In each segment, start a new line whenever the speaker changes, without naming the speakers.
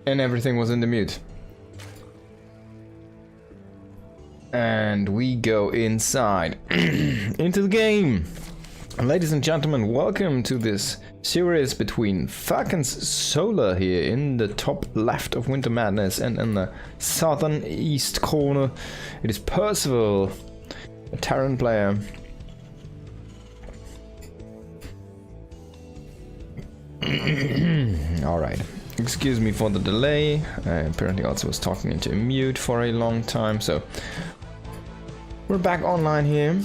And everything was in the mute. And we go inside into the game. Ladies and gentlemen, welcome to this series between Falcons Solar here in the top left of Winter Madness, and in the southern east corner it is Percival, a Terran player. Alright, excuse me for the delay. I apparently also was talking into a mute for a long time, so we're back online here.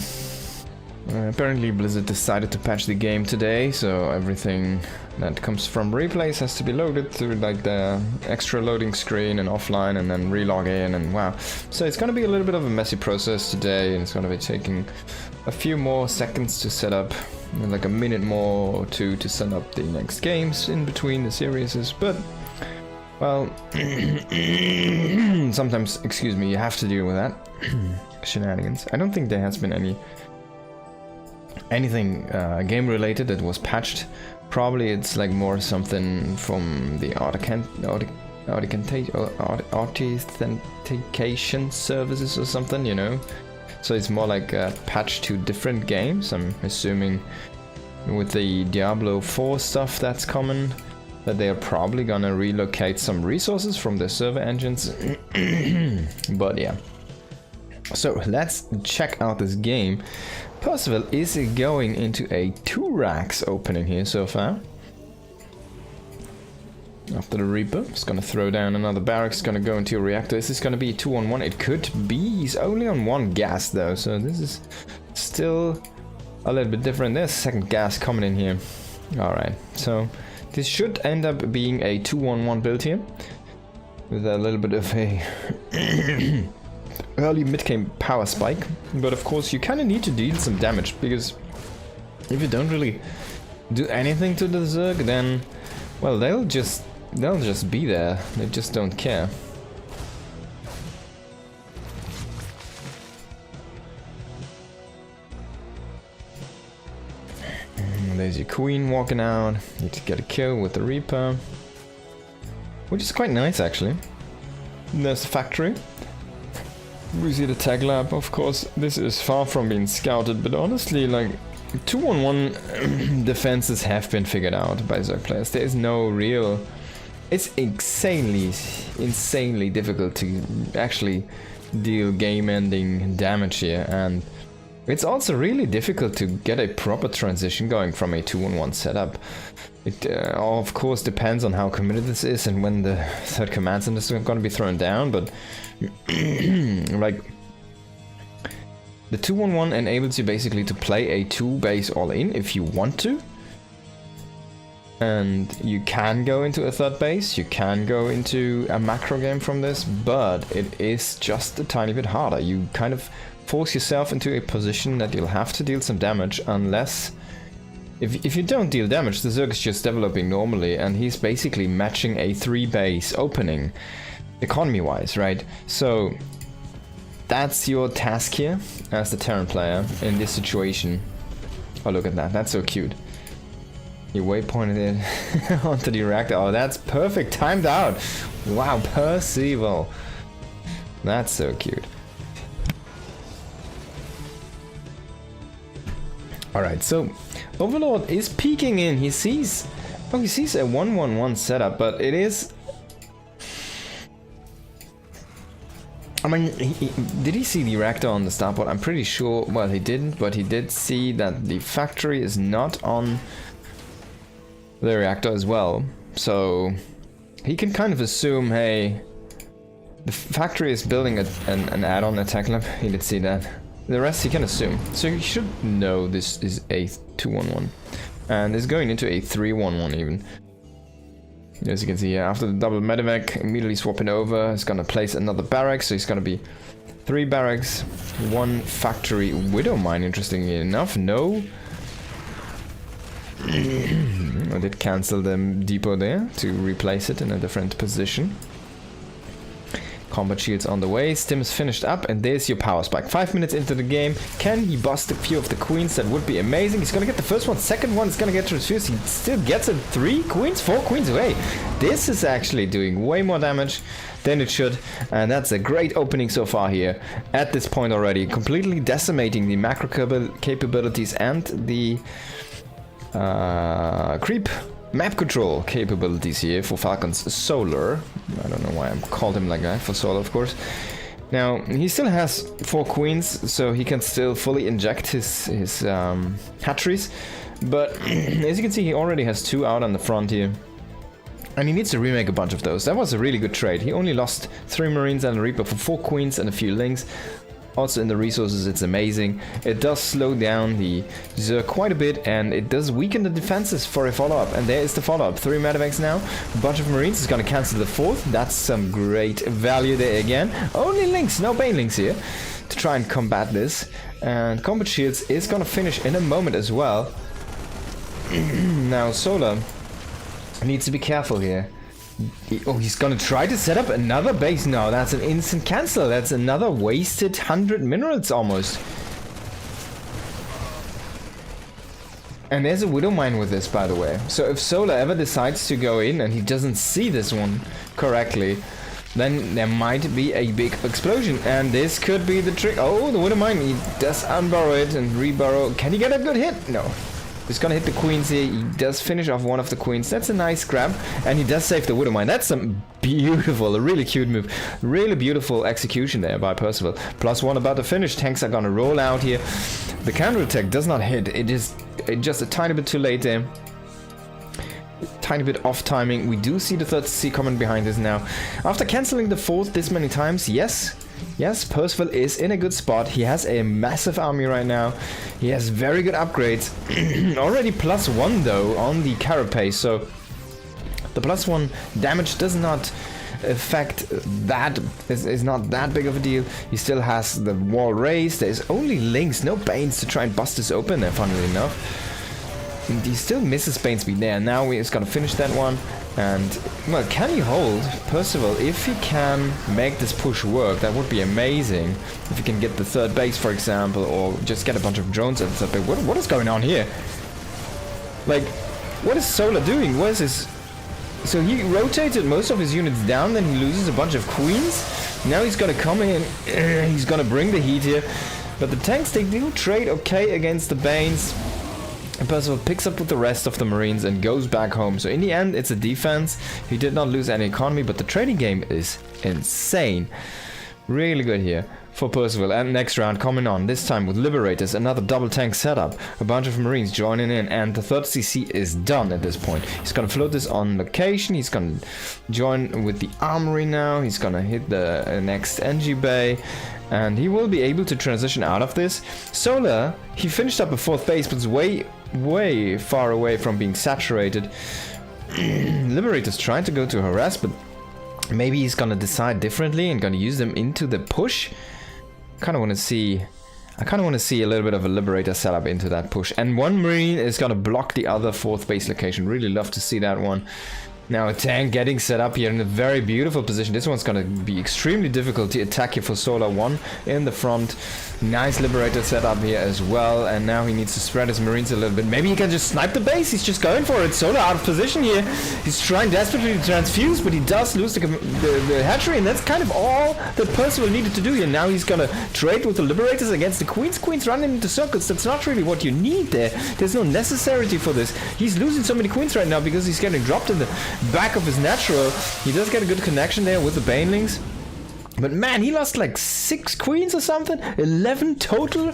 Apparently Blizzard decided to patch the game today, so everything that comes from replays has to be loaded through like the extra loading screen and offline, and then relog in, and wow. So it's gonna be a little bit of a messy process today, and it's gonna be taking a few more seconds to set up, and like a minute more or two to set up the next games in between the series, but well, sometimes, excuse me, you have to deal with that. Shenanigans. I don't think there has been anything game related that was patched. Probably it's like more something from the authentication services or something, you know. So it's more like a patch to different games. I'm assuming with the Diablo 4 stuff that's common, that they are probably gonna relocate some resources from the server engines. But yeah. So let's check out this game. Percival is going into a 2 racks opening here so far. After the Reaper, it's gonna throw down another barracks, gonna go into a reactor. Is this gonna be a 2-on-1? It could be. He's only on 1 gas though, so this is still a little bit different. There's second gas coming in here. Alright, so this should end up being a 2-on-1 build here, with a little bit of a early mid-game power spike, but of course you kind of need to deal some damage, because if you don't really do anything to the Zerg, then, well, they'll just be there. They just don't care. And there's your queen walking out. Need to get a kill with the Reaper, which is quite nice actually. There's the factory. We see the tag lab. Of course, this is far from being scouted, but honestly, like, 2-on-1 defenses have been figured out by Zerg players. There is no real... It's insanely difficult to actually deal game-ending damage here, and it's also really difficult to get a proper transition going from a 2-on-1 setup. It of course depends on how committed this is and when the third command center is going to be thrown down, but like, the 2-on-1 enables you basically to play a 2 base all-in if you want to. And you can go into a third base, you can go into a macro game from this, but it is just a tiny bit harder. You kind of force yourself into a position that you'll have to deal some damage, unless... If you don't deal damage, the Zerg is just developing normally, and he's basically matching a 3 base opening, economy-wise, right? So that's your task here as the Terran player in this situation. Oh, look at that, that's so cute. He waypointed it onto the reactor. Oh, that's perfect, timed out. Wow, Percival. That's so cute. Alright, so Overlord is peeking in. He sees a 1-1-1 setup, but it is... I mean, did he see the reactor on the starport? I'm pretty sure, well, he didn't, but he did see that the factory is not on the reactor as well. So he can kind of assume, hey, the factory is building an add-on attack lab. He did see that. The rest he can assume. So you should know this is a 2-1-1. And is going into a 3-1-1 even. As you can see here, after the double medevac, immediately swapping over, he's gonna place another barracks, so he's gonna be 3 barracks, 1 factory widow mine, interestingly enough. No. I did cancel the depot there to replace it in a different position. Combat shields on the way. Stim is finished up, and there's your power spike. 5 minutes into the game. Can he bust a few of the queens? That would be amazing. He's gonna get the first one. Second one is gonna get transfused. He still gets it. 3 queens, 4 queens away. This is actually doing way more damage than it should, and that's a great opening so far here. At this point already, completely decimating the macro capabilities and the creep map control capabilities here for Falcon's Solar. I don't know why I called him like that, for Solar of course. Now, he still has 4 queens, so he can still fully inject his hatcheries, but as you can see, he already has 2 out on the front here. And he needs to remake a bunch of those. That was a really good trade. He only lost 3 Marines and a Reaper for 4 queens and a few Lings. Also in the resources, it's amazing. It does slow down the Zerg quite a bit, and it does weaken the defenses for a follow-up. And there is the follow-up. 3 Medivacs now. A bunch of Marines is going to cancel the 4th. That's some great value there again. Only Lings, no Banelings here to try and combat this. And Combat Shields is going to finish in a moment as well. Now Solar needs to be careful here. He's gonna try to set up another base. No, that's an instant cancel. That's another wasted 100 minerals almost. And there's a Widow Mine with this, by the way. So if Solar ever decides to go in and he doesn't see this one correctly, then there might be a big explosion. And this could be the trick. Oh, the Widow Mine. He does unburrow it and reburrow. Can he get a good hit? No. He's gonna hit the queens here. He does finish off one of the queens. That's a nice grab. And he does save the Widow Mine. That's some beautiful, a really cute move. Really beautiful execution there by Percival. +1 about to finish. Tanks are gonna roll out here. The counterattack does not hit. It is just a tiny bit too late there. Tiny bit off timing. We do see the 3rd C coming behind us now. After cancelling the 4th this many times, yes, Percival is in a good spot. He has a massive army right now. He has very good upgrades. Already +1 though on the carapace, so the +1 damage does not affect that, is not that big of a deal. He still has the wall raised. There's only Lings, no Banes to try and bust this open there, funnily enough. And he still misses Bane speed there. Now he's gonna finish that one. And, well, can he hold Percival? If he can make this push work, that would be amazing. If he can get the 3rd base, for example, or just get a bunch of drones at the 3rd base. What is going on here? Like, what is Solar doing? What is his... So he rotated most of his units down, then he loses a bunch of queens. Now he's gonna come in, he's gonna bring the heat here. But the tanks, they do trade okay against the Banes. And Percival picks up with the rest of the Marines and goes back home. So in the end, it's a defense. He did not lose any economy, but the trading game is insane. Really good here for Percival. And next round coming on, this time with Liberators, another double tank setup. A bunch of Marines joining in, and the 3rd CC is done at this point. He's gonna float this on location. He's gonna join with the armory now. He's gonna hit the next NG bay. And he will be able to transition out of this. Solar, he finished up a 4th base, but is way far away from being saturated. Liberators trying to go to harass, but maybe he's gonna decide differently and gonna use them into the push. I kind of want to see a little bit of a Liberator setup into that push. And one Marine is gonna block the other 4th base location. Really love to see that one. Now a tank getting set up here in a very beautiful position. This one's gonna be extremely difficult to attack here for Solar. 1 in the front. Nice Liberator setup here as well. And now he needs to spread his Marines a little bit. Maybe he can just snipe the base. He's just going for it. Solar out of position here. He's trying desperately to transfuse, but he does lose the hatchery. And that's kind of all that Percival needed to do here. Now he's gonna trade with the Liberators against the Queens. Queens running into circles. That's not really what you need there. There's no necessity for this. He's losing so many Queens right now because he's getting dropped in the back of his natural. He does get a good connection there with the Banelings. But man, he lost like 6 queens or something? 11 total?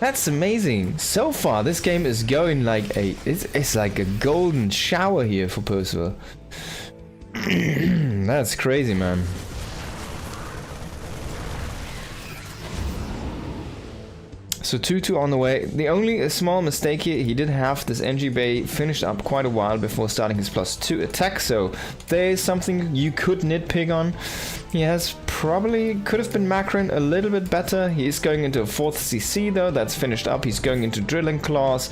That's amazing. So far, this game is going like it's like a golden shower here for Percival. That's crazy, man. So 2-2 on the way. The only small mistake here, he did have this NG Bay finished up quite a while before starting his +2 attack, so there is something you could nitpick on. He has probably could have been macroing a little bit better. He is going into a 4th CC though, that's finished up. He's going into Drilling Claws.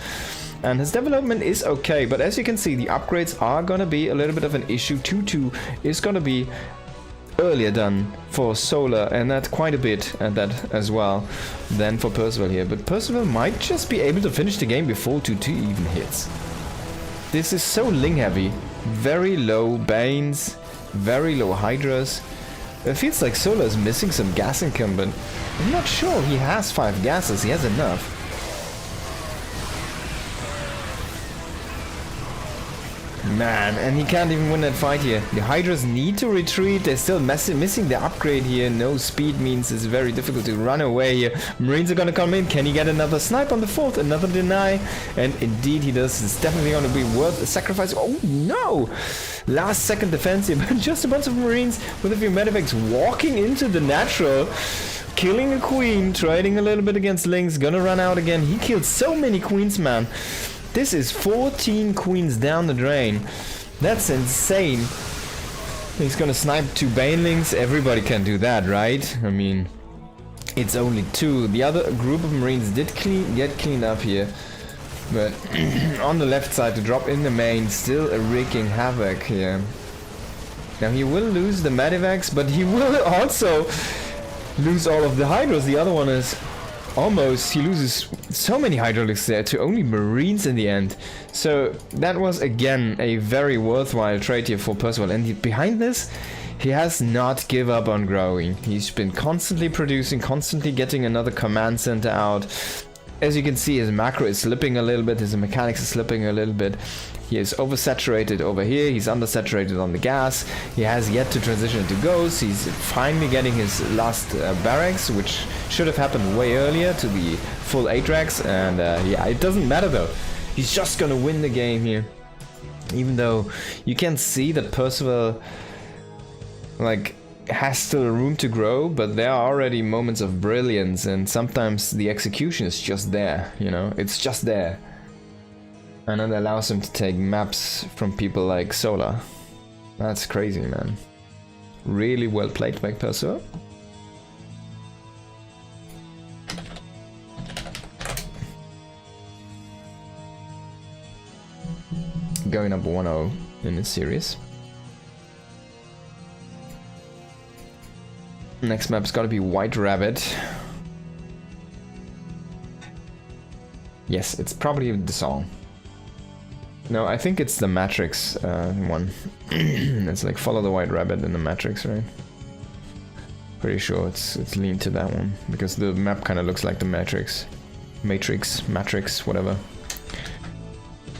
And his development is okay, but as you can see, the upgrades are gonna be a little bit of an issue. 2-2 is gonna be earlier done for Solar, and that quite a bit at that as well, than for Percival here. But Percival might just be able to finish the game before 2-2 even hits. This is so Ling heavy. Very low Banes, very low Hydras. It feels like Solar is missing some gas income, but I'm not sure he has 5 gases, he has enough. Man, and he can't even win that fight here. The Hydras need to retreat. They're still missing the upgrade here. No speed means it's very difficult to run away here. Marines are gonna come in. Can he get another snipe on the 4th? Another deny? And indeed he does. It's definitely gonna be worth the sacrifice. Oh no! Last second defense here, but just a bunch of Marines with a few medevacs walking into the natural. Killing a queen, trading a little bit against Lings. Gonna run out again. He killed so many queens, man. This is 14 queens down the drain. That's insane. He's gonna snipe 2 banelings. Everybody can do that, right? I mean, it's only 2. The other group of Marines did get cleaned up here. But on the left side to drop in the main, still wreaking havoc here. Now he will lose the medevacs, but he will also lose all of the Hydras. The other one is almost, he loses so many hydraulics there to only Marines in the end. So that was again a very worthwhile trade here for Percival. And behind this, he has not give up on growing. He's been constantly producing, constantly getting another command center out. As you can see, his macro is slipping a little bit, his mechanics is slipping a little bit. He is oversaturated over here, he's undersaturated on the gas. He has yet to transition into ghosts. He's finally getting his last barracks, which should have happened way earlier, to the full Atrax. And yeah, it doesn't matter though. He's just gonna win the game here. Even though you can see that Percival, like, has still room to grow, but there are already moments of brilliance, and sometimes the execution is just there, you know, it's just there. And it allows him to take maps from people like Solar. That's crazy, man. Really well played by Percival. Going up 1-0 in this series. Next map's gotta be White Rabbit. Yes, it's probably the song. No, I think it's the Matrix one. It's like Follow the White Rabbit in the Matrix, right? Pretty sure it's leaned to that one, because the map kind of looks like the Matrix. Matrix, whatever.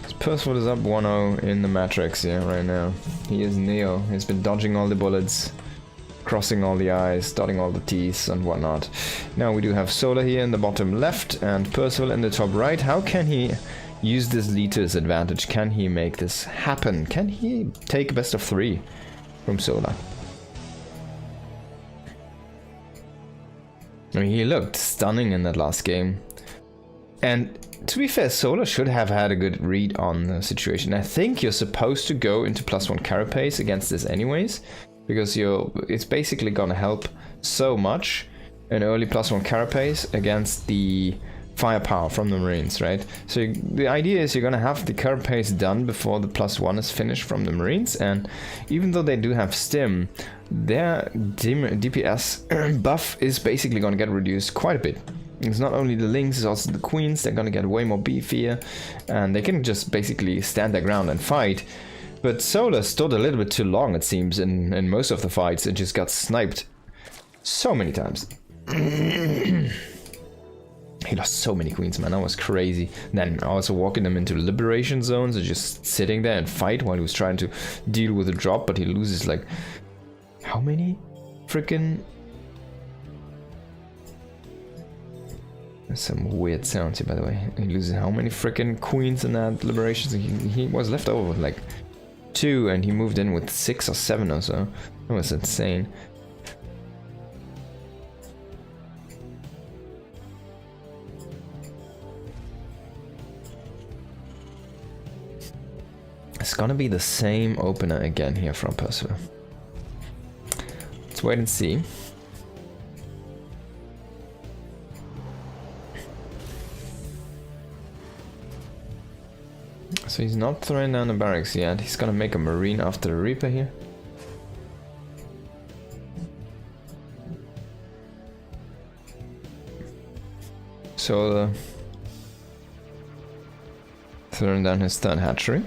So Percival is up 1-0 in the Matrix, yeah, right now. He is Neo. He's been dodging all the bullets, crossing all the I's, dotting all the T's and whatnot. Now we do have Solar here in the bottom left and Percival in the top right. How can he use this lead to his advantage? Can he make this happen? Can he take best of 3 from Solar? I mean, he looked stunning in that last game. And to be fair, Solar should have had a good read on the situation. I think you're supposed to go into +1 carapace against this anyways, because it's basically gonna help so much an early +1 carapace against the firepower from the Marines, right? So the idea is you're gonna have the carapace done before the +1 is finished from the Marines, and even though they do have stim, their DPS buff is basically gonna get reduced quite a bit. It's not only the Lings, it's also the Queens. They're gonna get way more beefier, and they can just basically stand their ground and fight. But Solar stood a little bit too long, it seems, in most of the fights, and just got sniped so many times. He lost so many queens, man, that was crazy. Then also walking them into liberation zones and just sitting there and fight while he was trying to deal with a drop, but he loses like... how many freaking... There's some weird sounds here, by the way. He loses how many freaking queens in that liberation? He was left over with like 2 and he moved in with 6 or 7 or so. That was insane. It's gonna be the same opener again here from Percival. Let's wait and see. So he's not throwing down the barracks yet. He's gonna make a Marine after the Reaper here. So throwing down his third hatchery.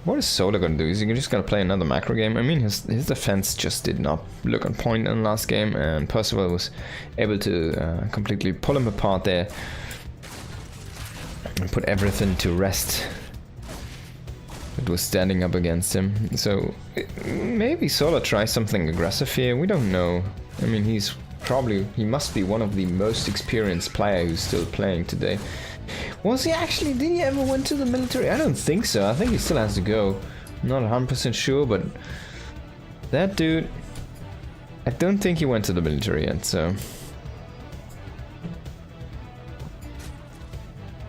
What is Solar gonna do? Is he just gonna play another macro game? I mean, his defense just did not look on point in the last game, and Percival was able to completely pull him apart there and put everything to rest that was standing up against him. So maybe Solar tries something aggressive here. We don't know. I mean, he must be one of the most experienced player who's still playing today. Was he actually? Did he ever went to the military? I don't think so. I think he still has to go. I'm not 100% sure, but that dude, I don't think he went to the military yet, so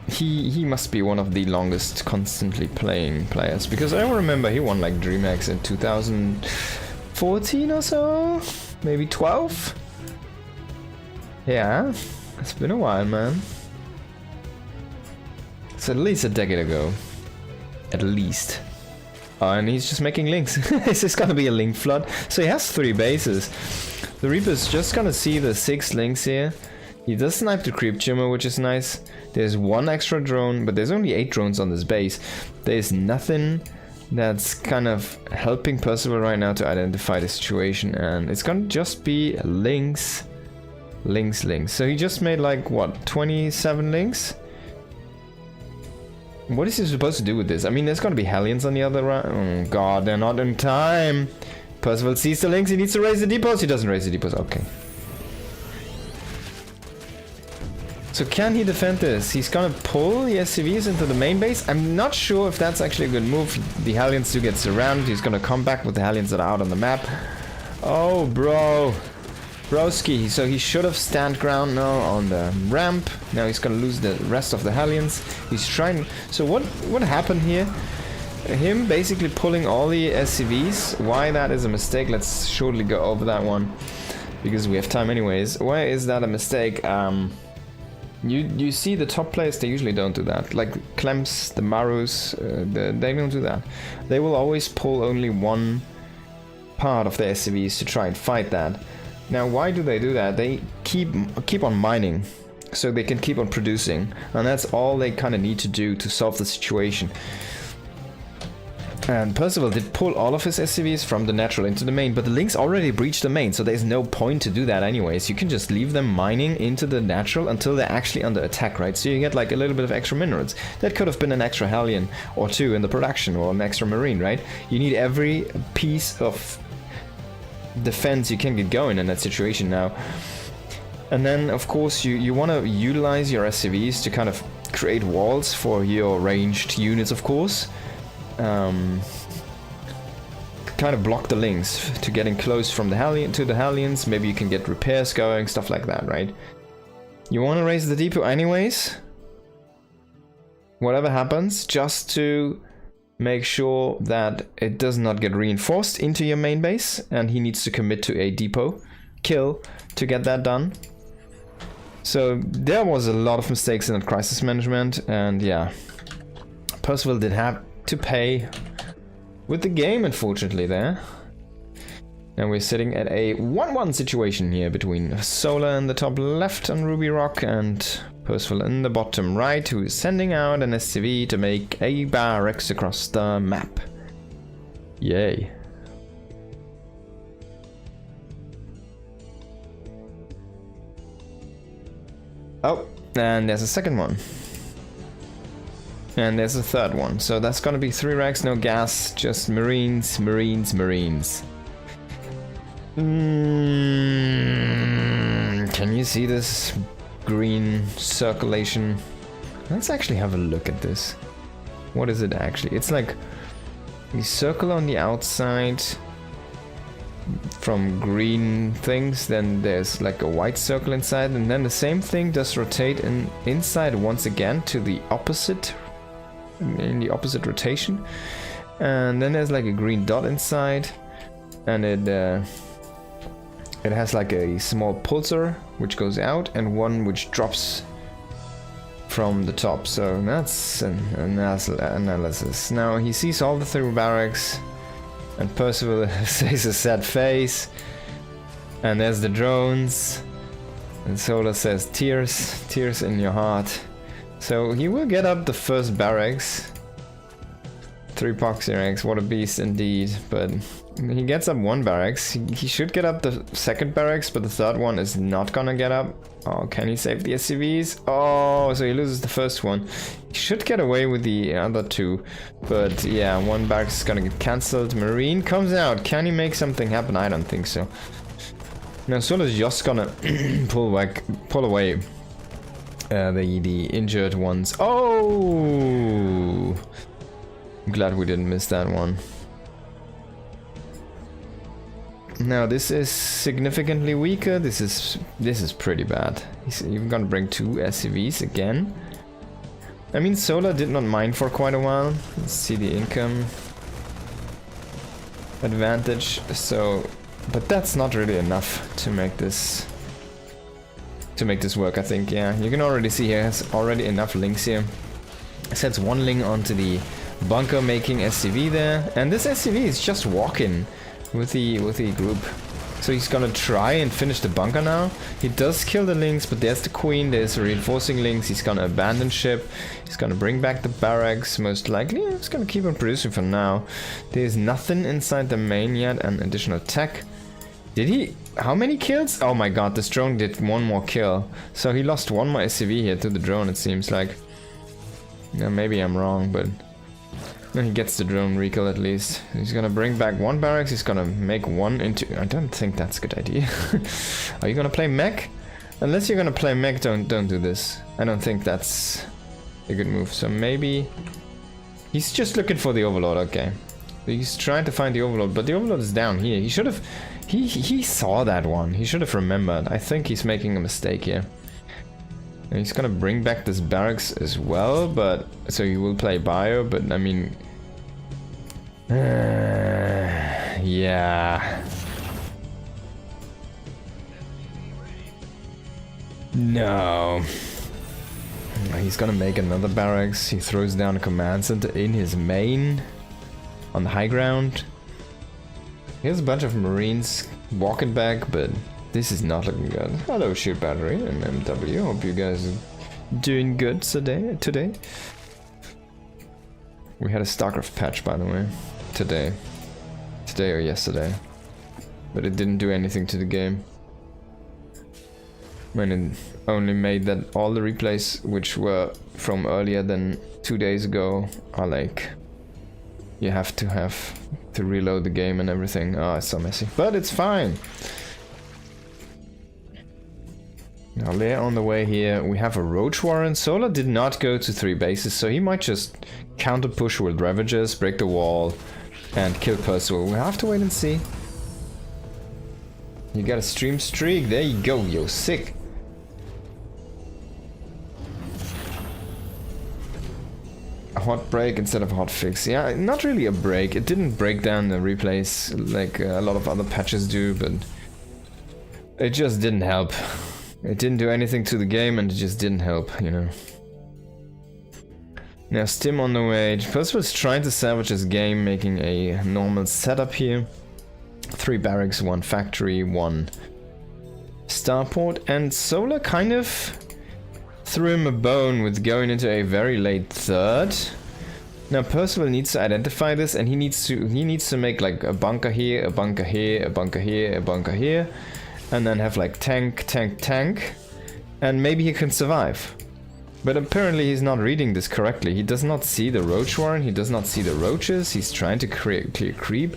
he must be one of the longest constantly playing players, because I remember he won like DreamHack in 2014 or so, maybe 12. Yeah, it's been a while, man. It's at least a decade ago. At least. Oh, and he's just making links. It's just gonna be a link flood. So he has 3 bases. The Reaper's just gonna see the 6 links here. He does snipe the Creep Tumor, which is nice. There's 1 extra drone, but there's only 8 drones on this base. There's nothing that's kind of helping Percival right now to identify the situation, and it's gonna just be links. Links. So he just made like, what, 27 links? What is he supposed to do with this? I mean, there's gonna be Hellions on the other round. Oh god, they're not in time. Percival sees the links, he needs to raise the depots. He doesn't raise the depots, okay. So can he defend this? He's gonna pull the SCVs into the main base. I'm not sure if that's actually a good move. The Hellions do get surrounded. He's gonna come back with the Hellions that are out on the map. Oh, bro. Broski, so he should have stand ground now on the ramp. Now he's gonna lose the rest of the Hellions. He's trying. So what happened here? Him basically pulling all the SCVs. Why that is a mistake? Let's shortly go over that one because we have time anyways. Why is that a mistake? You see the top players, they usually don't do that. Like Clems, the Marus, they don't do that. They will always pull only one part of the SCVs to try and fight that. Now, why do they do that? They keep on mining, so they can keep on producing, and that's all they kind of need to do to solve the situation. And Percival did pull all of his SCVs from the natural into the main, but the links already breached the main, so there's no point to do that anyways. You can just leave them mining into the natural until they're actually under attack, right? So you get like a little bit of extra minerals. That could have been an extra Hellion or 2 in the production, or an extra Marine, right? You need every piece of defense you can get going in that situation now. And then of course you want to utilize your SCVs to kind of create walls for your ranged units, of course. Kind of block the links to getting close from the Hellion to the Hellions. Maybe you can get repairs going, stuff like that, right? You want to raise the depot anyways, whatever happens, just to make sure that it does not get reinforced into your main base, and he needs to commit to a depot kill to get that done. So there was a lot of mistakes in that crisis management, and yeah, Percival did have to pay with the game, unfortunately, there. And we're sitting at a 1-1 situation here between Solar in the top left on Ruby Rock and Percival in the bottom right, who is sending out an SCV to make a barracks across the map. Yay. Oh, and there's a second one. And there's a third one. So that's gonna be 3 racks, no gas, just Marines. Can you see this green circulation? Let's actually have a look at this. What is it actually? It's like you circle on the outside from green things, then there's like a white circle inside, and then the same thing does rotate inside once again to the opposite, in the opposite rotation, and then there's like a green dot inside, and it has like a small pulsar which goes out and one which drops from the top. So that's an analysis. Now he sees all the 3 barracks, and Percival says a sad face, and there's the drones. And Solar says, tears, tears in your heart. So he will get up the first barracks. 3 Poxy ranks, what a beast indeed. But he gets up 1 barracks. He should get up the 2nd barracks, but the 3rd one is not gonna get up. Oh, can he save the SCVs? Oh, so he loses the 1st one. He should get away with the other 2. But yeah, 1 barracks is gonna get cancelled. Marine comes out. Can he make something happen? I don't think so. Now Solar's just gonna pull away the injured ones. Oh! I'm glad we didn't miss that one. Now this is significantly weaker. This is pretty bad. He's even gonna bring 2 SCVs again. I mean, Solar did not mine for quite a while. Let's see the income advantage. So, but that's not really enough to make this work, I think. Yeah, you can already see he has already enough links here. Sets 1 link onto the bunker making SCV there, and this SCV is just walking with the group. So he's gonna try and finish the bunker now. He does kill the links, but there's the queen, there's the reinforcing links. He's gonna abandon ship. He's gonna bring back the barracks, most likely. He's gonna keep on producing for now. There's nothing inside the main yet, and additional tech. Did he? How many kills? Oh my god, this drone did 1 more kill. So he lost 1 more SCV here to the drone, it seems like. Yeah, maybe I'm wrong, but he gets the drone recall at least. He's gonna bring back 1 barracks. He's gonna make 1 into... I don't think that's a good idea. Are you gonna play mech? Unless you're gonna play mech, don't do this. I don't think that's a good move. So maybe... He's just looking for the Overlord, okay. He's trying to find the Overlord, but the Overlord is down here. He should have... He saw that one. He should have remembered. I think he's making a mistake here. And he's gonna bring back this barracks as well, but... So he will play bio, but I mean... yeah... No... He's gonna make another barracks. He throws down a command center in his main. On the high ground. Here's a bunch of Marines walking back, but... This is not looking good. Hello, Shield Battery and MW. Hope you guys are doing good today. We had a StarCraft patch, by the way, today or yesterday, but it didn't do anything to the game. When it only made that all the replays which were from earlier than 2 days ago are like you have to reload the game and everything. Oh, it's so messy, but it's fine. Now later on the way here, we have a Roach Warren. Solar did not go to 3 bases, so he might just counter push with Ravagers, break the wall, and kill Percival. We'll have to wait and see. You got a stream streak, there you go, yo, sick. A hot break instead of a hot fix. Yeah, not really a break. It didn't break down the replays like a lot of other patches do, but it just didn't help. It didn't do anything to the game, and it just didn't help, you know. Now Stim on the way. Percival's trying to salvage his game, making a normal setup here. 3 barracks, 1 factory, 1 starport, and Solar kind of threw him a bone with going into a very late 3rd. Now Percival needs to identify this, and he needs to make like a bunker here, a bunker here, a bunker here, a bunker here. And then have like tank, tank, tank. And maybe he can survive. But apparently he's not reading this correctly. He does not see the Roach Warren, he does not see the roaches. He's trying to clear creep.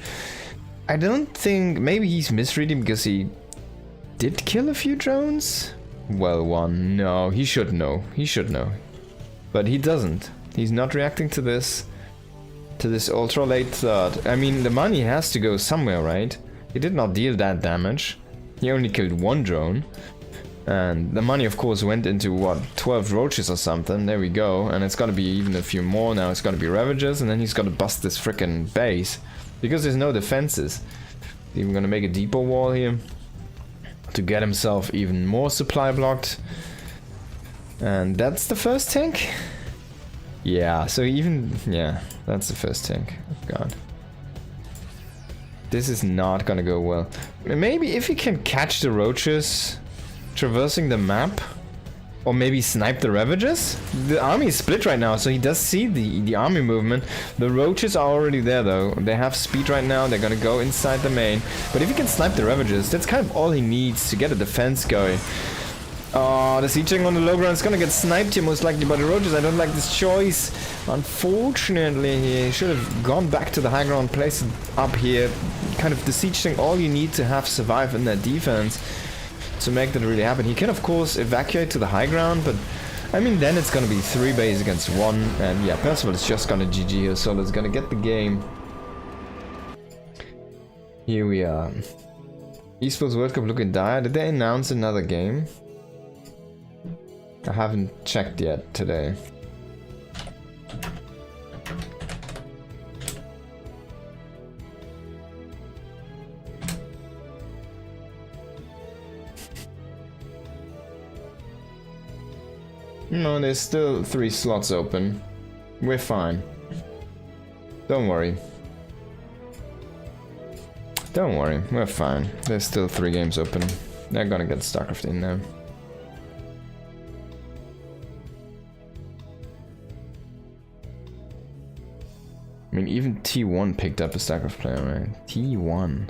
I don't think... Maybe he's misreading because he did kill a few drones? Well, 1. No, he should know. He should know. But he doesn't. He's not reacting to this ultra late 3rd. I mean, the money has to go somewhere, right? He did not deal that damage. He only killed 1 drone, and the money of course went into what, 12 roaches or something. There we go, and it's gonna be even a few more. Now it's gonna be Ravagers, and then he's gonna bust this frickin' base because there's no defenses. He's even gonna make a depot wall here to get himself even more supply blocked, and that's the first tank. Yeah, so yeah, that's the first tank. Oh god. This is not gonna go well. Maybe if he can catch the roaches traversing the map? Or maybe snipe the Ravagers? The army is split right now, so he does see the army movement. The Roaches are already there though. They have speed right now, they're gonna go inside the main. But if he can snipe the Ravagers, that's kind of all he needs to get a defense going. Oh, the sieging on the low ground is gonna get sniped here most likely by the Roaches. I don't like this choice. Unfortunately, he should have gone back to the high ground, placed it up here. Kind of the sieging all you need to have survive in that defense to make that really happen. He can of course evacuate to the high ground, but I mean then it's gonna be 3 bays against 1, and yeah, Percival is just gonna GG here. Solo's gonna get the game. Here we are. Esports World Cup looking dire. Did they announce another game? I haven't checked yet today. No, there's still 3 slots open. We're fine. Don't worry. Don't worry, we're fine. There's still 3 games open. They're gonna get StarCraft in there. I mean, even T1 picked up a StarCraft player, right? T1.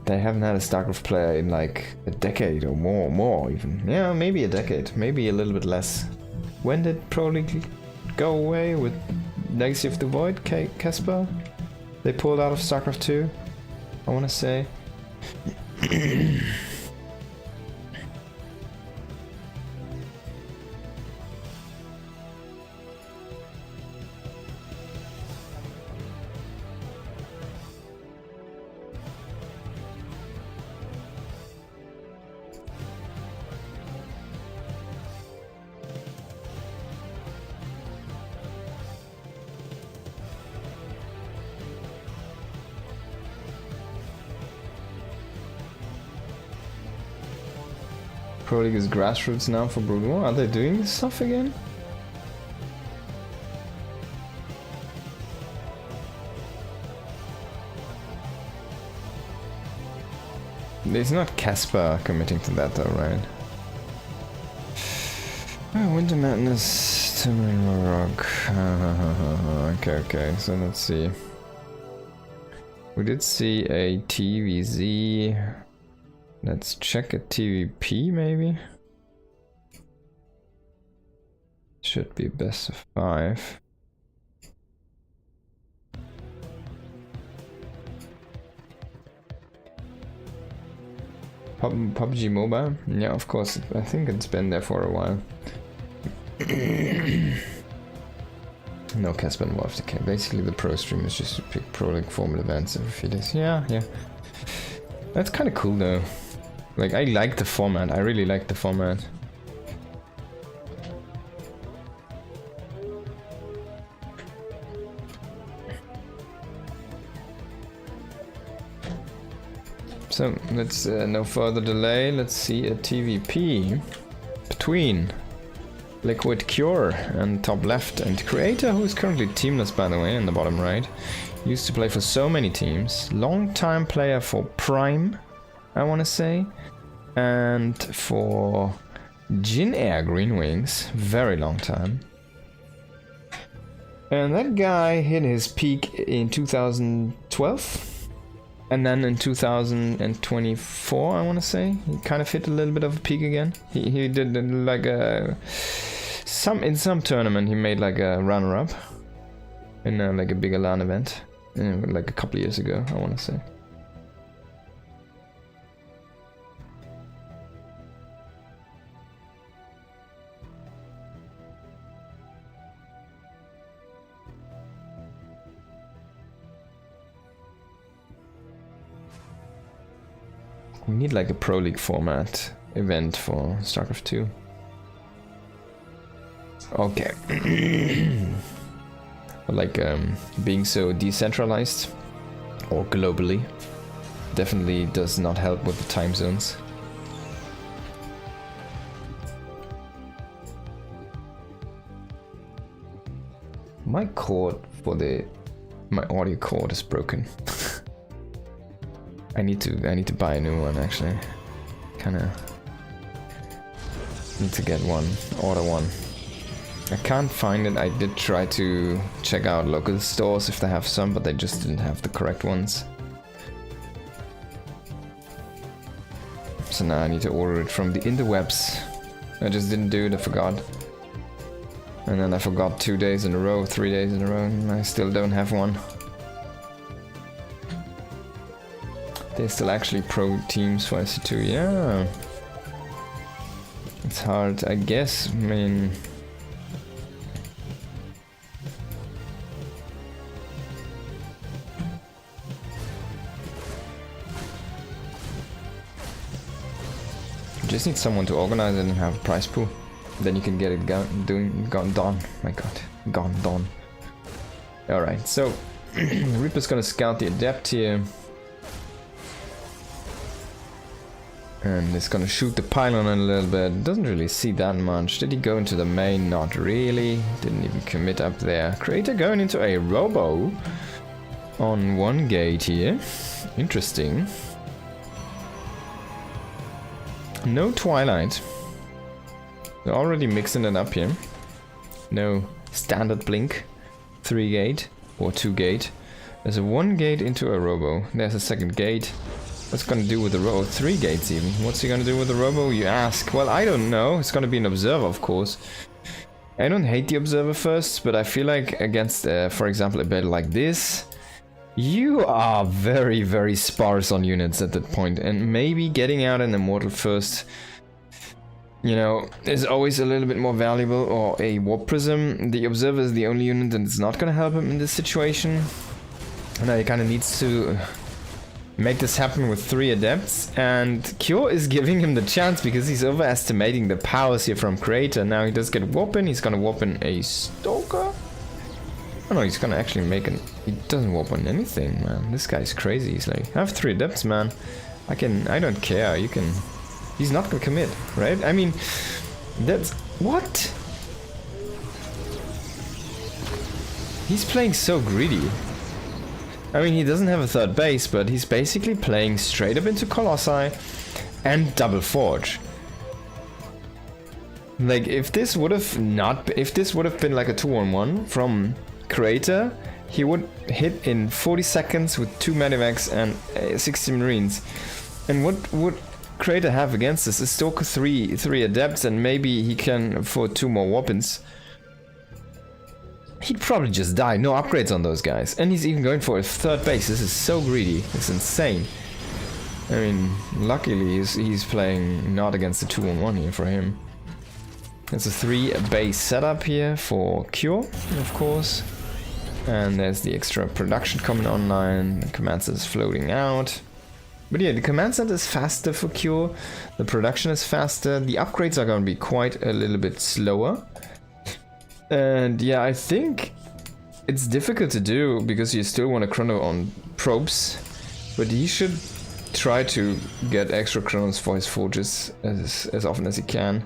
They haven't had a StarCraft player in like a decade or more even. Yeah, maybe a decade, maybe a little bit less. When did Pro League go away with Legacy of the Void, Casper? They pulled out of StarCraft 2, I want to say. Pro League is grassroots now for Brood War. Are they doing this stuff again? It's not Casper committing to that though, right? Oh, Winter Madness, Tamarind Rock. Okay, so let's see. We did see a TVZ. Let's check a TVP maybe. Should be best of 5. PUBG Mobile? Yeah, of course. I think it's been there for a while. No Casper involved. Okay, basically the pro stream is just to pick Pro League formal events every few days. Yeah. That's kind of cool though. Like, I like the format. I really like the format. So, let's, no further delay, let's see a TVP between Liquid Cure and top left, and Creator, who is currently teamless by the way, in the bottom right. Used to play for so many teams. Long time player for Prime, I want to say. And for Jin Air Green Wings, very long time. And that guy hit his peak in 2012. And then in 2024, I want to say, he kind of hit a little bit of a peak again. He did like in some tournament, he made like a runner-up in like a bigger LAN event, like a couple of years ago, I want to say. We need like a Pro League format event for StarCraft 2. Okay. Like being so decentralized or globally definitely does not help with the time zones. My cord for my audio cord is broken. I need to buy a new one actually. Kinda need to get one, order one. I can't find it. I did try to check out local stores if they have some, but they just didn't have the correct ones. So now I need to order it from the interwebs. I just didn't do it, I forgot. And then I forgot 2 days in a row, 3 days in a row, and I still don't have one. There's still actually pro teams for SC2, yeah. It's hard, I guess, I mean... Just need someone to organize it and have a prize pool. Then you can get it gone done. My god, gone done. Alright, so Reaper's gonna scout the Adept here. And it's gonna shoot the pylon a little bit. Doesn't really see that much. Did he go into the main? Not really. Didn't even commit up there. Creator going into a Robo on one gate here. Interesting. No Twilight. They're already mixing it up here. No standard blink. 3 gate or 2 gate. There's a 1 gate into a Robo. There's a second gate. What's gonna do with the Robo? 3 gates even. What's he gonna do with the Robo, you ask? Well, I don't know. It's gonna be an Observer, of course. I don't hate the Observer first, but I feel like against, for example, a battle like this, you are very, very sparse on units at that point, and maybe getting out an Immortal first, you know, is always a little bit more valuable, or a Warp Prism. The Observer is the only unit that is not gonna help him in this situation. Now he kind of needs to make this happen with 3 Adepts, and Cure is giving him the chance because he's overestimating the powers here from Creator. Now he does get Warp in, he's gonna Warp in a Stalker. Oh no, he's gonna actually make an... He doesn't warp on anything, man. This guy's crazy. He's like, I have 3 Adepts, man. I don't care. You can... He's not gonna commit, right? I mean, that's... What? He's playing so greedy. I mean, he doesn't have a 3rd base, but he's basically playing straight up into Colossi and Double Forge. Like, if this would have not... If this would have been like a 2-on-1 from Creator, he would hit in 40 seconds with 2 Medivacs and 60 Marines. And what would Creator have against this? A Stalker 3 Adepts, and maybe he can afford 2 more weapons. He'd probably just die. No upgrades on those guys. And he's even going for a 3rd base. This is so greedy. It's insane. I mean, luckily he's playing not against the 2-on-1 here for him. There's a 3 base setup here for Cure, of course. And there's the extra production coming online. The command center is floating out. But yeah, the command center is faster for Cure. The production is faster. The upgrades are going to be quite a little bit slower. And yeah, I think it's difficult to do because you still want a chrono on probes. But he should try to get extra chronos for his forges as often as he can.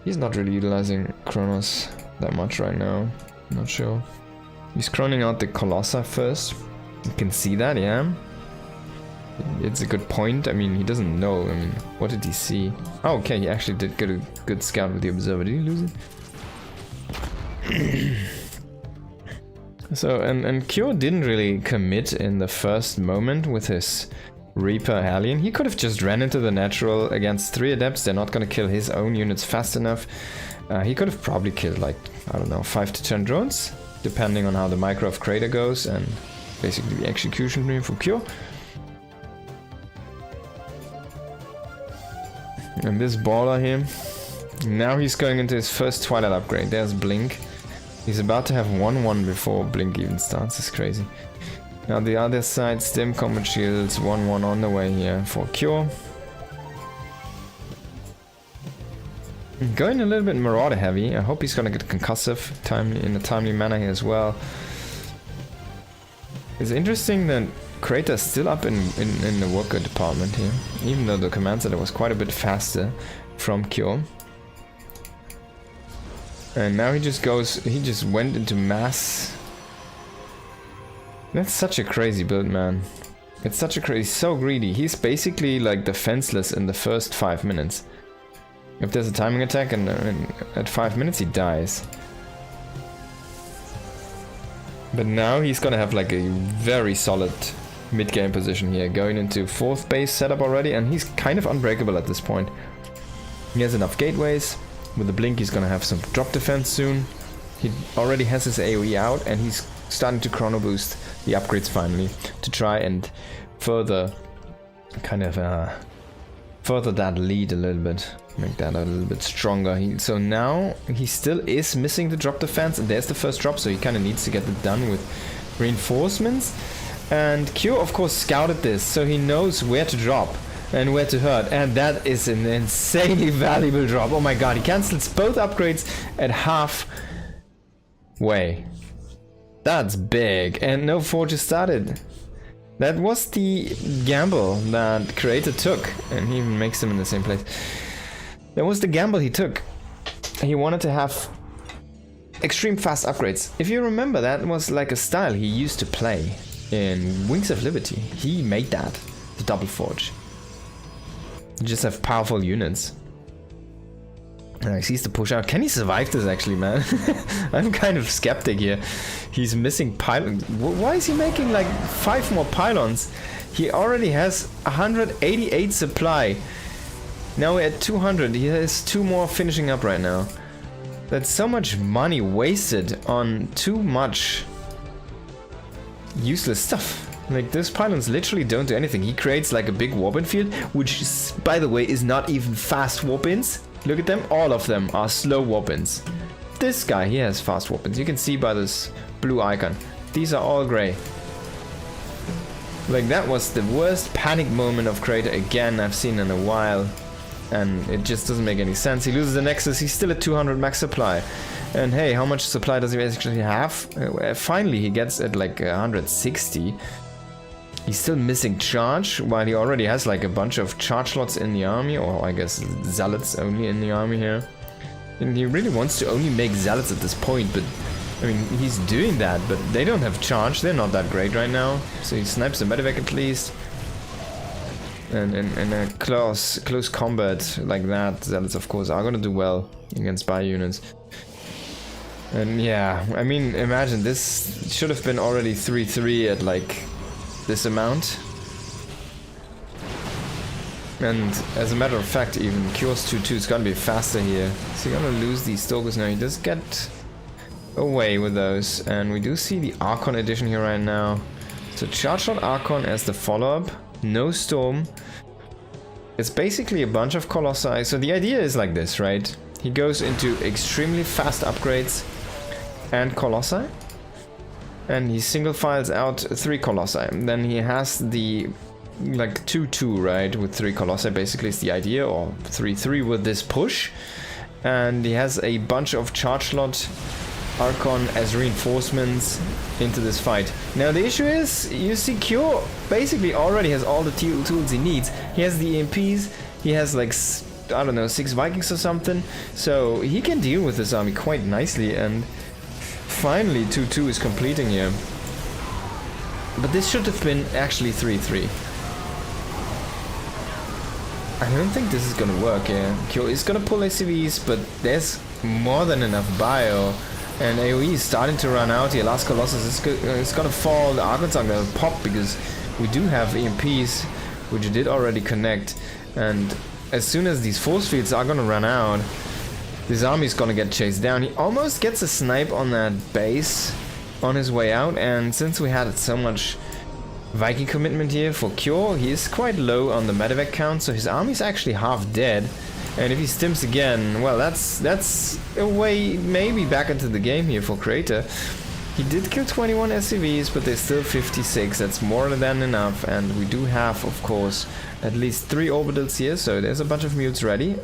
He's not really utilizing chronos that much right now. Not sure. He's chroning out the Colossi first. You can see that, yeah. It's a good point. I mean, he doesn't know. I mean, what did he see? Oh, okay, he actually did get a good scout with the Observer. Did he lose it? So, and Cure didn't really commit in the first moment with his Reaper Alien. He could have just ran into the natural against 3 Adepts. They're not gonna kill his own units fast enough. He could have probably killed, like, I don't know, 5 to 10 drones, depending on how the micro of Creator goes, and basically the execution here for Cure. And this baller here, now he's going into his first Twilight upgrade. There's Blink. He's about to have 1-1 before Blink even starts. It's crazy. Now the other side, Stim Combat Shields, 1-1 on the way here for Cure. Going a little bit Marauder heavy. I hope he's gonna get concussive in a timely manner here as well. It's interesting that Creator is still up in the worker department here, even though the command center was quite a bit faster from Cure. And now he just went into mass. That's such a crazy build, man. It's such a crazy, he's so greedy. He's basically like defenseless in the first 5 minutes. If there's a timing attack and at 5 minutes he dies. But now he's gonna have like a very solid mid-game position here, going into 4th base setup already, and he's kind of unbreakable at this point. He has enough gateways. With the blink he's gonna have some drop defense soon. He already has his AoE out, and he's starting to chrono boost the upgrades finally to try and further kind of further that lead a little bit, make that a little bit stronger. So now he still is missing the drop defense, and there's the first drop, so he kind of needs to get it done with reinforcements. And Q of course scouted this, so he knows where to drop and where to hurt, and that is an insanely valuable drop. Oh my god, he cancels both upgrades at halfway. That's big, and no forge started. That was the gamble that Creator took, and he even makes them in the same place. That was the gamble he took. He wanted to have extreme fast upgrades. If you remember, that was like a style he used to play in Wings of Liberty. He made that, the double forge. You just have powerful units. He sees the push out. Can he survive this actually, man? I'm kind of skeptic here. He's missing pylons. Why is he making like 5 more pylons? He already has 188 supply. Now we're at 200. He has 2 more finishing up right now. That's so much money wasted on too much useless stuff. Like, those pylons literally don't do anything. He creates like a big warp-in field, which is, by the way, is not even fast warp-ins. Look at them, all of them are slow warp-ins. This guy, he has fast warp-ins. You can see by this blue icon. These are all gray. Like, that was the worst panic moment of Creator again I've seen in a while. And it just doesn't make any sense. He loses the Nexus, he's still at 200 max supply. And hey, how much supply does he actually have? Finally, he gets at like 160. He's still missing charge, while he already has like a bunch of charge slots in the army, or I guess zealots only in the army here. And he really wants to only make zealots at this point, but I mean, he's doing that, but they don't have charge, they're not that great right now. So he snipes the medevac at least. And in a close combat like that, zealots of course are gonna do well against bio units. And yeah, I mean, imagine this should have been already 3-3 at like this amount. And as a matter of fact, even Cures 2-2 is gonna be faster here. So you're gonna lose these Stalkers now. He does get away with those. And we do see the Archon edition here right now. So Charge Shot Archon as the follow-up. No Storm. It's basically a bunch of Colossi. So the idea is like this, right? He goes into extremely fast upgrades and Colossi. And he single files out 3 Colossi. And then he has the like 2-2, right? With 3 Colossi basically is the idea, or 3-3 with this push. And he has a bunch of charge slot Archon as reinforcements into this fight. Now the issue is, you see Cure basically already has all the tools he needs. He has the EMPs, he has like, I don't know, 6 Vikings or something. So he can deal with this army quite nicely, and finally 2-2 is completing here. But this should have been actually 3-3. I don't think this is gonna work here. Kyo is gonna pull ACVs, but there's more than enough bio. And AoE is starting to run out here. Last Colossus is gonna fall. The Archons are gonna pop because we do have EMPs, which did already connect. And as soon as these force fields are gonna run out, this army is gonna get chased down. He almost gets a snipe on that base on his way out. And since we had so much Viking commitment here for Cure, he is quite low on the medevac count, so his army is actually half dead. And if he stims again, well, that's a way maybe back into the game here for Creator. He did kill 21 SCVs, but there's still 56. That's more than enough. And we do have, of course, at least 3 orbitals here, so there's a bunch of mutes ready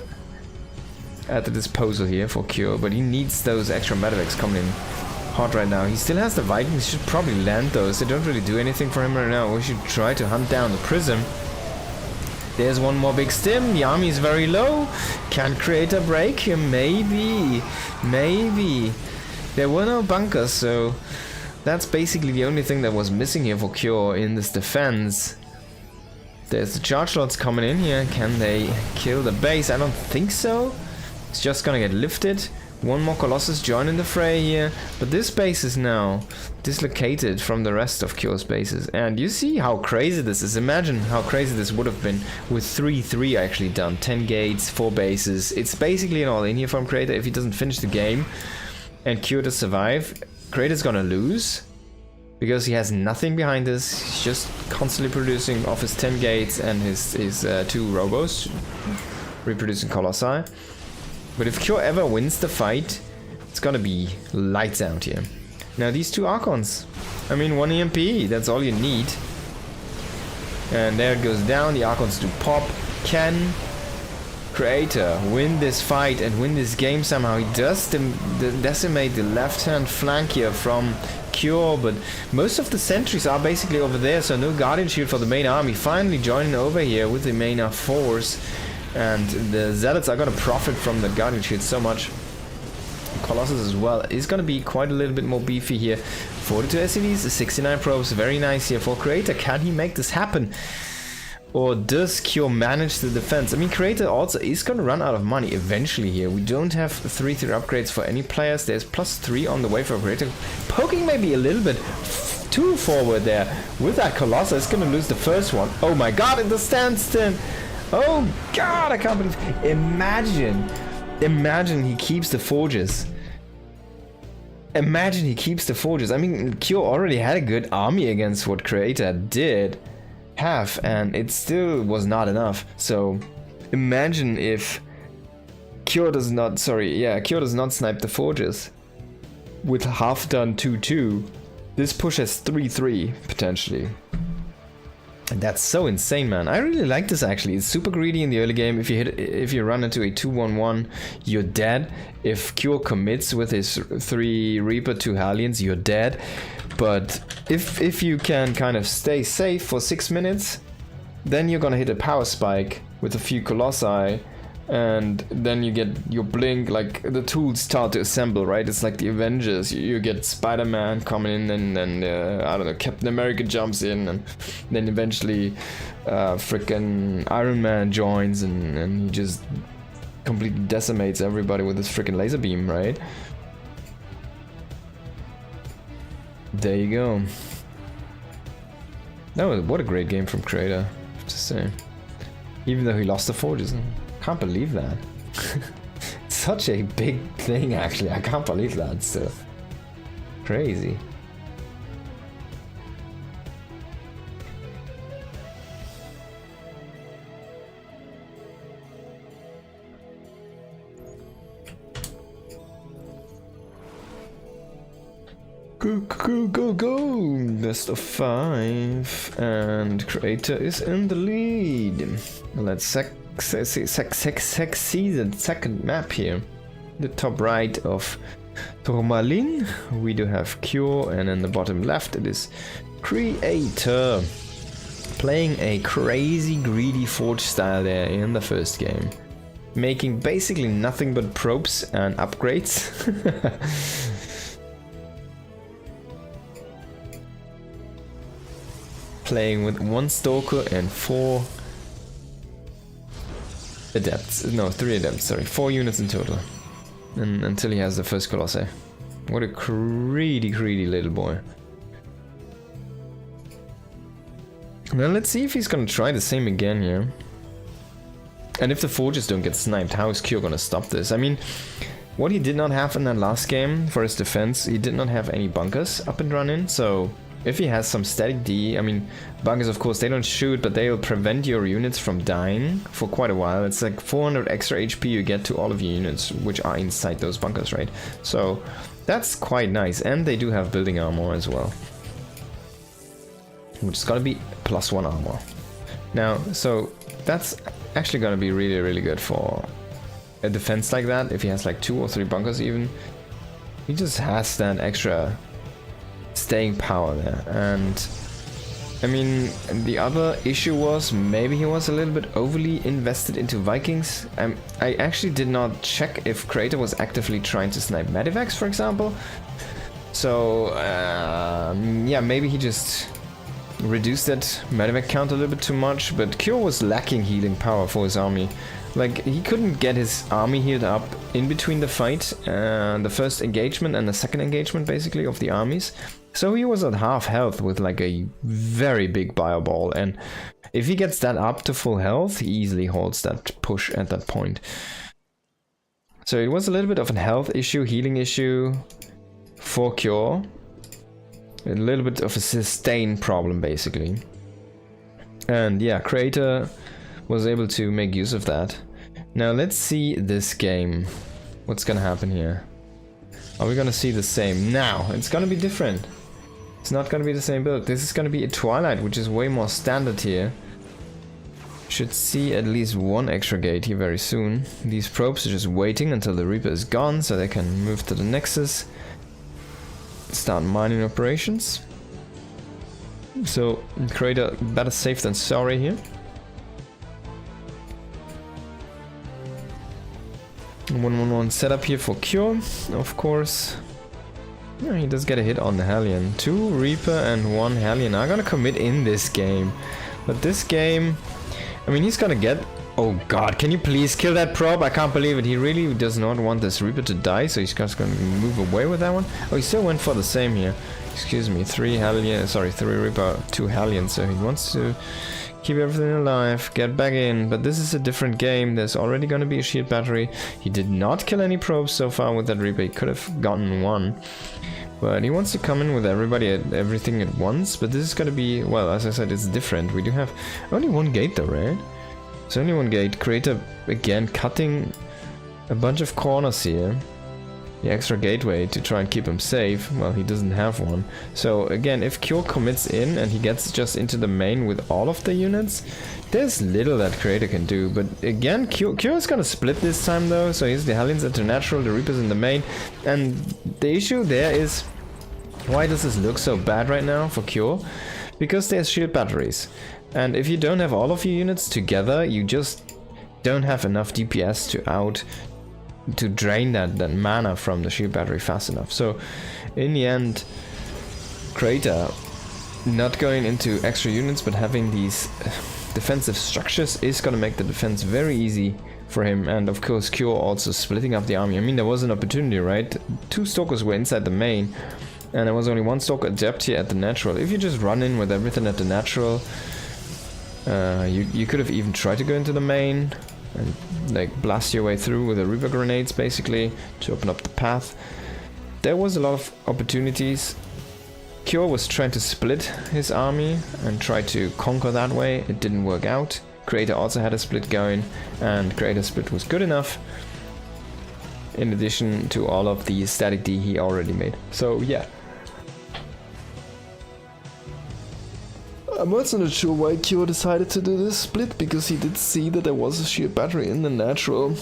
at the disposal here for Cure. But he needs those extra medevacs coming in hot right now. He still has the Vikings, should probably land those. They don't really do anything for him right now. We should try to hunt down the Prism. There's one more big stim. The army is very low. Can Creator break him? Maybe. Maybe. There were no bunkers, so that's basically the only thing that was missing here for Cure in this defense. There's the charge lots coming in here. Can they kill the base? I don't think so. It's just gonna get lifted. One more Colossus joining the fray here. But this base is now dislocated from the rest of Cure's bases. And you see how crazy this is. Imagine how crazy this would have been with 3-3 actually done. 10 gates, 4 bases. It's basically an all-in here from Creator. If he doesn't finish the game and Cure to survive, Creator's gonna lose. Because he has nothing behind this. He's just constantly producing off his 10 gates and his 2 robos. Reproducing Colossi. But if Cure ever wins the fight, it's gonna be lights out here. Now these 2 Archons, I mean 1 EMP, that's all you need. And there it goes down, the Archons do pop. Can Creator win this fight and win this game somehow? He does decimate the left hand flank here from Cure, but most of the sentries are basically over there, so no Guardian Shield for the main army. Finally joining over here with the main force. And the Zealots are gonna profit from the Guardian Shield so much. Colossus as well is gonna be quite a little bit more beefy here. 42 SCVs, 69 probes, very nice here for Creator. Can he make this happen? Or does Cure manage the defense? I mean, Creator also is gonna run out of money eventually here. We don't have 3-3 upgrades for any players. There's +3 on the way for Creator. Poking maybe a little bit too forward there. With that Colossus, it's gonna lose the first one. Oh my god, in the standstill! Oh god, I can't believe. Imagine he keeps the forges. Imagine he keeps the forges. I mean, Cure already had a good army against what Creator did have, and it still was not enough. So imagine if Cure does not snipe the forges with half done 2-2. This pushes 3-3 potentially. And that's so insane, man. I really like this actually. It's super greedy in the early game. If you run into a 2-1-1, you're dead. If Cure commits with his 3 Reaper, 2 Hellions, you're dead. But if you can kind of stay safe for 6 minutes, then you're gonna hit a power spike with a few Colossi, and then you get your blink, like the tools start to assemble, right? It's like the Avengers. You get Spider-Man coming in, and then I don't know, Captain America jumps in, and then eventually frickin' Iron Man joins, and he just completely decimates everybody with his frickin' laser beam, right? There you go. What a great game from Creator, I have to say. Even though he lost the forges. Can't believe that. It's such a big thing, actually. I can't believe that still. Crazy. Go! Best of 5, and Creator is in the lead. Let's see the second map here. The top right of Tourmaline, we do have Cure, and in the bottom left it is Creator. Playing a crazy greedy forge style there in the first game. Making basically nothing but probes and upgrades. Playing with 1 Stalker and 4 Adepts. No, 3 Adepts, sorry. 4 units in total. And until he has the first Colossi. What a greedy little boy. Now let's see if he's gonna try the same again here. And if the forges don't get sniped, how is Cure gonna stop this? I mean, what he did not have in that last game for his defense, he did not have any bunkers up and running, so if he has some static D, I mean, bunkers of course they don't shoot, but they will prevent your units from dying for quite a while. It's like 400 extra HP you get to all of your units which are inside those bunkers, right? So that's quite nice, and they do have building armor as well, which is gonna be +1 armor. Now, so that's actually gonna be really good for a defense like that. If he has like 2 or 3 bunkers even, he just has that extra staying power there. And I mean, the other issue was maybe he was a little bit overly invested into Vikings. I actually did not check if Creator was actively trying to snipe Medivacs, for example. So yeah, maybe he just reduced that medevac count a little bit too much, but Cure was lacking healing power for his army. Like, he couldn't get his army healed up in between the fight, the first engagement and the second engagement, basically, of the armies. So he was at half health with like a very big bio ball, and if he gets that up to full health, he easily holds that push at that point. So it was a little bit of a health issue, healing issue for Cure. A little bit of a sustain problem, basically. And yeah, Creator was able to make use of that. Now let's see this game. What's gonna happen here? Are we gonna see the same? Now, it's gonna be different. It's not gonna be the same build. This is gonna be a Twilight, which is way more standard here. Should see at least one extra gate here very soon. These probes are just waiting until the Reaper is gone so they can move to the Nexus. Start mining operations. So, Creator better safe than sorry here. 1-1-1 setup here for Cure, of course. Yeah, he does get a hit on the Hellion. 2 Reaper and 1 Hellion are gonna commit in this game. But this game, I mean, he's gonna get... Oh god, can you please kill that probe? I can't believe it. He really does not want this Reaper to die, so he's just gonna move away with that one. Oh, he still went for the same here. Excuse me, 3 Hellion, sorry, 3 Reaper, 2 Hellion, so he wants to keep everything alive, get back in, but this is a different game. There's already gonna be a shield battery. He did not kill any probes so far with that Reaper. He could have gotten one. But he wants to come in with everything at once, but this is gonna be, well, as I said, it's different. We do have only 1 gate though, right? It's only 1 gate. Creator, again, cutting a bunch of corners here. The extra gateway to try and keep him safe. Well, he doesn't have one. So again, if Cure commits in and he gets just into the main with all of the units, there's little that Creator can do. But again, Cure is gonna split this time though. So here's the Hellions into natural, the Reapers in the main. And the issue there is, why does this look so bad right now for Cure? Because there's shield batteries. And if you don't have all of your units together, you just don't have enough DPS to drain that mana from the shield battery fast enough. So in the end, Creator not going into extra units but having these defensive structures is gonna make the defense very easy for him. And of course Cure also splitting up the army. I mean, there was an opportunity, right? 2 Stalkers were inside the main and there was only 1 Stalker adept here at the natural. If you just run in with everything at the natural, you could have even tried to go into the main and like blast your way through with the Reaper grenades basically to open up the path. There was a lot of opportunities. Cure was trying to split his army and try to conquer that way. It didn't work out. Creator also had a split going, and Creator split was good enough in addition to all of the static D he already made. So yeah, I'm also not sure why Cure decided to do this split, because he did see that there was a shield battery in the natural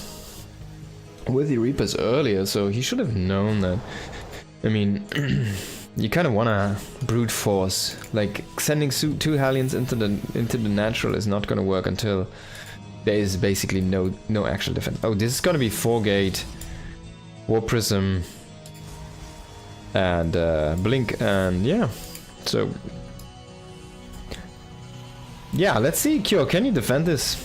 with the Reapers earlier, so he should have known that. I mean, you kind of want to brute force, like sending 2 Hellions into the natural is not going to work until there is basically no actual defense. Oh, this is going to be 4 gate, War Prism, and Blink, and yeah, so. Yeah, let's see, Cure, can you defend this?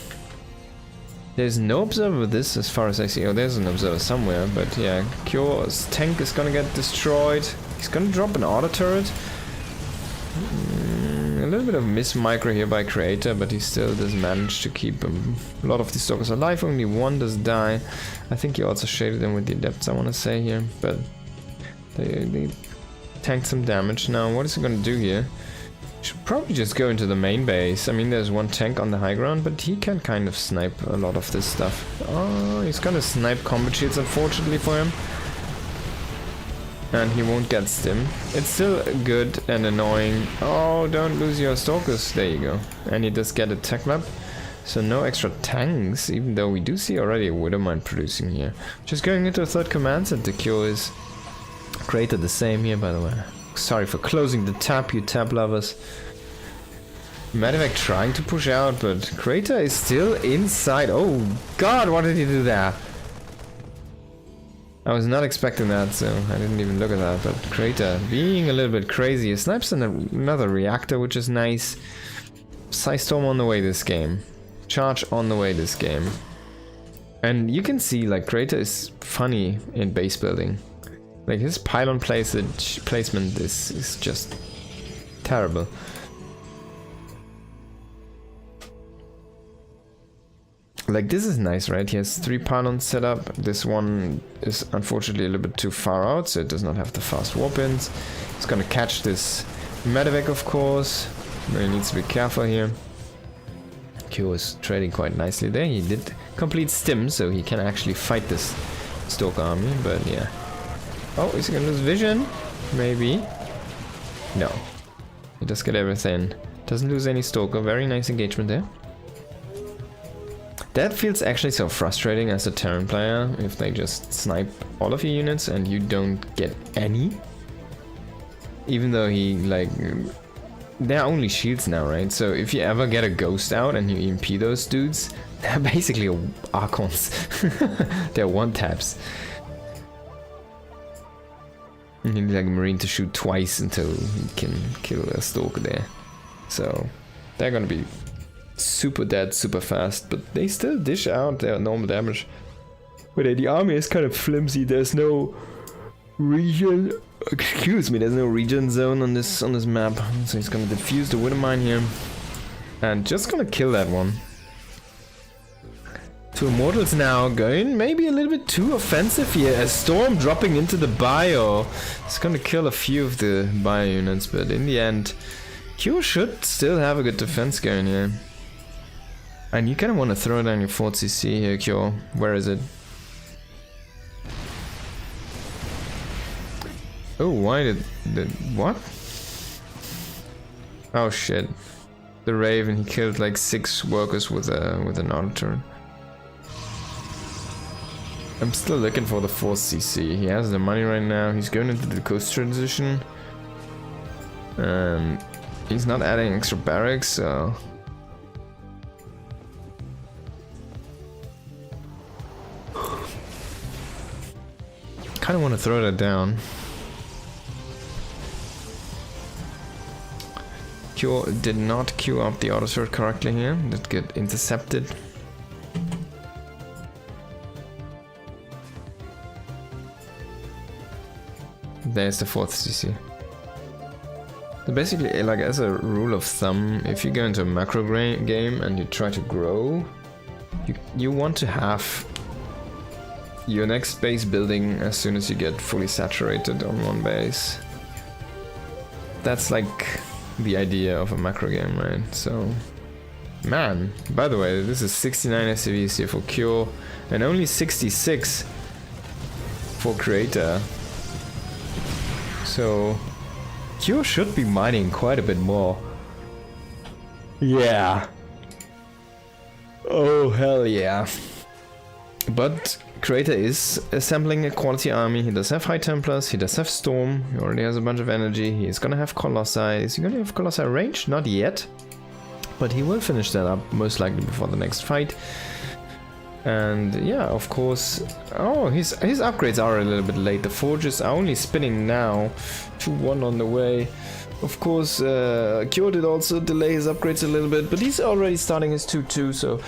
There's no observer with this as far as I see. Oh, there's an observer somewhere, but yeah, Cure's tank is gonna get destroyed. He's gonna drop an auto turret. A little bit of miss micro here by Creator, but he still does manage to keep a lot of these Stalkers alive. Only 1 does die. I think he also shaded them with the Adepts, I want to say here, but they tanked some damage. Now, what is he gonna do here? Should probably just go into the main base. I mean, there's 1 tank on the high ground, but he can kind of snipe a lot of this stuff. Oh, he's gonna snipe combat shields, unfortunately for him. And he won't get stim. It's still good and annoying. Oh, don't lose your Stalkers. There you go. And he does get a tech map. So no extra tanks, even though we do see already a Widowmine producing here. Just going into a 3rd command center. Cure is Creator the same here, by the way. Sorry for closing the tab, you tab lovers. Medevac trying to push out, but Creator is still inside. Oh god, what did he do there? I was not expecting that, so I didn't even look at that. But Crater being a little bit crazy. He snipes another reactor, which is nice. Psystorm on the way this game. Charge on the way this game. And you can see, like, Crater is funny in base building. Like, his pylon placement is just terrible. Like, this is nice, right? He has 3 pylons set up. This one is unfortunately a little bit too far out, so it does not have the fast warp-ins. He's gonna catch this medevac, of course. He needs to be careful here. Q is trading quite nicely there. He did complete stim, so he can actually fight this Stalker army, but yeah. Oh, is he gonna lose vision? Maybe. No. He does get everything. Doesn't lose any Stalker. Very nice engagement there. That feels actually so frustrating as a Terran player, if they just snipe all of your units and you don't get any. Even though he, like... They're only shields now, right? So if you ever get a ghost out and you EMP those dudes, they're basically Archons. They're one-taps. You need like a Marine to shoot twice until he can kill a Stalker there. So they're gonna be super dead, super fast, but they still dish out their normal damage. But the army is kind of flimsy. There's no region. Excuse me. There's no region zone on this map, so he's gonna defuse the Widowmine here, and just gonna kill that one. 2 Immortals now going maybe a little bit too offensive here. A Storm dropping into the bio. It's gonna kill a few of the bio units, but in the end, Q should still have a good defense going here. And you kind of want to throw down your 4cc here, Q. Where is it? Oh, why did what? Oh shit! The Raven, he killed like 6 workers with an auto turret. I'm still looking for the 4cc. He has the money right now. He's going into the coast transition. He's not adding extra barracks, so. Kind of want to throw that down. Q did not queue up the auto sword correctly here. Did get intercepted. There's the 4cc. So basically, like as a rule of thumb, if you go into a macro game and you try to grow, you want to have your next base building as soon as you get fully saturated on one base. That's like the idea of a macro game, right? So, man, by the way, this is 69 SCVs here for Cure and only 66 for Creator. So, Cure should be mining quite a bit more. Yeah. Oh, hell yeah. But Creator is assembling a quality army. He does have High Templars, he does have Storm, he already has a bunch of energy, he's gonna have Colossi. Is he gonna have Colossi range? Not yet. But he will finish that up, most likely before the next fight. And yeah, of course... Oh, his upgrades are a little bit late. The forges are only spinning now. 2-1 on the way. Of course, Kyo did also delay his upgrades a little bit, but he's already starting his 2-2, so...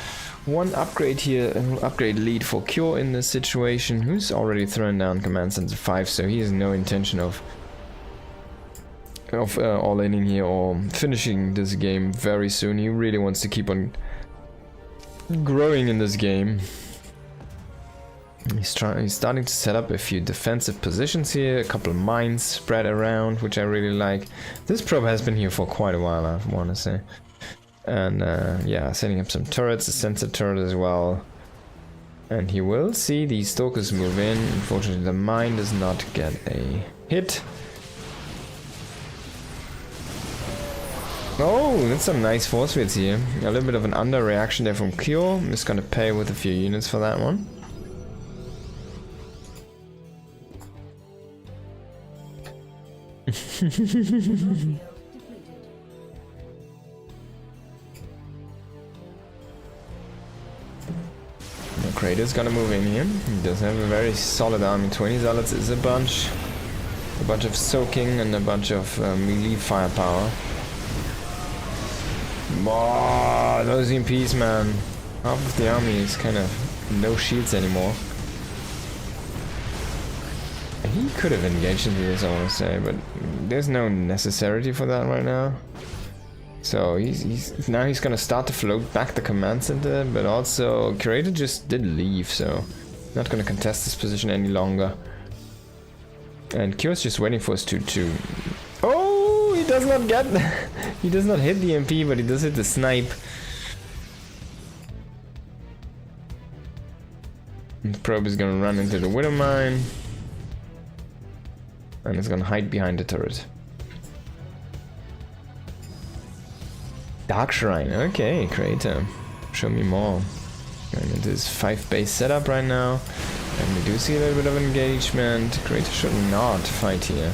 1 upgrade here, an upgrade lead for Cure in this situation, who's already thrown down Command Center 5, so he has no intention of all-inning here or finishing this game very soon. He really wants to keep on growing in this game. He's starting to set up a few defensive positions here, a couple of mines spread around, which I really like. This probe has been here for quite a while, I want to say. And yeah, setting up some turrets, a sensor turret as well. And he will see the Stalkers move in. Unfortunately, the mine does not get a hit. Oh, that's some nice force fields here. A little bit of an under-reaction there from Cure. I'm just gonna pay with a few units for that one. Kratos gonna move in here. He does have a very solid army. 20 zealots is a bunch. A bunch of soaking and a bunch of melee firepower. Wow, those EMPs, man. Half of the army is kind of no shields anymore. He could have engaged into this, I want to say, but there's no necessity for that right now. So he's now he's gonna start to float back the command center, but also Curator just did leave, so not gonna contest this position any longer. And Kyo's just waiting for us to oh, he does not get he does not hit the MP, but he does hit the snipe. And the probe is gonna run into the Widow Mine. And it's gonna hide behind the turret. Dark Shrine, okay, Crater. Show me more. Going into this 5-base setup right now. And we do see a little bit of engagement. Crater should not fight here.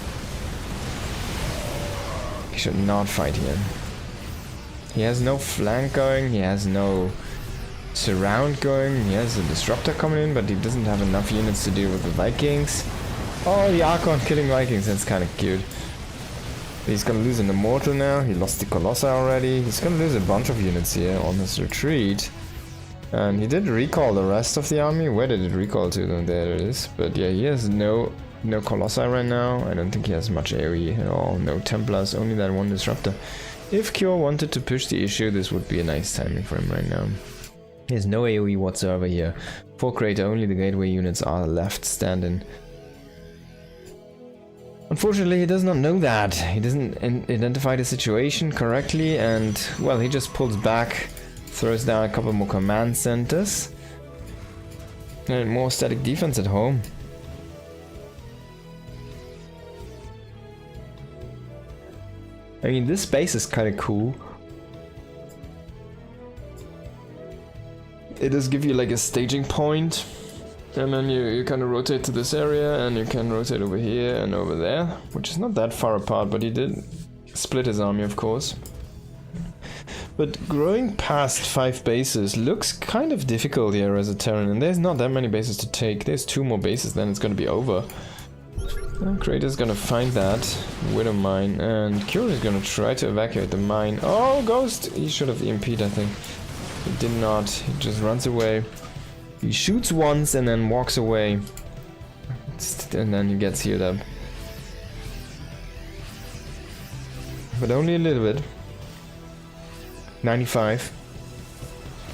He should not fight here. He has no flank going, he has no surround going, he has a disruptor coming in, but he doesn't have enough units to deal with the Vikings. Oh, the Archon killing Vikings, that's kind of cute. He's gonna lose an Immortal now, he lost the Colossi already. He's gonna lose a bunch of units here on his retreat. And he did recall the rest of the army. Where did it recall to? There it is. But yeah, he has no Colossi right now. I don't think he has much AoE at all. No Templars, only that one Disruptor. If Kyo wanted to push the issue, this would be a nice timing for him right now. He has no AoE whatsoever here. For Crater, only the Gateway units are left standing. Unfortunately, he does not know that. He doesn't identify the situation correctly, and, well, he just pulls back, throws down a couple more command centers, and more static defense at home. I mean, this base is kind of cool. It does give you like a staging point. And then you kind of rotate to this area, and you can rotate over here and over there, which is not that far apart, but he did split his army, of course. But growing past 5 bases looks kind of difficult here as a Terran, and there's not that many bases to take. There's 2 more bases, then it's gonna be over. And Kratos gonna find that Widow Mine, and Kyo is gonna try to evacuate the mine. Oh, Ghost! He should have EMP'd, I think. He did not, he just runs away. He shoots once and then walks away, and then he gets healed up. But only a little bit. 95.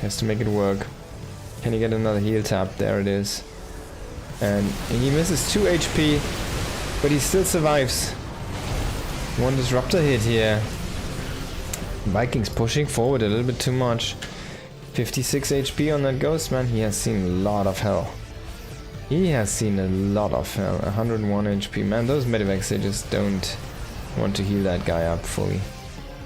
Has to make it work. Can he get another heal tap? There it is. And he misses 2 HP, but he still survives. 1 Disruptor hit here. Vikings pushing forward a little bit too much. 56 HP on that Ghost, man. He has seen a lot of hell. He has seen a lot of hell. 101 HP. Man, those medivacs, they just don't want to heal that guy up fully.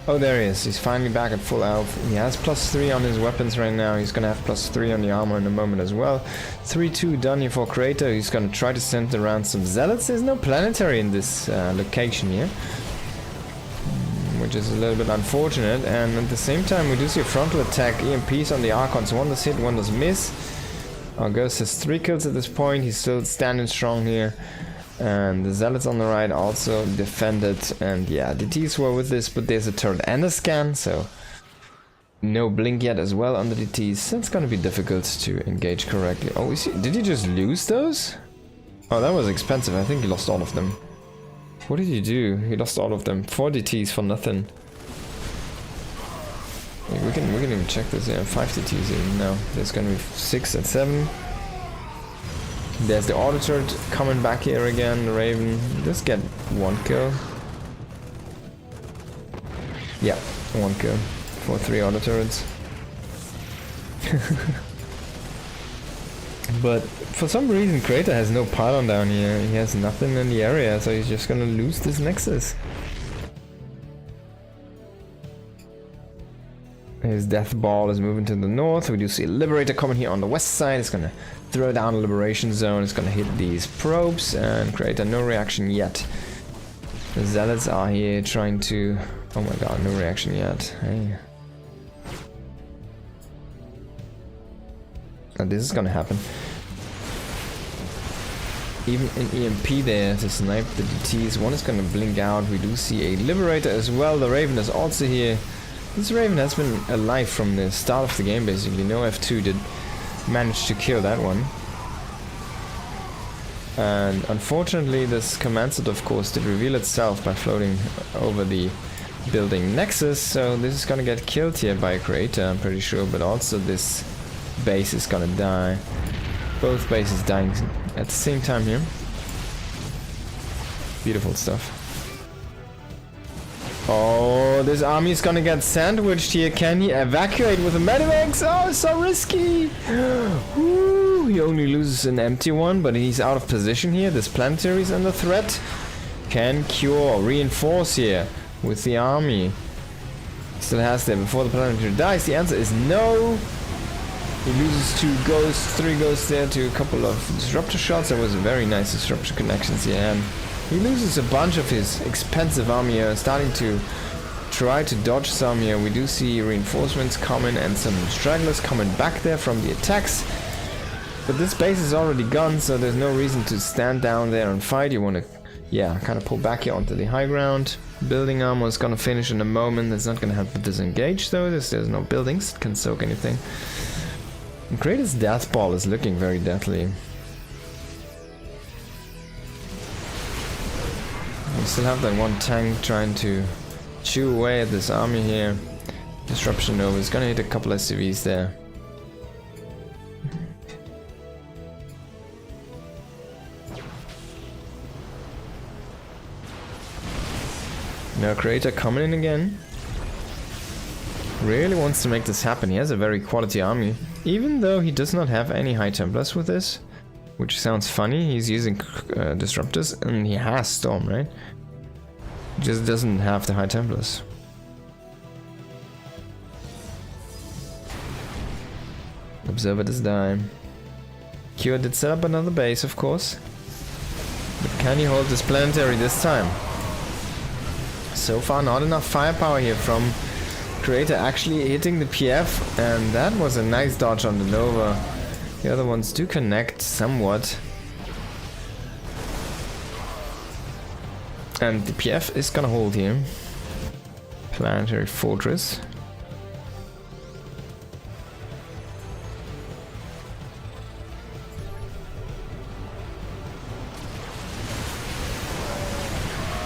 Oh, there he is. He's finally back at full health. He has +3 on his weapons right now. He's gonna have +3 on the armor in a moment as well. 3-2 done here for Crater. He's gonna try to send around some Zealots. There's no planetary in this location here, which is a little bit unfortunate, and at the same time we do see a frontal attack. EMPs on the Archons, 1 does hit, 1 does miss. Our Ghost has 3 kills at this point. He's still standing strong here, and the Zealots on the right also defended. And yeah, the DTs were with this, but there's a turret and a scan, so no blink yet as well on the DTs. So it's gonna be difficult to engage correctly. Oh, did he just lose those? Oh, that was expensive. I think he lost all of them. What did he do? He lost all of them. 4 DTs for nothing. We can even check this. Yeah, 5 DTs even now. There's gonna be 6 and 7. There's the auto turret coming back here again. The Raven. Just get 1 kill. Yeah, 1 kill for 3 auto turrets. But for some reason Crater has no pylon down here. He has nothing in the area, so he's just gonna lose this Nexus. His Death Ball is moving to the north. We do see a Liberator coming here on the west side. It's gonna throw down a Liberation Zone. It's gonna hit these probes, and Crater, no reaction yet. The Zealots are here trying to... Oh my god, no reaction yet. Hey. And this is gonna happen. Even an EMP there to snipe the DTs. One is gonna blink out. We do see a Liberator as well. The Raven is also here. This Raven has been alive from the start of the game, basically. No F2 did manage to kill that one. And unfortunately, this command set, of course, did reveal itself by floating over the building Nexus. So this is gonna get killed here by a Creator, I'm pretty sure. But also this base is gonna die. Both bases dying at the same time here. Beautiful stuff. Oh, this army is gonna get sandwiched here. Can he evacuate with a medivacs? Oh, so risky! Woo, he only loses an empty one, but he's out of position here. This planetary is under threat. Can Cure reinforce here with the army? Still has there before the planetary dies. The answer is no. He loses 2 ghosts, 3 ghosts there to a couple of disruptor shots. That was a very nice disruptor connections here. And he loses a bunch of his expensive army here, starting to try to dodge some here. We do see reinforcements coming and some stragglers coming back there from the attacks. But this base is already gone, so there's no reason to stand down there and fight. You want to, yeah, kind of pull back here onto the high ground. Building armor is going to finish in a moment. It's not going to help to disengage though. There's no buildings, it can soak anything. And Kratos' death ball is looking very deathly. We still have that one tank trying to chew away at this army here. Disruption Nova is gonna hit a couple SCVs there. Now Creator coming in again. Really wants to make this happen. He has a very quality army. Even though he does not have any High Templars with this. Which sounds funny. He's using Disruptors and he has Storm, right? Just doesn't have the High Templars. Observer does die. Cure did set up another base, of course. But can he hold this planetary this time? So far not enough firepower here from Creator actually hitting the PF, and that was a nice dodge on the Nova. The other ones do connect somewhat. And the PF is gonna hold here. Planetary Fortress.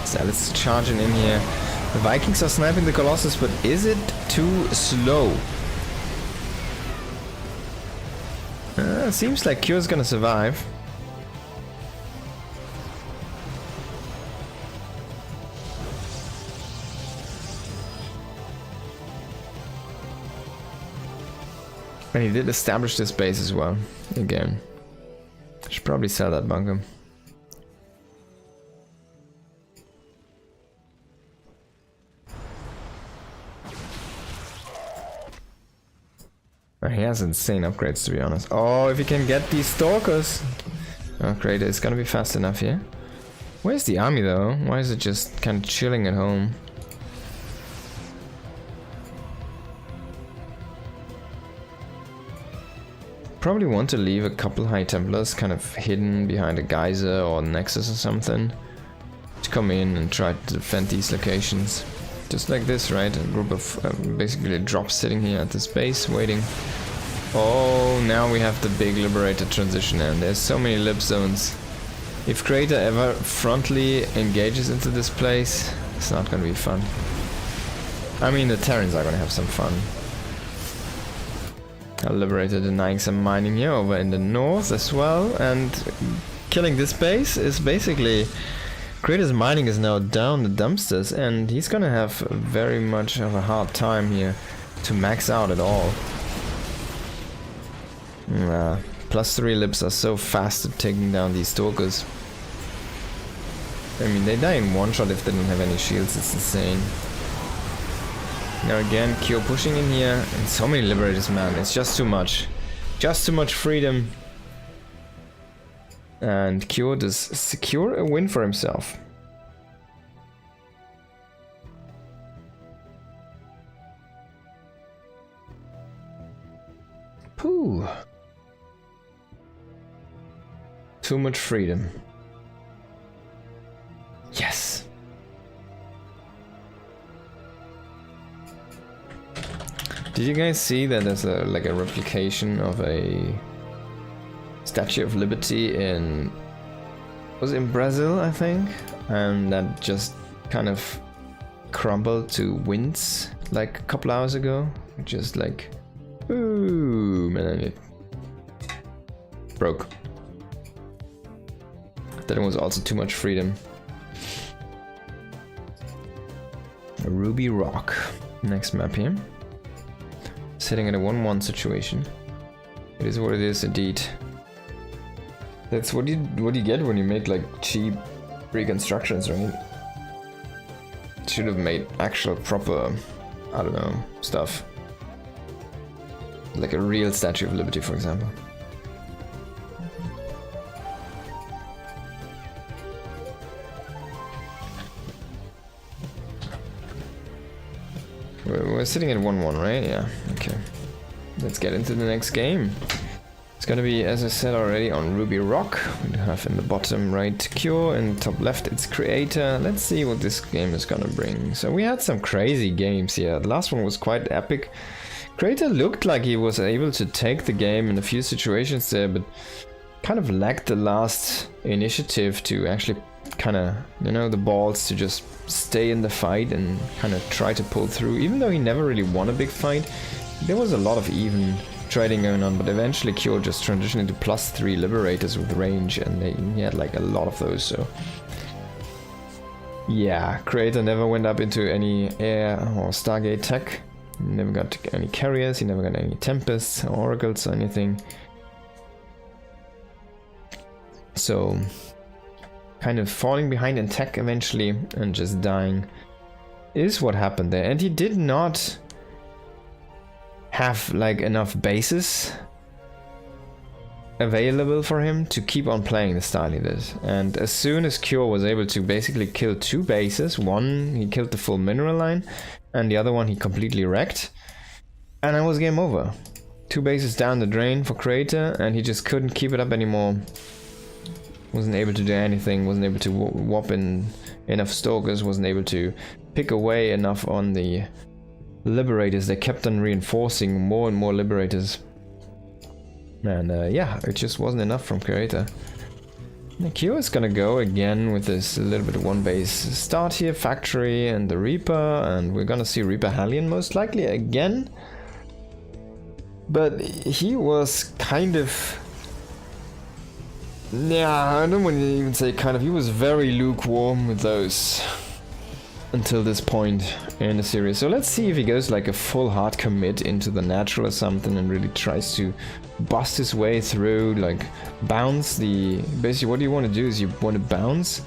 Zealots charging in here. The Vikings are sniping the Colossus, but is it too slow? Seems like Cure's gonna survive. And he did establish this base as well. Again. Should probably sell that bunker. He has insane upgrades, to be honest. Oh, if he can get these Stalkers! Oh, great, it's gonna be fast enough here. Where's the army, though? Why is it just kind of chilling at home? Probably want to leave a couple High Templars kind of hidden behind a Geyser or Nexus or something. To come in and try to defend these locations. Just like this, right? A group of basically drops sitting here at this base, waiting. Oh, now we have the big Liberator transition, and there's so many lib zones. If Creator ever frontally engages into this place, it's not gonna be fun. I mean, the Terrans are gonna have some fun. A Liberator denying some mining here over in the north as well, and killing this base is basically... Creator's mining is now down the dumpsters, and he's gonna have very much of a hard time here to max out at all. +3 libs are so fast at taking down these Stalkers. I mean, they die in one shot if they don't have any shields, it's insane. Now again, Cure pushing in here, and so many Liberators, man, it's just too much. Just too much freedom. And Cure does secure a win for himself. Pooh. Too much freedom. Yes. Did you guys see that there's a like a replication of a Statue of Liberty in, was it in Brazil, I think, and that just kind of crumbled to winds like a couple hours ago, just like boom, and then it broke. Then it was also too much freedom. Ruby Rock, next map here. Sitting in a 1-1 situation. It is what it is indeed. That's what you get when you make like cheap reconstructions, right? Should have made actual proper, I don't know, stuff. Like a real Statue of Liberty, for example. We're sitting at 1-1, right? Yeah, okay. Let's get into the next game. It's gonna be, as I said already, on Ruby Rock. We have in the bottom right Cure, in the top left it's Creator. Let's see what this game is gonna bring. So we had some crazy games here. The last one was quite epic. Creator looked like he was able to take the game in a few situations there, but kind of lacked the last initiative to actually kind of, you know, the balls to just stay in the fight and kind of try to pull through. Even though he never really won a big fight, there was a lot of even trading going on, but eventually Cure just transitioned into +3 Liberators with range, and he had like a lot of those, so yeah, Creator never went up into any air or Stargate tech. He never got any carriers, he never got any Tempests or Oracles or anything. So kind of falling behind in tech eventually and just dying is what happened there. And he did not have like enough bases available for him to keep on playing the style he did. And as soon as Cure was able to basically kill 2 bases, one he killed the full mineral line and the other one he completely wrecked, and it was game over. 2 bases down the drain for Creator, and he just couldn't keep it up anymore. Wasn't able to do anything, wasn't able to whop in enough Stalkers, wasn't able to pick away enough on the Liberators. They kept on reinforcing more and more Liberators. And yeah, it just wasn't enough from Creator. Cure is gonna go again with this little bit of 1 base start here, Factory and the Reaper, and we're gonna see Reaper Hellion most likely again. But he was kind of... yeah, I don't want to even say kind of, he was very lukewarm with those until this point in the series. So let's see if he goes like a full hard commit into the natural or something and really tries to bust his way through, like bounce the... basically what you want to do is you want to bounce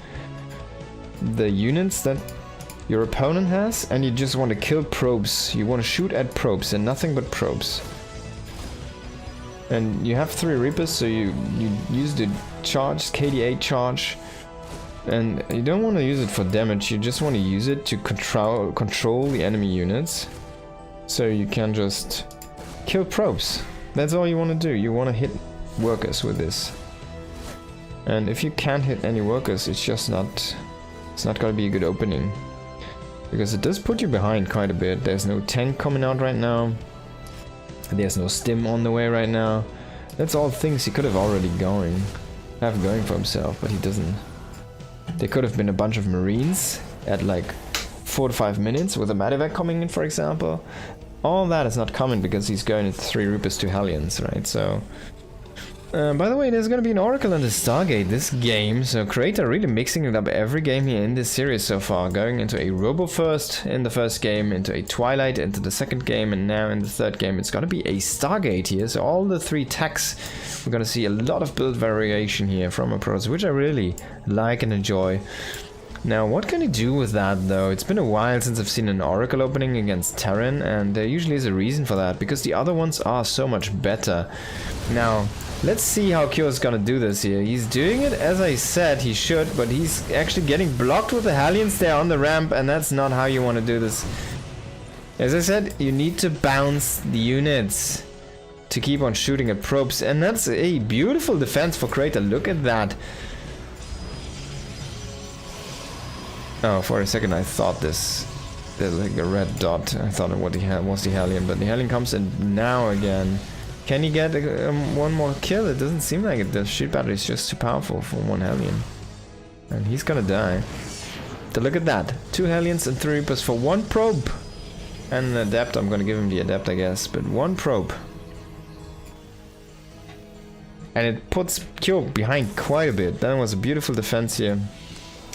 the units that your opponent has, and you just want to kill probes. You want to shoot at probes and nothing but probes. And you have 3 Reapers, so you use the charge, KD8 charge, and you don't want to use it for damage, you just want to use it to control the enemy units, so you can just kill probes. That's all you want to do. You want to hit workers with this. And if you can't hit any workers, it's just not... it's not gonna be a good opening. Because it does put you behind quite a bit. There's no tank coming out right now. There's no stim on the way right now. That's all things he could have already going for himself, but he doesn't. There could have been a bunch of Marines at like 4 to 5 minutes with a Medivac coming in, for example. All that is not coming because he's going into 3 Reapers, 2 Hellions, right? So, by the way, there's gonna be an Oracle and a Stargate this game, so Creator really mixing it up every game here in this series so far, going into a Robo first in the first game, into a Twilight into the second game, and now in the third game it's gonna be a Stargate here. So all the 3 techs, we're gonna see a lot of build variation here from approach, which I really like and enjoy. Now, what can you do with that though? It's been a while since I've seen an Oracle opening against Terran, and there usually is a reason for that, because the other ones are so much better. Now, let's see how Cure's gonna do this here. He's doing it as I said he should, but he's actually getting blocked with the Hellions there on the ramp, and that's not how you want to do this. As I said, you need to bounce the units. to keep on shooting at probes. And that's a beautiful defense for Crater. Look at that. Oh, for a second I thought there's like a red dot. I thought what was the Hellion, but the Hellion comes in now again. Can he get one more kill? It doesn't seem like it. The shield battery is just too powerful for one Hellion. And he's gonna die. So look at that. 2 Hellions and 3 Reapers for 1 probe. And an Adept. I'm gonna give him the Adept, I guess. But 1 probe. And it puts Kyo behind quite a bit. That was a beautiful defense here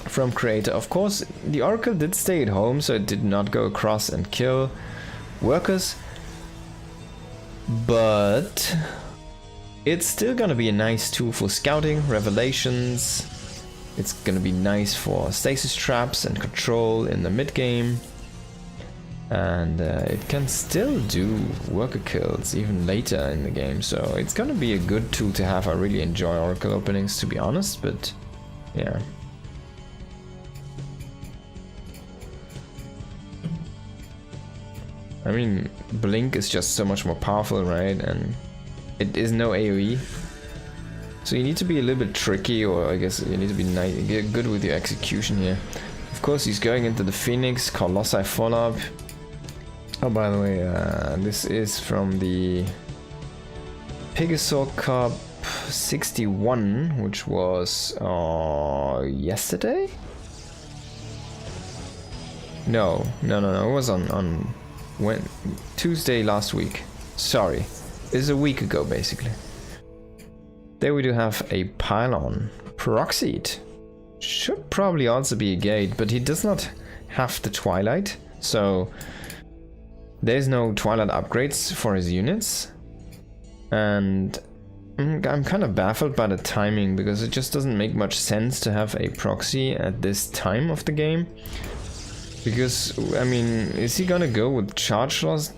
from Creator. Of course, the Oracle did stay at home, so it did not go across and kill workers. But it's still gonna be a nice tool for scouting, revelations. It's gonna be nice for stasis traps and control in the mid game. And it can still do worker kills even later in the game, so it's gonna be a good tool to have. I really enjoy Oracle openings, to be honest, but yeah. I mean, Blink is just so much more powerful, right? And it is no AoE. So you need to be a little bit tricky, or I guess you need to be get good with your execution here. Of course, he's going into the Phoenix, Colossi follow-up. Oh, by the way, this is from the Pegasaur Cup 61, which was yesterday? No, it was on Tuesday last week. Sorry, it's a week ago basically. There we do have a Pylon. Peroxide should probably also be a gate, but he does not have the Twilight, so there's no Twilight upgrades for his units. And I'm kind of baffled by the timing, because it just doesn't make much sense to have a proxy at this time of the game. Because, I mean, is he gonna go with chargeless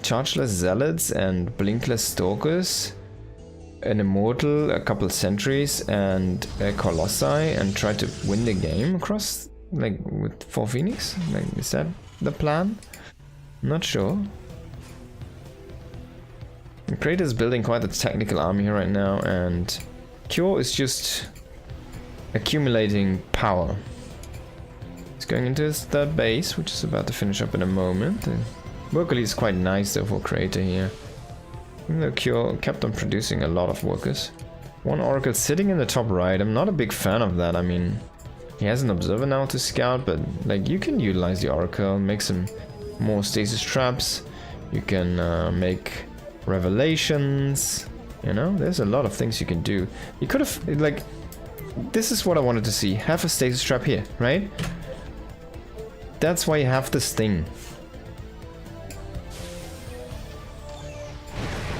Zealots and Blinkless Stalkers, an Immortal, a couple Sentries, and a Colossi, and try to win the game across, like, with 4 Phoenix? Like, is that the plan? Not sure. Kratos is building quite a technical army here right now, and Kyo is just accumulating power. He's going into his 3rd base, which is about to finish up in a moment. Workerly is quite nice though for Creator here. Even though Kyo kept on producing a lot of workers. 1 Oracle sitting in the top right. I'm not a big fan of that. I mean, he has an Observer now to scout, but like you can utilize the Oracle, make some more stasis traps. You can make revelations. You know, there's a lot of things you can do. You could have, like, this is what I wanted to see. Have a stasis trap here, right? That's why you have this thing.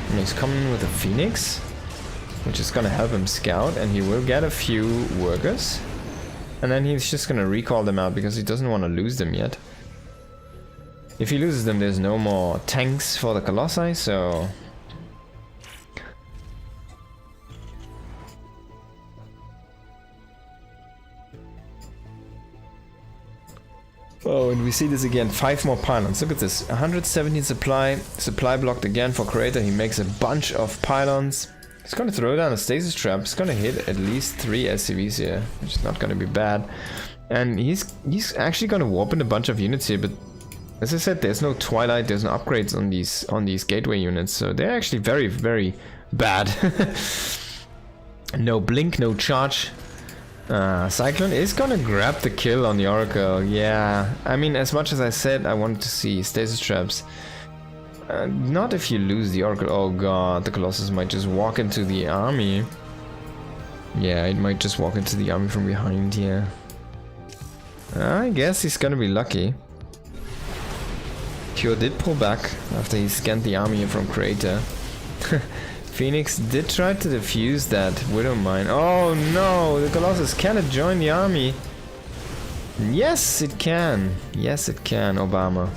And he's coming with a Phoenix, which is gonna help him scout, and he will get a few workers. And then he's just gonna recall them out because he doesn't want to lose them yet. If he loses them, there's no more tanks for the Colossi, so... Oh, and we see this again, 5 more pylons. Look at this, 117 supply blocked again for Creator. He makes a bunch of pylons. He's gonna throw down a stasis trap. He's gonna hit at least 3 SCVs here, which is not gonna be bad. And he's actually gonna warp in a bunch of units here, but as I said, there's no Twilight, there's no upgrades on these gateway units, so they're actually very, very bad. No blink, no charge. Cyclone is gonna grab the kill on the Oracle. Yeah, I mean, as much as I said I wanted to see stasis traps, not if you lose the Oracle. Oh god, the Colossus might just walk into the army. Yeah, it might just walk into the army from behind here. I guess he's gonna be lucky. Kyo did pull back after he scanned the army from Creator. Phoenix did try to defuse that Widow Mine. Oh no, the Colossus, can it join the army? Yes, it can. Yes, it can, Obama.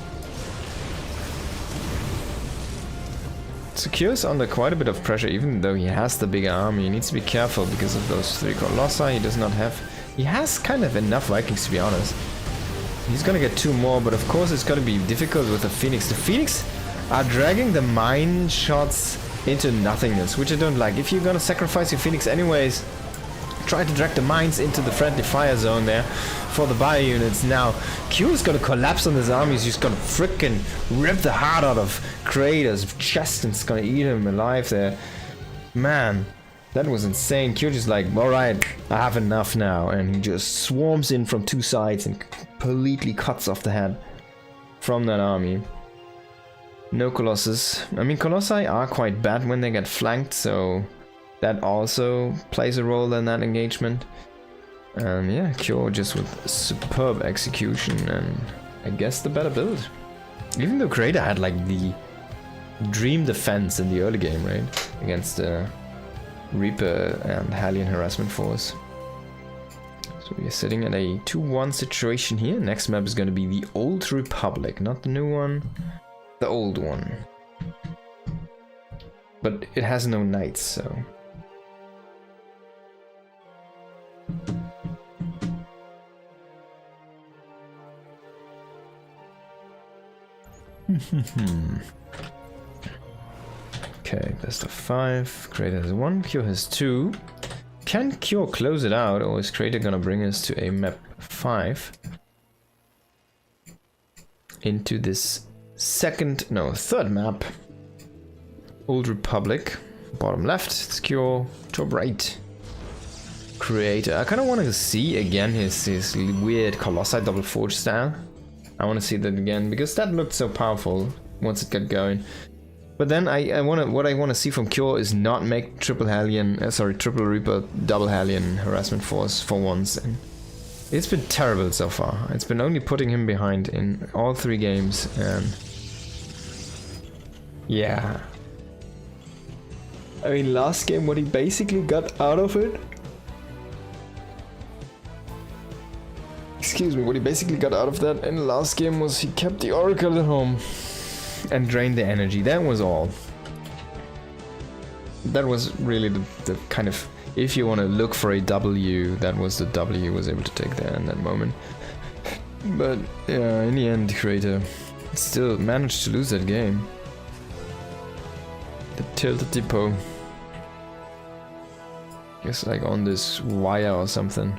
So Kyo's under quite a bit of pressure, even though he has the bigger army. He needs to be careful because of those 3 Colossi. He does not have... He has kind of enough Vikings, to be honest. He's gonna get 2 more, but of course it's gonna be difficult with the Phoenix. The Phoenix are dragging the mine shots into nothingness, which I don't like. If you're gonna sacrifice your Phoenix anyways, try to drag the mines into the friendly fire zone there for the bio units. Now, Q is gonna collapse on this army. He's just gonna frickin' rip the heart out of Kratos' chest and it's gonna eat him alive there. Man, that was insane. Q just like, alright, I have enough now. And he just swarms in from two sides and completely cuts off the head from that army. No Colossus. I mean, Colossi are quite bad when they get flanked, so that also plays a role in that engagement. And yeah, Kyo just with superb execution and I guess the better build. Even though Kratos had like the dream defense in the early game, right? Against Reaper and Hellion Harassment Force. So we're sitting at a 2-1 situation here. Next map is going to be the Old Republic, not the new one, the old one. But it has no knights, so... Okay, best of 5. Kratos has 1, Kyo has 2. Can Kyo close it out, or is Kratos gonna bring us to a map 5? Into this third map. Old Republic. Bottom left, it's Kyo. Top right, Creator. I kind of want to see again his weird Colossi double forge style. I want to see that again because that looked so powerful once it got going. But then what I want to see from Kyo is not make triple Reaper double Hellion Harassment Force for once. And it's been terrible so far. It's been only putting him behind in all 3 games, and yeah. I mean, last game what he basically got out of it. Excuse me, what he basically got out of that in the last game was he kept the Oracle at home and drained the energy. That was all. That was really the kind of, if you want to look for a W, that was the W he was able to take there in that moment. But yeah, in the end, Creator still managed to lose that game. The Tilted Depot. Guess like on this wire or something.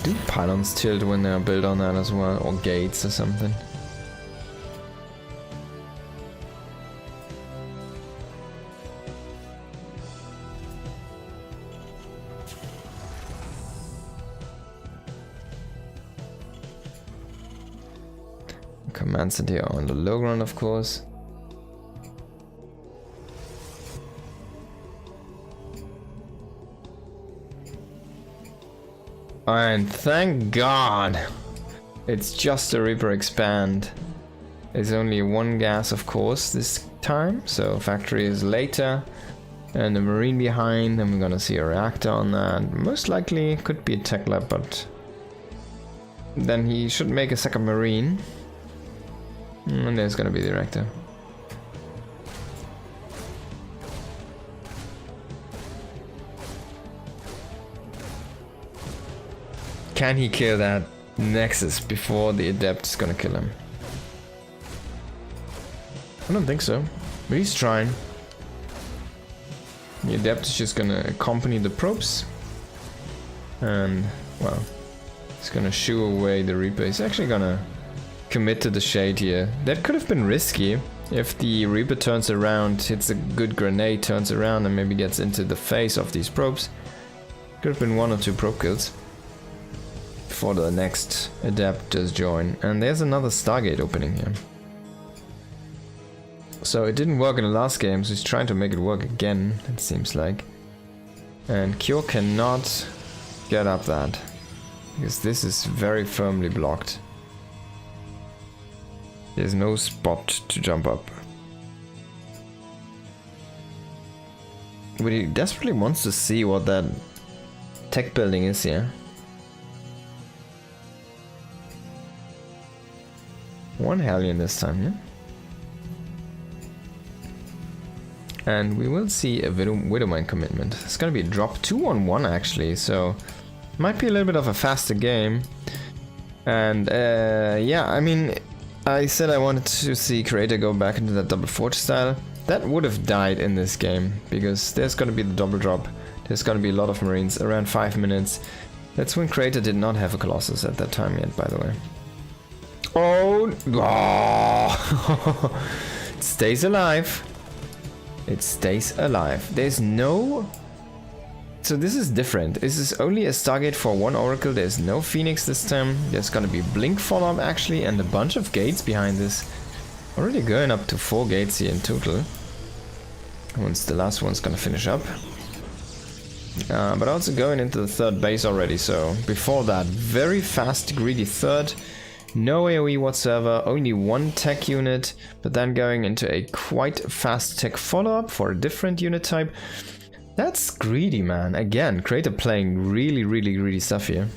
Do pylons tilt when they're built on that as well, or gates or something? Command center here on the low ground, of course. And thank God it's just a Reaper expand. There's only 1 gas, of course, this time, so factory is later. And the Marine behind, and we're gonna see a reactor on that. Most likely could be a tech lab, but then he should make a second Marine. And there's gonna be the reactor. Can he kill that Nexus before the Adept is gonna kill him? I don't think so, but he's trying. The Adept is just gonna accompany the probes. And, well, he's gonna shoo away the Reaper. He's actually gonna commit to the Shade here. That could have been risky if the Reaper turns around, hits a good grenade, turns around and maybe gets into the face of these probes. Could have been 1 or 2 probe kills before the next Adept does join. And there's another Stargate opening here. So it didn't work in the last game, so he's trying to make it work again, it seems like. And Kyo cannot get up that, because this is very firmly blocked. There's no spot to jump up. But he desperately wants to see what that tech building is here. 1 Hellion this time, yeah? And we will see a Widowmine commitment. It's gonna be a drop 2-on-1 actually, so might be a little bit of a faster game. And yeah, I mean, I said I wanted to see Creator go back into that double forge style. That would have died in this game, because there's gonna be the double drop. There's gonna be a lot of Marines, around 5 minutes. That's when Creator did not have a Colossus at that time yet, by the way. Oh! It stays alive. It stays alive. There's no... So this is different. This is only a Stargate for one Oracle. There's no Phoenix this time. There's gonna be Blink follow-up actually, and a bunch of gates behind this. Already going up to 4 gates here in total. Once the last one's gonna finish up. But also going into the third base already, so before that, very fast, greedy third. No AoE whatsoever, only 1 tech unit, but then going into a quite fast tech follow-up for a different unit type. That's greedy, man. Again, Creator playing really, really greedy stuff here.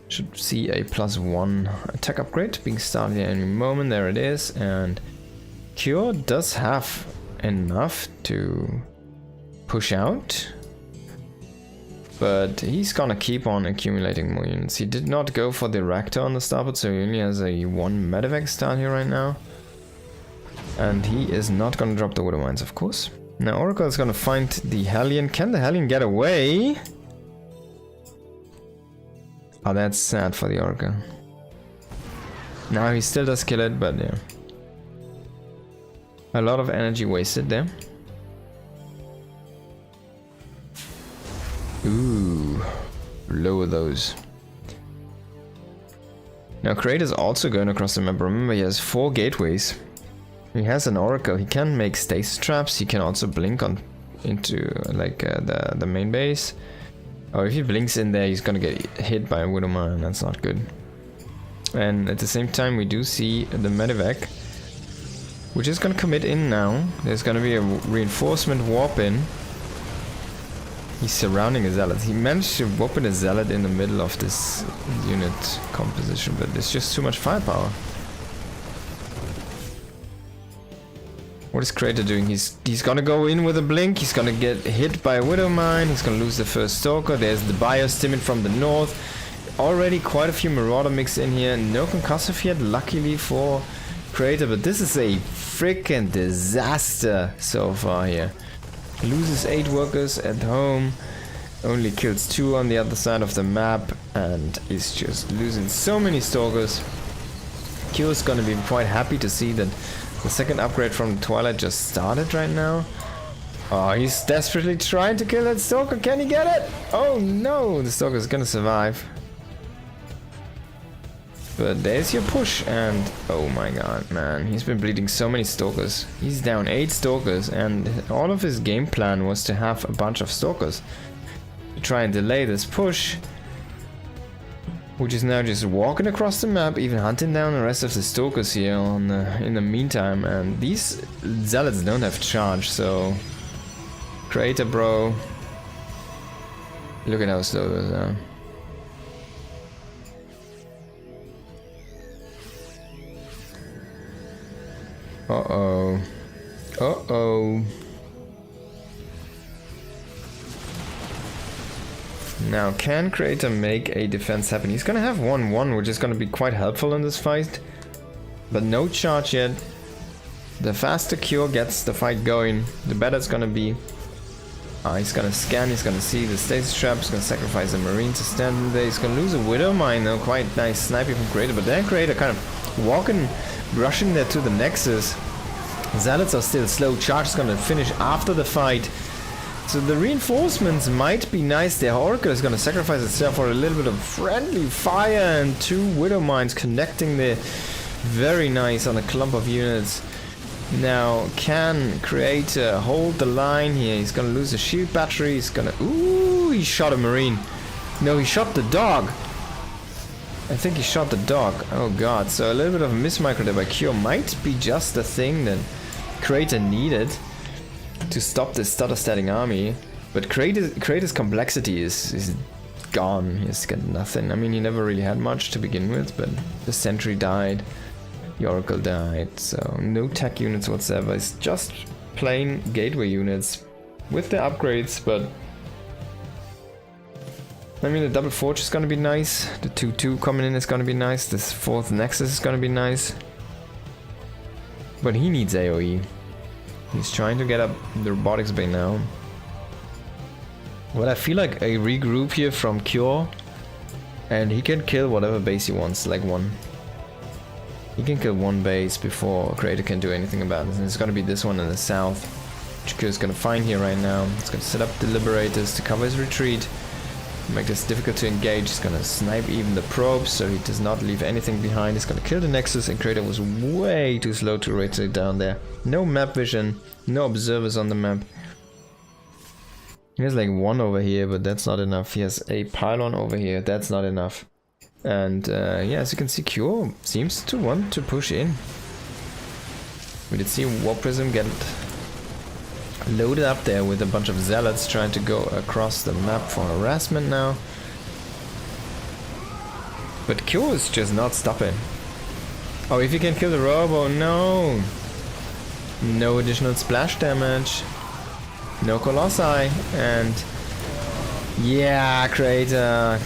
Should see a +1 attack upgrade being started at any moment. There it is, and Cure does have enough to push out. But he's gonna keep on accumulating more units. He did not go for the Raptor on the starboard, so he only has a 1 medevac start here right now. And he is not gonna drop the Widowmines, of course. Now Oracle is gonna find the Hellion. Can the Hellion get away? Oh, that's sad for the Oracle. Now he still does kill it, but yeah. A lot of energy wasted there. Ooh, lower those. Now Creator's also going across the map. Remember, he has 4 gateways. He has an Oracle. He can make stasis traps. He can also blink on into like the main base. Oh, if he blinks in there, he's gonna get hit by a Widowmine. That's not good. And at the same time, we do see the medevac, which is gonna commit in now. There's gonna be a reinforcement warp in. He's surrounding a Zealot. He managed to warp in a Zealot in the middle of this unit composition, but it's just too much firepower. What is Creator doing? He's gonna go in with a blink. He's gonna get hit by a Widowmine. He's gonna lose the first Stalker. There's the Biostimid from the north. Already quite a few Marauder mixed in here. No concussive yet, luckily for Creator, but this is a freaking disaster so far here. Loses 8 workers at home, only kills 2 on the other side of the map, and is just losing so many Stalkers. Q is gonna be quite happy to see that the second upgrade from Twilight just started right now. Oh, he's desperately trying to kill that Stalker. Can he get it? Oh no, the Stalker is gonna survive. But there's your push, and oh my god, man, he's been bleeding so many Stalkers. He's down 8 Stalkers, and all of his game plan was to have a bunch of Stalkers to try and delay this push, which is now just walking across the map, even hunting down the rest of the Stalkers here in the meantime. And these Zealots don't have charge, so Creator, bro, look at how slow those are. Uh-oh. Uh-oh. Now, can Creator make a defense happen? He's gonna have 1-1, which is gonna be quite helpful in this fight. But no charge yet. The faster Cure gets the fight going, the better it's gonna be. He's gonna scan, he's gonna see the stasis trap, he's gonna sacrifice a Marine to stand in there. He's gonna lose a Widowmine though, quite nice sniping from Creator, but then Creator kind of walking, rushing there to the Nexus. Zealots are still slow, charge is gonna finish after the fight. So the reinforcements might be nice. The Oracle is gonna sacrifice itself for a little bit of friendly fire, and 2 Widowmines connecting there. Very nice on a clump of units. Now, can Creator hold the line here? He's gonna lose a shield battery. He's gonna... Ooh, he shot a Marine. No, he shot the dog. I think he shot the dog. Oh god, so a little bit of a mismicro there by Cure might be just the thing that Creator needed to stop this stutter-stating army. But Creator's complexity is gone. He's got nothing. I mean, he never really had much to begin with, but the sentry died. The Oracle died, so no tech units whatsoever. It's just plain gateway units with the upgrades, but I mean the double forge is gonna be nice. The 2-2 coming in is gonna be nice. This fourth nexus is gonna be nice. But he needs AoE. He's trying to get up the robotics bay now. But I feel like a regroup here from Cure, and he can kill whatever base he wants, like one. He can kill one base before Creator can do anything about it. And it's gonna be this one in the south, which Cure is gonna find here right now. It's gonna set up the Liberators to cover his retreat, make this difficult to engage. He's gonna snipe even the probes, so he does not leave anything behind. He's gonna kill the Nexus, and Creator was way too slow to rotate down there. No map vision, no observers on the map. He has like one over here, but that's not enough. He has a pylon over here, that's not enough. And yeah, as you can see, Cure seems to want to push in. We did see Warp Prism get loaded up there with a bunch of zealots trying to go across the map for harassment now. But Cure is just not stopping. Oh, if you can kill the Robo, no! No additional splash damage. No Colossi, and yeah, Creator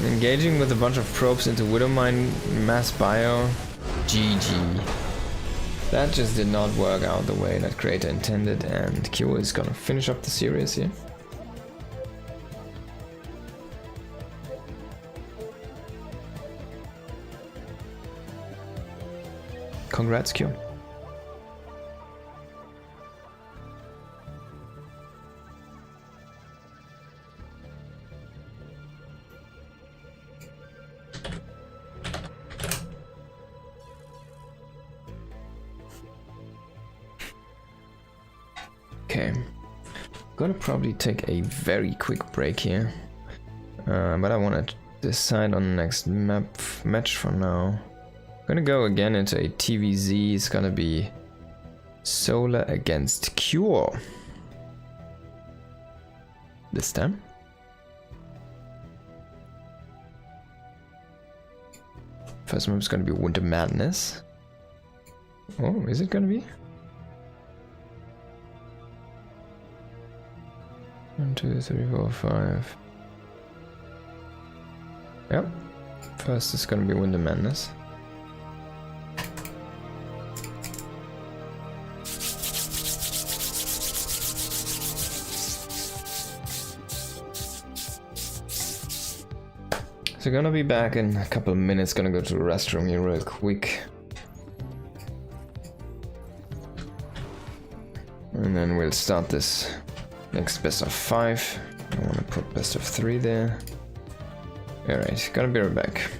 engaging with a bunch of probes into Widowmine mass bio. GG. That just did not work out the way that Creator intended, and Cure is gonna finish up the series here. Congrats, Cure. Okay, gonna probably take a very quick break here, but I want to decide on the next match for now. Gonna go again into a TVZ. It's gonna be Solar against Cure this time. First move is gonna be Winter Madness. Oh, is it gonna be? 1, 2, 3, 4, 5. Yep. First is gonna be Winter Madness. So gonna be back in a couple of minutes, gonna go to the restroom here real quick. And then we'll start this next best of 5. I wanna put best of 3 there. Alright, gonna be right back.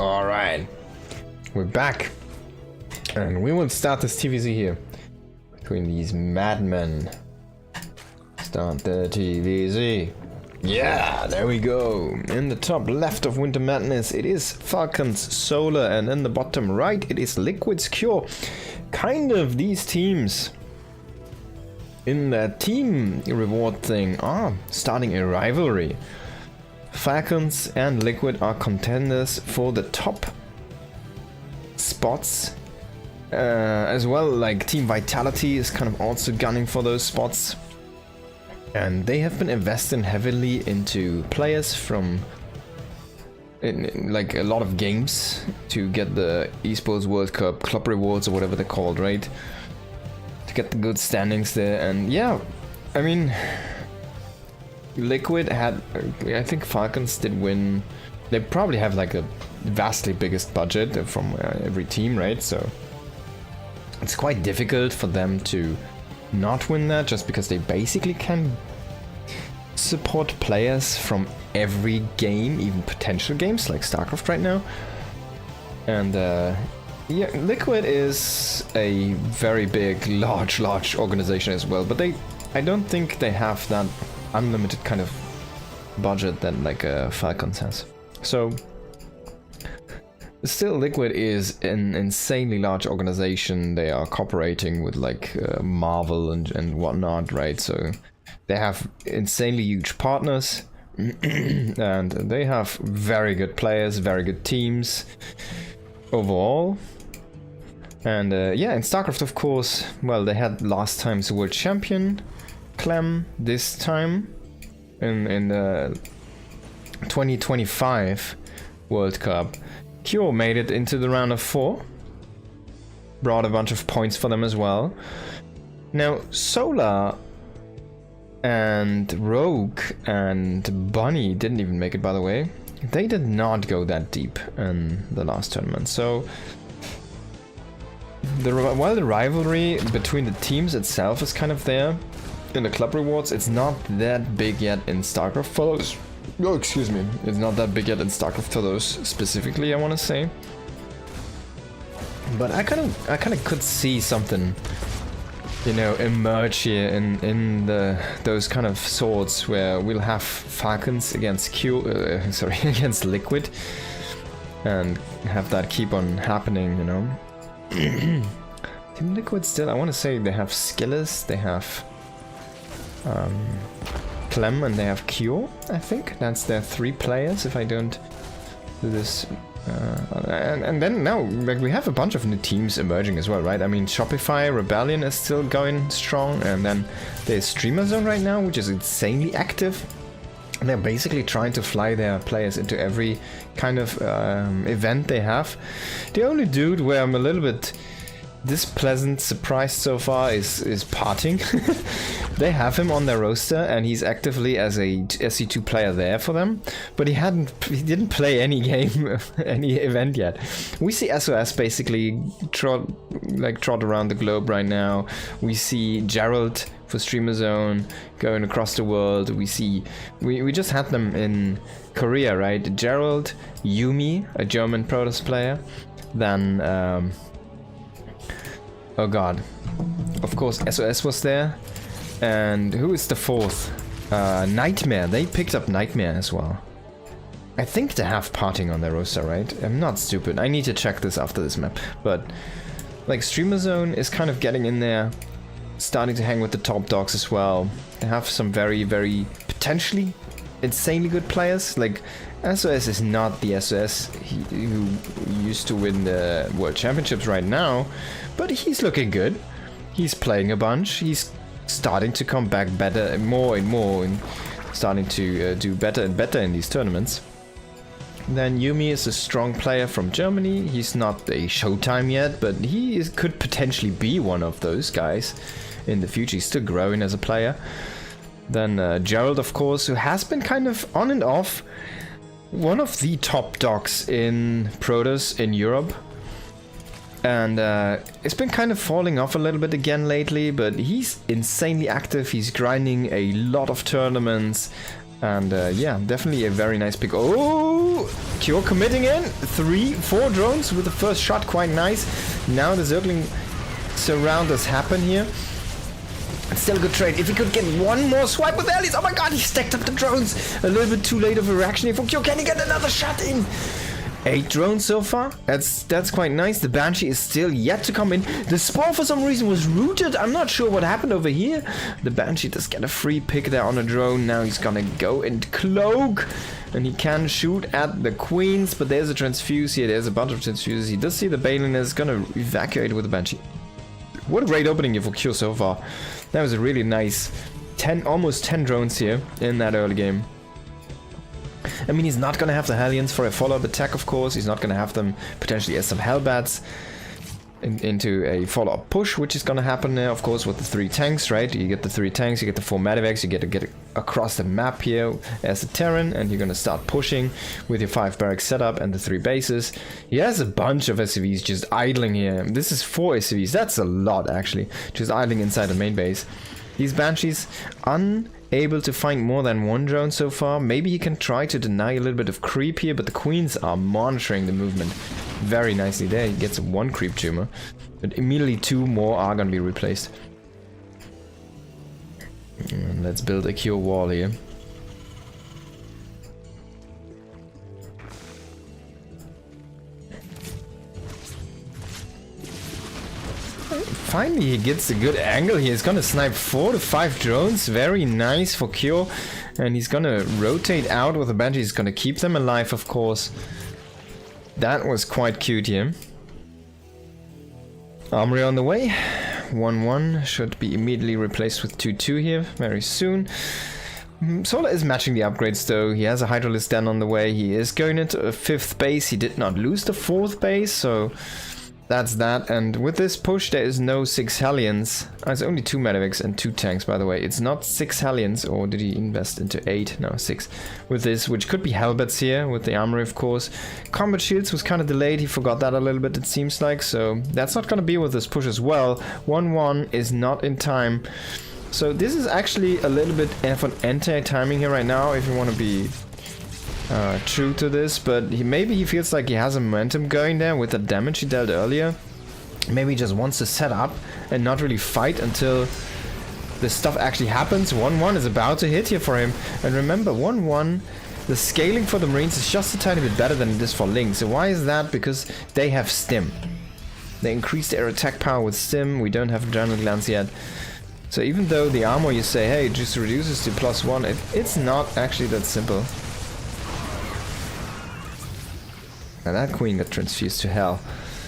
Alright, we're back. And we will start this TVZ here. Between these madmen. Start the TVZ. Yeah, there we go. In the top left of Winter Madness, it is Falcons Solar, and in the bottom right, it is Liquid's Cure. Kind of these teams in the team reward thing are starting a rivalry. Falcons and Liquid are contenders for the top spots. As well, like Team Vitality is kind of also gunning for those spots. And they have been investing heavily into players from like a lot of games to get the Esports World Cup club rewards or whatever they're called, right? To get the good standings there. And yeah, I mean, Liquid had, I think Falcons did win. They probably have like a vastly biggest budget from every team, right? So it's quite difficult for them to not win that, just because they basically can support players from every game, even potential games like StarCraft right now. And yeah, Liquid is a very big, large organization as well, but I don't think they have that unlimited kind of budget that like Falcons has. So still, Liquid is an insanely large organization. They are cooperating with like Marvel and whatnot, right? So they have insanely huge partners and they have very good players, very good teams overall. And yeah, in StarCraft, of course, well, they had last time's world champion Clem. This time in the 2025 World Cup, Cure made it into the round of 4. Brought a bunch of points for them as well. Now, Solar and Rogue and Bunny didn't even make it, by the way. They did not go that deep in the last tournament. So, while the rivalry between the teams itself is kind of there in the club rewards, it's not that big yet in StarCraft for those. Oh, excuse me. It's not that big yet in StarCraft for those specifically, I want to say. But I kind of could see something, you know, emerge here in those kind of swords where we'll have Falcons against against Liquid, and have that keep on happening, you know. Team Liquid still, I want to say they have Skillers, they have Clem, and they have Cure. I think that's their 3 players, if I don't do this. And then now, like, we have a bunch of new teams emerging as well, right? I mean, Shopify Rebellion is still going strong, and then there's Streamer Zone right now, which is insanely active. And they're basically trying to fly their players into every kind of event they have. The only dude where I'm a little bit displeasant surprised so far is Parting. They have him on their roster and he's actively as a SC2 player there for them, but he didn't play any game, any event yet. We see SOS basically trot around the globe right now. We see Gerald for Streamer Zone going across the world. We just had them in Korea, right? Gerald, Yumi, a German Protoss player, then oh god, of course SOS was there, and who is the 4th? Nightmare. They picked up Nightmare as well. I think they have Parting on their roster, right? I'm not stupid. I need to check this after this map. But like Streamer Zone is kind of getting in there, starting to hang with the top dogs as well. They have some very, very potentially insanely good players. Like SOS is not the SOS who used to win the World Championships right now, but he's looking good. He's playing a bunch. He's starting to come back better, more and more, and starting to do better and better in these tournaments. Then Yumi is a strong player from Germany. He's not a Showtime yet, but he could potentially be one of those guys in the future. He's still growing as a player. Then Gerald, of course, who has been kind of on and off one of the top dogs in Protoss in Europe. And it's been kind of falling off a little bit again lately, but he's insanely active. He's grinding a lot of tournaments. And yeah, definitely a very nice pick. Oh, Cure committing in 3-4 drones with the first shot, quite nice. Now the circling surrounders happen here. It's still a good trade. If he could get one more swipe with Alice, oh my god, he stacked up the drones. A little bit too late of a reaction here for Cure. Can he get another shot in? 8 drones so far. That's quite nice. The Banshee is still yet to come in. The Spore for some reason was rooted. I'm not sure what happened over here. The Banshee does get a free pick there on a drone. Now he's gonna go and cloak. And he can shoot at the Queens, but there's a transfuse here. There's a bunch of transfuses. He does see the Balin is gonna evacuate with the Banshee. What a great opening here for Cure so far. That was a really nice almost 10 drones here in that early game. I mean, he's not going to have the Hellions for a follow-up attack, of course. He's not going to have them potentially as some Hellbats into a follow-up push, which is going to happen now, of course, with the 3 tanks, right? You get the 3 tanks, you get the 4 Medivacs, you get to get across the map here as a Terran, and you're going to start pushing with your 5 barracks setup and the 3 bases. He has a bunch of SCVs just idling here. This is 4 SCVs. That's a lot, actually, just idling inside the main base. These Banshees unable to find more than 1 drone so far. Maybe he can try to deny a little bit of creep here, but the Queens are monitoring the movement very nicely there. He gets 1 creep tumor, but immediately 2 more are going to be replaced. And let's build a Cure wall here. Finally, he gets a good angle here. He's gonna snipe 4 to 5 drones. Very nice for Cure. And he's gonna rotate out with the Banshee. He's gonna keep them alive, of course. That was quite cute here. Armory on the way. 1-1 should be immediately replaced with 2-2 here very soon. Solar is matching the upgrades though. He has a Hydralisk Den on the way. He is going into a 5th base. He did not lose the 4th base, so that's that. And with this push, there is no 6 Hellions. It's only 2 Medivacs and 2 tanks, by the way. It's not 6 Hellions, or did he invest into 8? No, 6. With this, which could be Hellbats here, with the armory, of course. Combat Shields was kind of delayed. He forgot that a little bit, it seems like. So that's not going to be with this push as well. 1-1 is not in time. So this is actually a little bit of an anti-timing here right now, if you want to be true to this, but maybe he feels like he has a momentum going there with the damage he dealt earlier. Maybe he just wants to set up and not really fight until this stuff actually happens. 1-1 is about to hit here for him. And remember, 1-1, the scaling for the Marines is just a tiny bit better than it is for Link. So why is that? Because they have Stim. They increase their attack power with Stim. We don't have Adrenal Glands yet. So even though the armor, you say, hey, it just reduces to +1, it's not actually that simple. And that Queen got transfused to hell.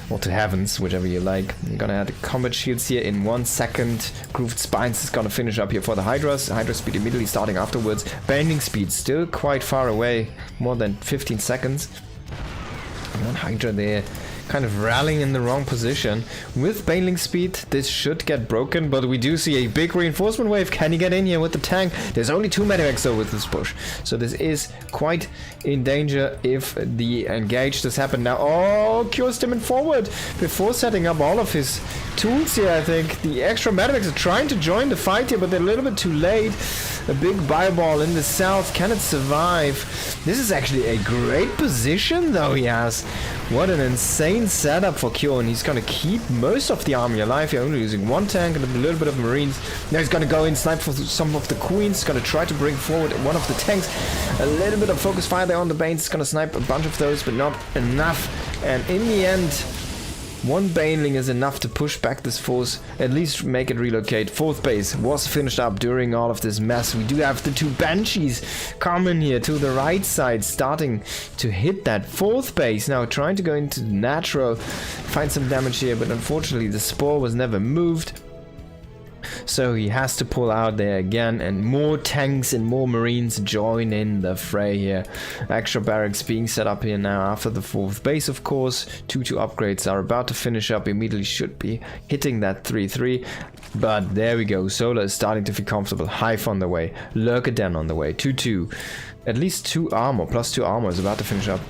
Or to heavens, whichever you like. I'm gonna add the combat shields here in 1 second. Grooved Spines is gonna finish up here for the Hydras. Hydra speed immediately starting afterwards. Bending speed still quite far away. More than 15 seconds. And one Hydra there. Kind of rallying in the wrong position. With Baneling speed, this should get broken, but we do see a big reinforcement wave. Can he get in here with the tank? There's only 2 Medivacs though with this push, so this is quite in danger if the engage does happen now. Oh, Cure Stimming forward before setting up all of his tools here. I think the extra Medivacs are trying to join the fight here, but they're a little bit too late. A big Fireball in the south. Can it survive? This is actually a great position though he has. What an insane setup for Cure, and he's gonna keep most of the army alive. He's only using 1 tank and a little bit of Marines. Now he's gonna go in, snipe for some of the Queens. He's gonna try to bring forward one of the tanks. A little bit of focus fire there on the Banes. He's gonna snipe a bunch of those, but not enough. And in the end, 1 Baneling is enough to push back this force, at least make it relocate. 4th base was finished up during all of this mess. We do have the 2 Banshees coming here to the right side, starting to hit that 4th base. Now trying to go into the natural, find some damage here, but unfortunately the Spore was never moved. So he has to pull out there again, and more tanks and more Marines join in the fray here. Extra barracks being set up here now after the 4th base, of course. 2-2 upgrades are about to finish up, immediately should be hitting that 3-3. But there we go, Solar is starting to feel comfortable. Hive on the way, Lurker on the way, 2-2. At least 2 armor, +2 armor is about to finish up.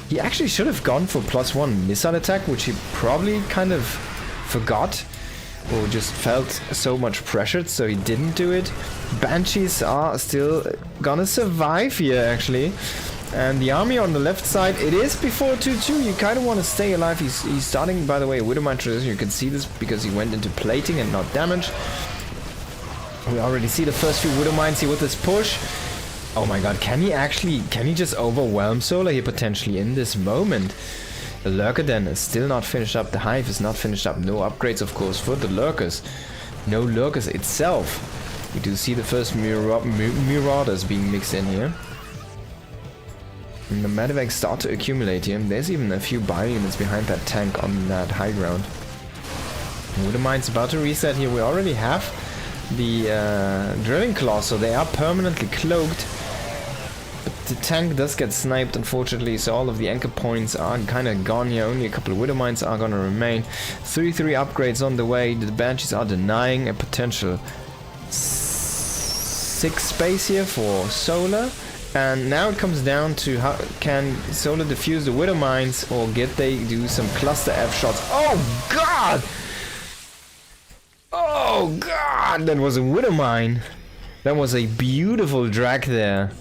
He actually should have gone for +1 missile attack, which he probably kind of forgot. who just felt so much pressured, so he didn't do it. Banshees are still gonna survive here, actually. And the army on the left side, it is before 2-2. You kind of want to stay alive. He's starting, by the way, Widowmine transition. You can see this because he went into plating and not damage. We already see the first few Widowmines here with this push. Oh my god, can he just overwhelm Solar here potentially in this moment? The Lurker then is still not finished up. The Hive is not finished up. No upgrades, of course, for the Lurkers. No Lurkers itself. We do see the first Marauders being mixed in here. And the Medivacs start to accumulate here. There's even a few bio units behind that tank on that high ground. Widowmine's about to reset here. We already have the Drilling Claws, so they are permanently cloaked. But the tank does get sniped, unfortunately, so all of the anchor points are kind of gone here. Only a couple of Widowmines are going to remain. 3-3 upgrades on the way. The Banshees are denying a potential 6 space here for Solar. And now it comes down to how can Solar defuse the Widowmines, or get they do some cluster F shots. Oh god! Oh god! That was a Widowmine. That was a beautiful drag there.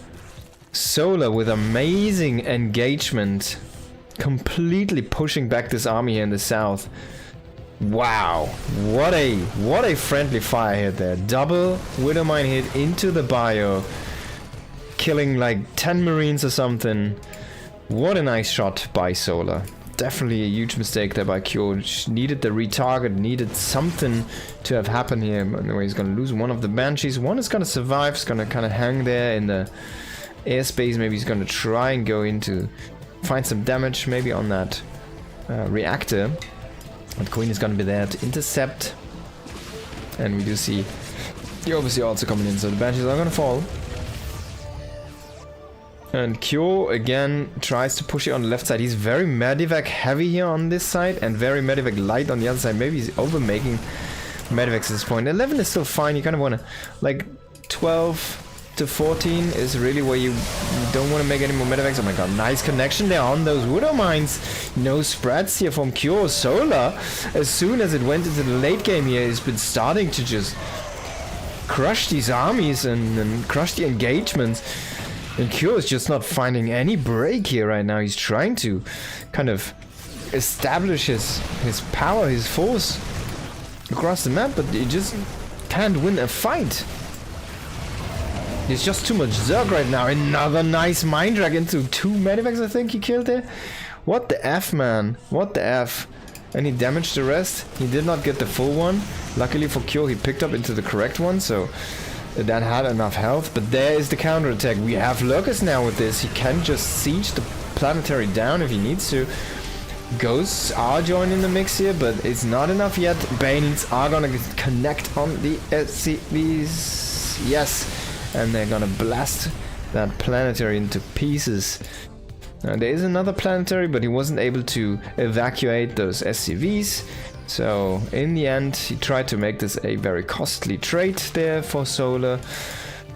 Solar with amazing engagement, completely pushing back this army here in the south. Wow, what a friendly fire hit there. Double Widowmine hit into the bio, killing like 10 Marines or something. What a nice shot by Solar. Definitely a huge mistake there by Kyo. Needed the retarget, needed something to have happened here. Anyway, he's gonna lose one of the Banshees. One is gonna survive, it's gonna kind of hang there in the airspace. Maybe he's gonna try and go into, find some damage maybe on that reactor. And Queen is gonna be there to intercept. And we do see the Overseer also coming in, so the Banshees are gonna fall. And Kyo again tries to push it on the left side. He's very Medivac heavy here on this side and very Medivac light on the other side. Maybe he's over making Medivacs at this point. 11 is still fine. You kind of want to, like 12 to 14 is really where you don't want to make any more Medivacs. Oh my god, nice connection there on those Widowmines. No spreads here from Kyo. Solar, as soon as it went into the late game here, has been starting to just crush these armies and crush the engagements. And Kyo is just not finding any break here right now. He's trying to kind of establish his power, his force across the map, but he just can't win a fight. There's just too much Zerg right now. Another nice Mind Drag into 2 Medivacs, I think he killed there. What the F, man? What the F? And he damaged the rest. He did not get the full one. Luckily for Kyo, he picked up into the correct one, so that had enough health. But there is the counterattack. We have Lurkers now with this. He can just siege the planetary down if he needs to. Ghosts are joining the mix here, but it's not enough yet. Banelings are gonna connect on the SCVs. Yes, and they're gonna blast that planetary into pieces. There is another planetary, but he wasn't able to evacuate those SCVs. So in the end, he tried to make this a very costly trade there for Solar,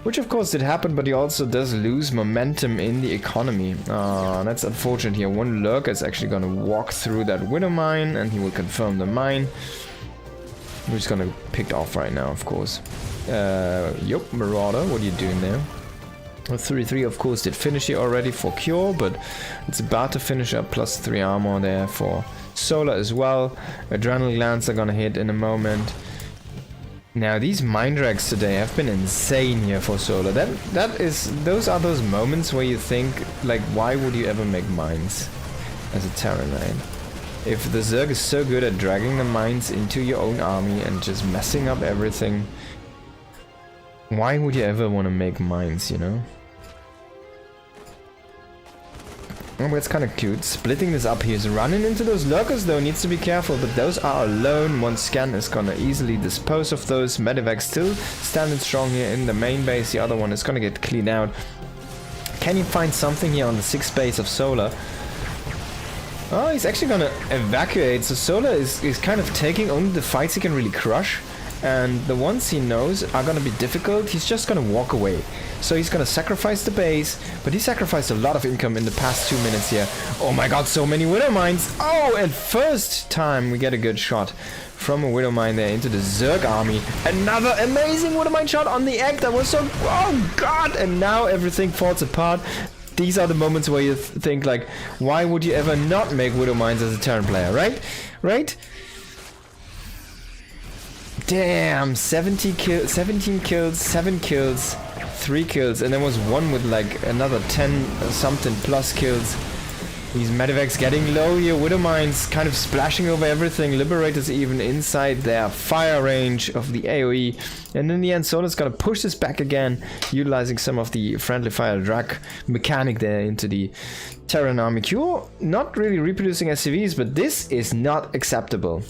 which of course did happen, but he also does lose momentum in the economy. That's unfortunate here. One Lurker is actually going to walk through that Widowmine, and he will confirm the mine. We're just going to pick off right now, of course. Yup, Marauder, what are you doing there? 3-3 of course did finish here already for Kyo, but it's about to finish up, plus 3 armor there for Solar as well. Adrenal glands are gonna hit in a moment. Now these Mind Drags today have been insane here for Solar. Those are those moments where you think, like, why would you ever make mines as a Terran lane? If the Zerg is so good at dragging the mines into your own army and just messing up everything, why would you ever want to make mines, you know? Oh, that's kind of cute. Splitting this up, he's running into those Lurkers though, needs to be careful, but those are alone. One scan is gonna easily dispose of those. Medivac still standing strong here in the main base, the other one is gonna get cleaned out. Can he find something here on the 6th base of Solar? Oh, he's actually gonna evacuate, so Solar is kind of taking only the fights he can really crush. And the ones he knows are gonna be difficult, he's just gonna walk away. So he's gonna sacrifice the base, but he sacrificed a lot of income in the past 2 minutes here. Oh my god, so many Widowmines! Oh, and first time we get a good shot from a Widowmine there into the Zerg army. Another amazing Widowmine shot on the egg. That was so... Oh god! And now everything falls apart. These are the moments where you think like, why would you ever not make Widowmines as a Terran player, right? Right? Damn, 17 kills, 7 kills, 3 kills, and there was one with like another 10 something plus kills. These Medivacs getting low here, Widowmines kind of splashing over everything, Liberators even inside their fire range of the AoE. And in the end, Solar's gonna push this back again, utilizing some of the friendly fire drag mechanic there into the Terran army. Cure not really reproducing SCVs, but this is not acceptable.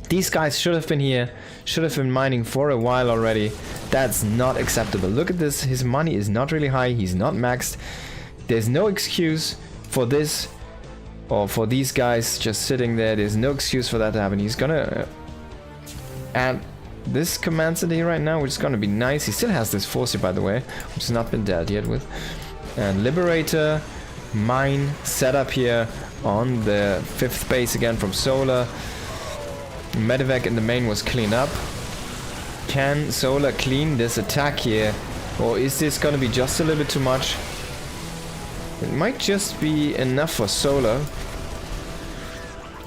These guys should have been here, should have been mining for a while already. That's not acceptable. Look at this, his money is not really high, he's not maxed. There's no excuse for this, or for these guys just sitting there. There's no excuse for that to happen. He's gonna add this command city right now, which is gonna be nice. He still has this Forcer, by the way, which has not been dealt yet with. And Liberator, mine setup here on the 5th base again from Solar. Medivac in the main was cleaned up. Can Solar clean this attack here? Or is this gonna be just a little bit too much? It might just be enough for Solar.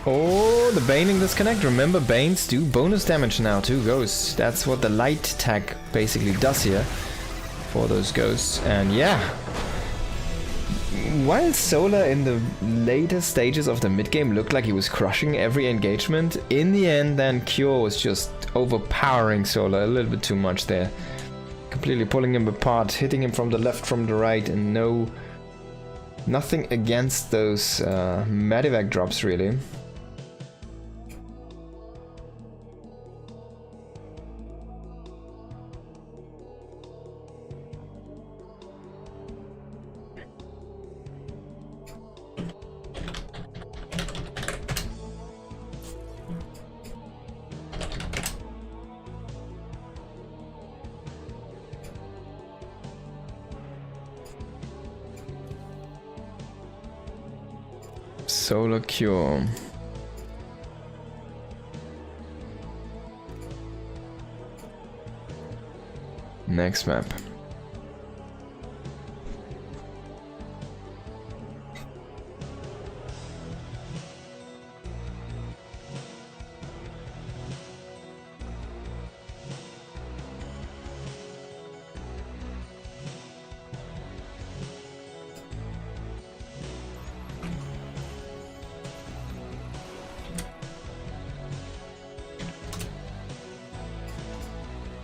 Oh, the Baning disconnect. Remember, Banes do bonus damage now to Ghosts. That's what the light tag basically does here for those Ghosts. And yeah, while Solar in the later stages of the mid-game looked like he was crushing every engagement, in the end then Cure was just overpowering Solar a little bit too much there. Completely pulling him apart, hitting him from the left, from the right, and nothing against those Medivac drops really. Solar Cure. Next map.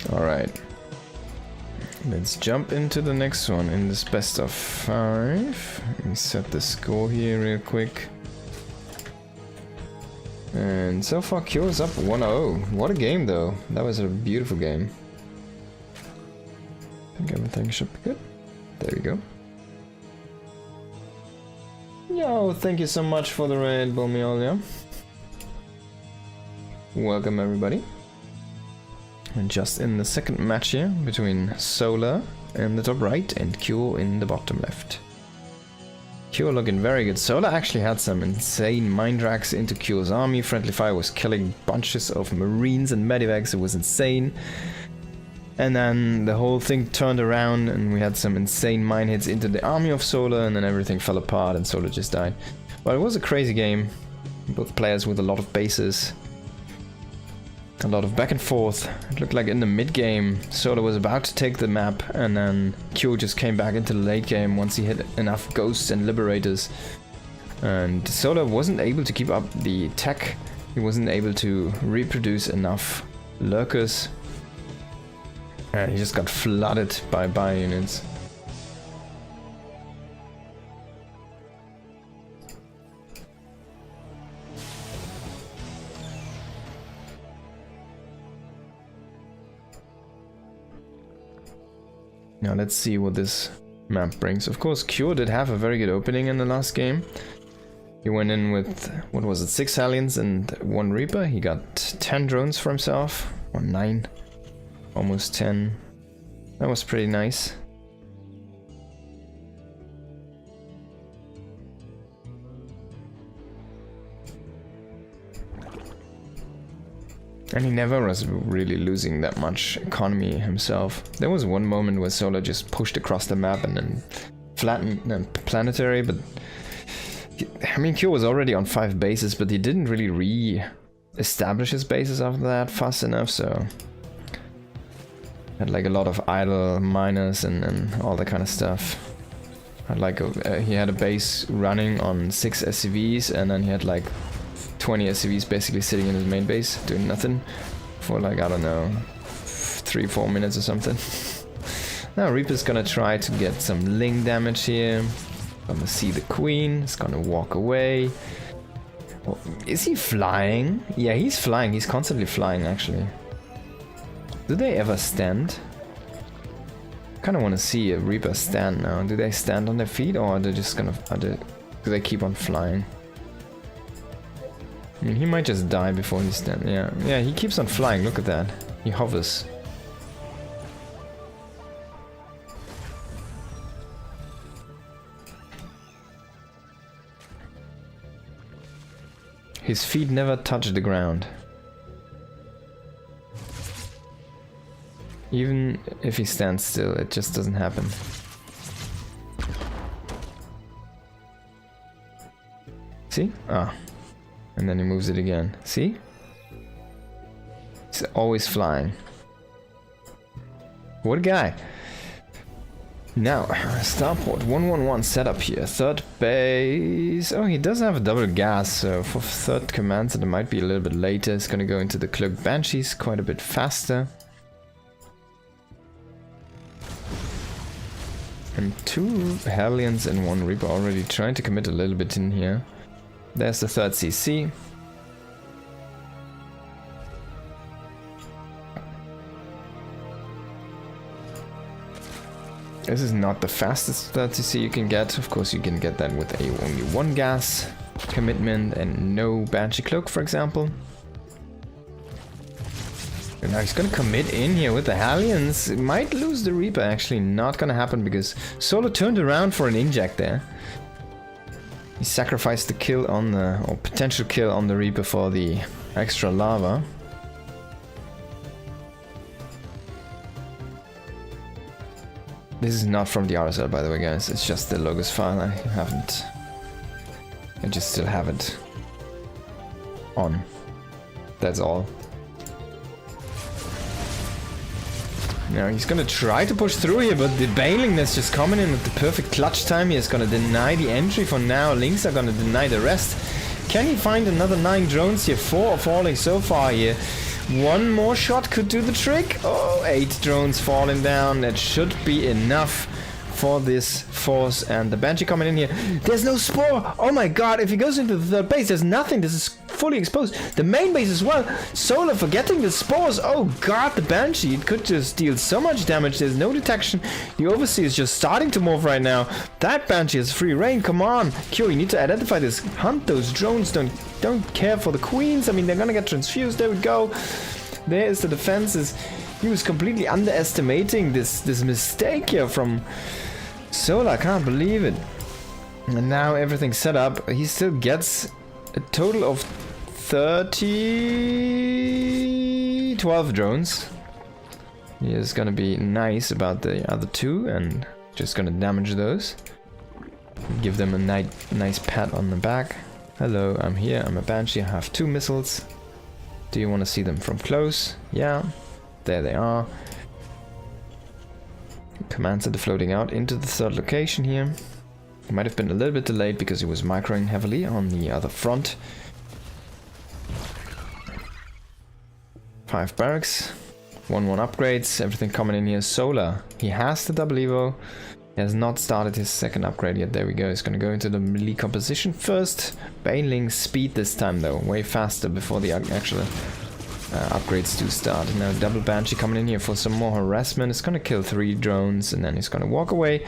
Alright, let's jump into the next one in this best of 5. Let me set the score here real quick. And so far Cure's up 1-0. What a game though, that was a beautiful game. I think everything should be good. There we go. Yo, thank you so much for the raid, Bomiolia. Welcome everybody. And just in the second match here between Solar in the top right and Cure in the bottom left. Cure looking very good. Solar actually had some insane mind drags into Cure's army. Friendly Fire was killing bunches of Marines and Medivacs. It was insane. And then the whole thing turned around and we had some insane mine hits into the army of Solar, and then everything fell apart and Solar just died. But it was a crazy game. Both players with a lot of bases. A lot of back and forth. It looked like in the mid game Solar was about to take the map, and then Cure just came back into the late game once he hit enough Ghosts and Liberators. And Solar wasn't able to keep up the tech. He wasn't able to reproduce enough Lurkers. And he just got flooded by bio units. Now let's see what this map brings. Of course, Cure did have a very good opening in the last game. He went in with, what was it, 6 Hellions and 1 Reaper. He got 10 drones for himself, or 9, almost 10. That was pretty nice. And he never was really losing that much economy himself. There was one moment where Solar just pushed across the map and then flattened Planetary, but I mean, Q was already on 5 bases, but he didn't really re-establish his bases after that fast enough, so had like a lot of idle miners and all that kind of stuff. Had like he had a base running on 6 SCVs, and then he had like 20 SCVs basically sitting in his main base doing nothing for like, I don't know, 3-4 minutes or something. Now Reaper's gonna try to get some Ling damage here. Gonna see the queen, he's gonna walk away. Oh, is he flying? Yeah, he's flying, he's constantly flying actually. Do they ever stand? I kinda wanna see a Reaper stand now. Do they stand on their feet, or are they just gonna... do they keep on flying? I mean, he might just die before he stands. Yeah, he keeps on flying, look at that. He hovers. His feet never touch the ground. Even if he stands still, it just doesn't happen. See? Ah. And then he moves it again. See? He's always flying. What a guy. Now, starport 111 setup here. Third base. Oh, he does have a double gas, so for third command, so it might be a little bit later. It's gonna go into the Cloak Banshees quite a bit faster. And 2 Hellions and 1 Reaper already trying to commit a little bit in here. There's the third CC. This is not the fastest 30C you can get. Of course, you can get that with only 1 gas commitment and no Banshee Cloak, for example. And now he's gonna commit in here with the Hellions. Might lose the Reaper, actually. Not gonna happen because Solo turned around for an inject there. He sacrificed the kill on the... or potential kill on the Reaper for the extra lava. This is not from the RSL, by the way, guys. It's just the Logos file. I just still have it on. That's all. Now he's gonna try to push through here, but the Banelingness just coming in at the perfect clutch time. He is gonna deny the entry for now. Lynx are gonna deny the rest. Can he find another 9 drones here? 4 are falling so far here. 1 more shot could do the trick. Oh, 8 drones falling down. That should be enough for this force. And the Banshee coming in here. There's no Spore. Oh my god, if he goes into the third base, there's nothing. This is fully exposed. The main base as well. Solar forgetting the Spores. Oh god, the Banshee. It could just deal so much damage. There's no detection. The Overseer is just starting to morph right now. That Banshee has free reign. Come on. Q, you need to identify this. Hunt those drones. Don't care for the queens. I mean, they're gonna get transfused. There we go. There is the defenses. He was completely underestimating this mistake here from Solar. I can't believe it. And now everything's set up. He still gets a total of 12 drones. He is gonna be nice about the other 2 and just gonna damage those. Give them a nice pat on the back. Hello, I'm here, I'm a Banshee, I have 2 missiles. Do you want to see them from close? Yeah, there they are. Command center floating out into the third location here. He might have been a little bit delayed because he was microing heavily on the other front. 5 barracks, 1-1 upgrades, everything coming in here. Solar, he has the double evo. He has not started his second upgrade yet. There we go. He's going to go into the melee composition first. Baneling speed this time though, way faster before the actual upgrades do start. Now double Banshee coming in here for some more harassment. It's going to kill 3 drones and then he's going to walk away.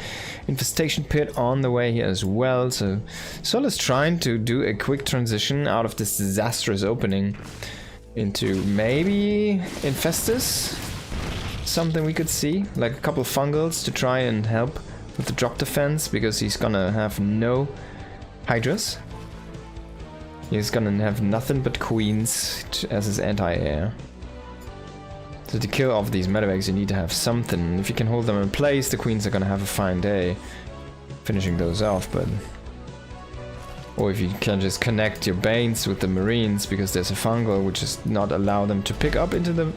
Infestation Pit on the way here as well. So Solar's trying to do a quick transition out of this disastrous opening into maybe Infestus. Something we could see, like a couple of fungals to try and help with the drop defense, because he's gonna have no Hydras. He's gonna have nothing but queens as his anti-air. So to kill off these medevacs, you need to have something. If you can hold them in place, the queens are gonna have a fine day finishing those off, but... Or if you can just connect your Banes with the Marines, because there's a fungal which is not allow them to pick up into the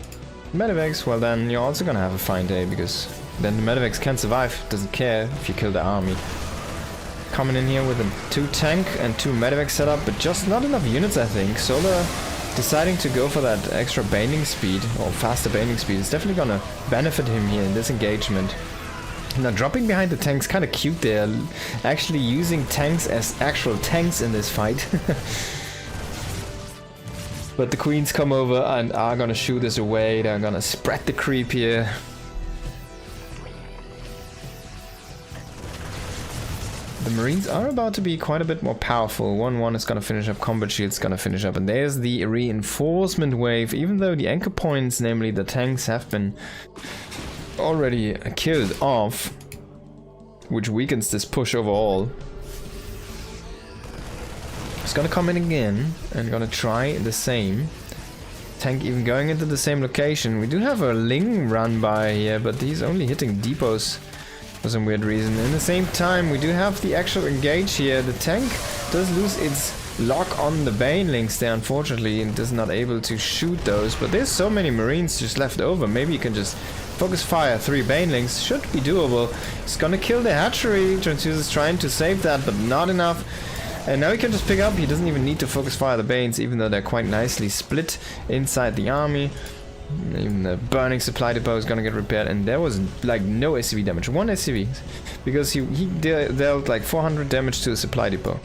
medevacs, well then you're also gonna have a fine day, because then the medevacs can survive, doesn't care if you kill the army. Coming in here with a 2 tank and 2 medevac setup, but just not enough units, I think. Solar deciding to go for that extra baning speed, or faster baning speed, is definitely gonna benefit him here in this engagement. Now dropping behind the tanks, kind of cute there, actually using tanks as actual tanks in this fight. But the queens come over and are gonna shoot this away, they're gonna spread the creep here. The Marines are about to be quite a bit more powerful. 1-1 is gonna finish up, combat shield's gonna finish up, and there's the reinforcement wave, even though the anchor points, namely the tanks, have been already killed off, which weakens this push overall. It's gonna come in again and gonna try the same. Tank even going into the same location. We do have a Ling run by here, but he's only hitting depots for some weird reason. In the same time, we do have the actual engage here. The tank does lose its lock on the Banelings there, unfortunately, and is not able to shoot those. But there's so many Marines just left over. Maybe you can just focus fire 3 Banelings. Should be doable. He's gonna kill the hatchery. Transfuser's trying to save that, but not enough. And now he can just pick up. He doesn't even need to focus fire the Banes, even though they're quite nicely split inside the army. Even the burning supply depot is gonna get repaired, and there was like no SCV damage. 1 SCV, because he dealt like 400 damage to the supply depot.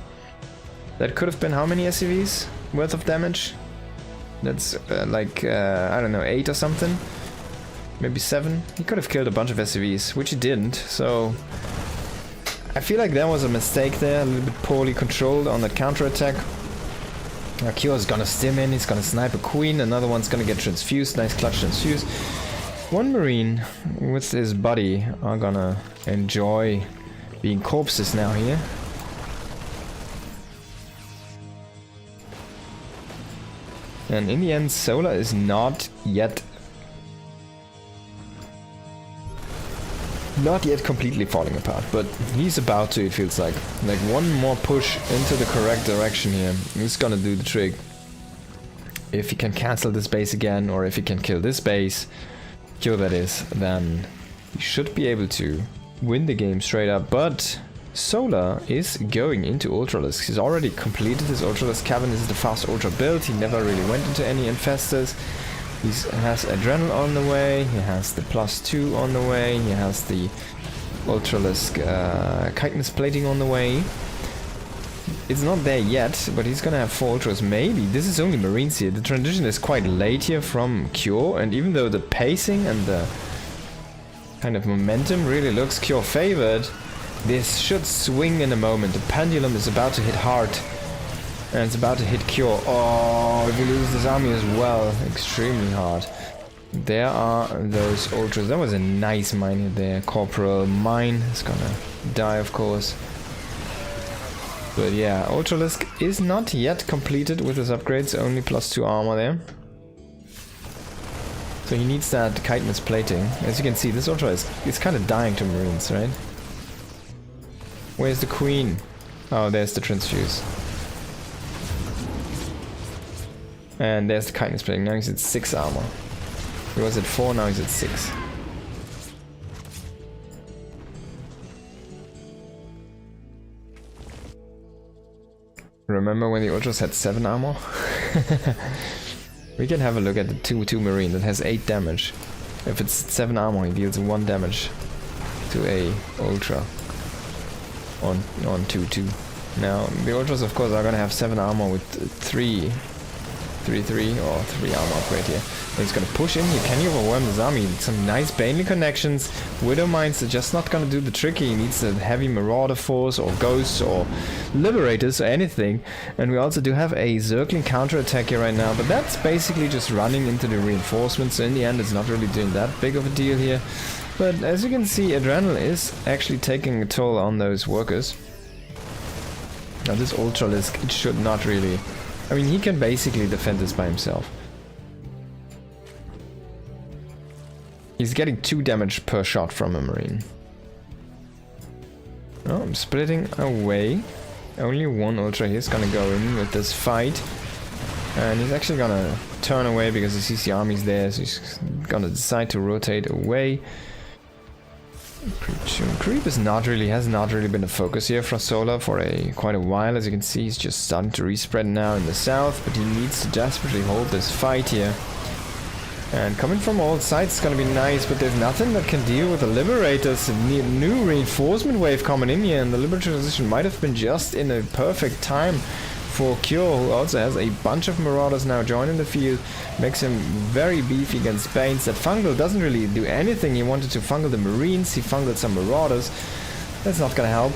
That could have been how many SCVs worth of damage? That's I don't know, 8 or something, maybe 7. He could have killed a bunch of SCVs, which he didn't. So I feel like there was a mistake there, a little bit poorly controlled on that counterattack. Kyo is gonna stim in, he's gonna snipe a queen, another one's gonna get transfused, nice clutch transfuse. 1 Marine with his buddy are gonna enjoy being corpses now here. And in the end, Solar is not yet completely falling apart, but he's about to, it feels like. Like one more push into the correct direction here. He's gonna do the trick. If he can cancel this base again, or if he can kill this base, kill that is, then he should be able to win the game straight up. But Solar is going into Ultralisk. He's already completed his Ultralisk cabin. This is the fast Ultra build. He never really went into any infestors. He has Adrenal on the way, he has the +2 on the way, he has the Ultralisk chitinous plating on the way. It's not there yet, but he's gonna have 4 Ultras, maybe. This is only Marines here. The transition is quite late here from Cure, and even though the pacing and the kind of momentum really looks Cure favored, this should swing in a moment. The pendulum is about to hit hard. And it's about to hit Cure. Oh, if we lose this army as well, extremely hard. There are those Ultras. That was a nice mine hit there. Corporal mine is gonna die, of course. But yeah, Ultralisk is not yet completed with his upgrades. Only +2 armor there. So he needs that chitinous plating. As you can see, this Ultra is kind of dying to Marines, right? Where's the Queen? Oh, there's the transfuse. And there's the chitinous plating. Now he's at 6 armor. He was at 4, now he's at 6. Remember when the Ultras had 7 armor? We can have a look at the 2-2 Marine that has 8 damage. If it's 7 armor, he deals 1 damage to a Ultra on 2-2. Now, the Ultras of course are gonna have 7 armor with 3 or 3 armor upgrade here. And he's gonna push in here. Can he overwhelm this army? Some nice Baneley connections. Widow Mines are just not gonna do the trick. He needs a heavy Marauder force or Ghosts or Liberators or anything. And we also do have a circling counterattack here right now, but that's basically just running into the reinforcements. So in the end, it's not really doing that big of a deal here. But as you can see, Adrenal is actually taking a toll on those workers. Now this Ultralisk, it should not really... I mean, he can basically defend this by himself. He's getting 2 damage per shot from a Marine. Oh, I'm splitting away. Only one Ultra here is gonna go in with this fight. And he's actually gonna turn away because he sees the armies there, so he's gonna decide to rotate away. Creep has not really been a focus here for Solar for quite a while. As you can see, he's just starting to respread now in the south, but he needs to desperately hold this fight here. And coming from all sides is gonna be nice, but there's nothing that can deal with the Liberators. A new reinforcement wave coming in here, and the Liberator transition might have been just in a perfect time for Cure, who also has a bunch of Marauders now joining the field. Makes him very beefy against Banes. That Fungal doesn't really do anything. He wanted to Fungal the Marines, he Fungaled some Marauders. That's not gonna help.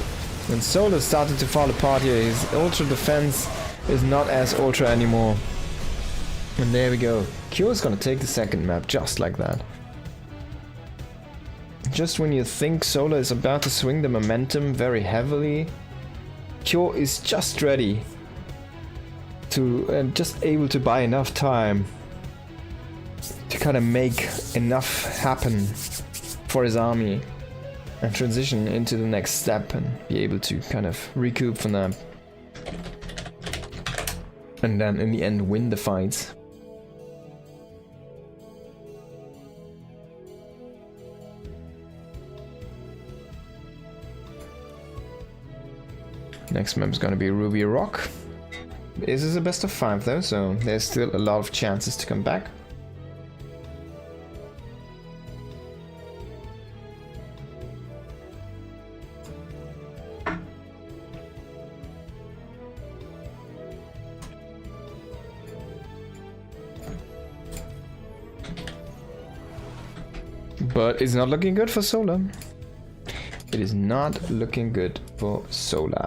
And Solar started to fall apart here. His Ultra defense is not as Ultra anymore. And there we go. Cure is gonna take the second map just like that. Just when you think Solar is about to swing the momentum very heavily, Cure is just ready to, and just able to buy enough time to kind of make enough happen for his army and transition into the next step and be able to kind of recoup from that. And then in the end win the fights. Next map is gonna be Ruby Rock. This is a best of 5 though, so there's still a lot of chances to come back. But it's not looking good for Solar. It is not looking good for Solar.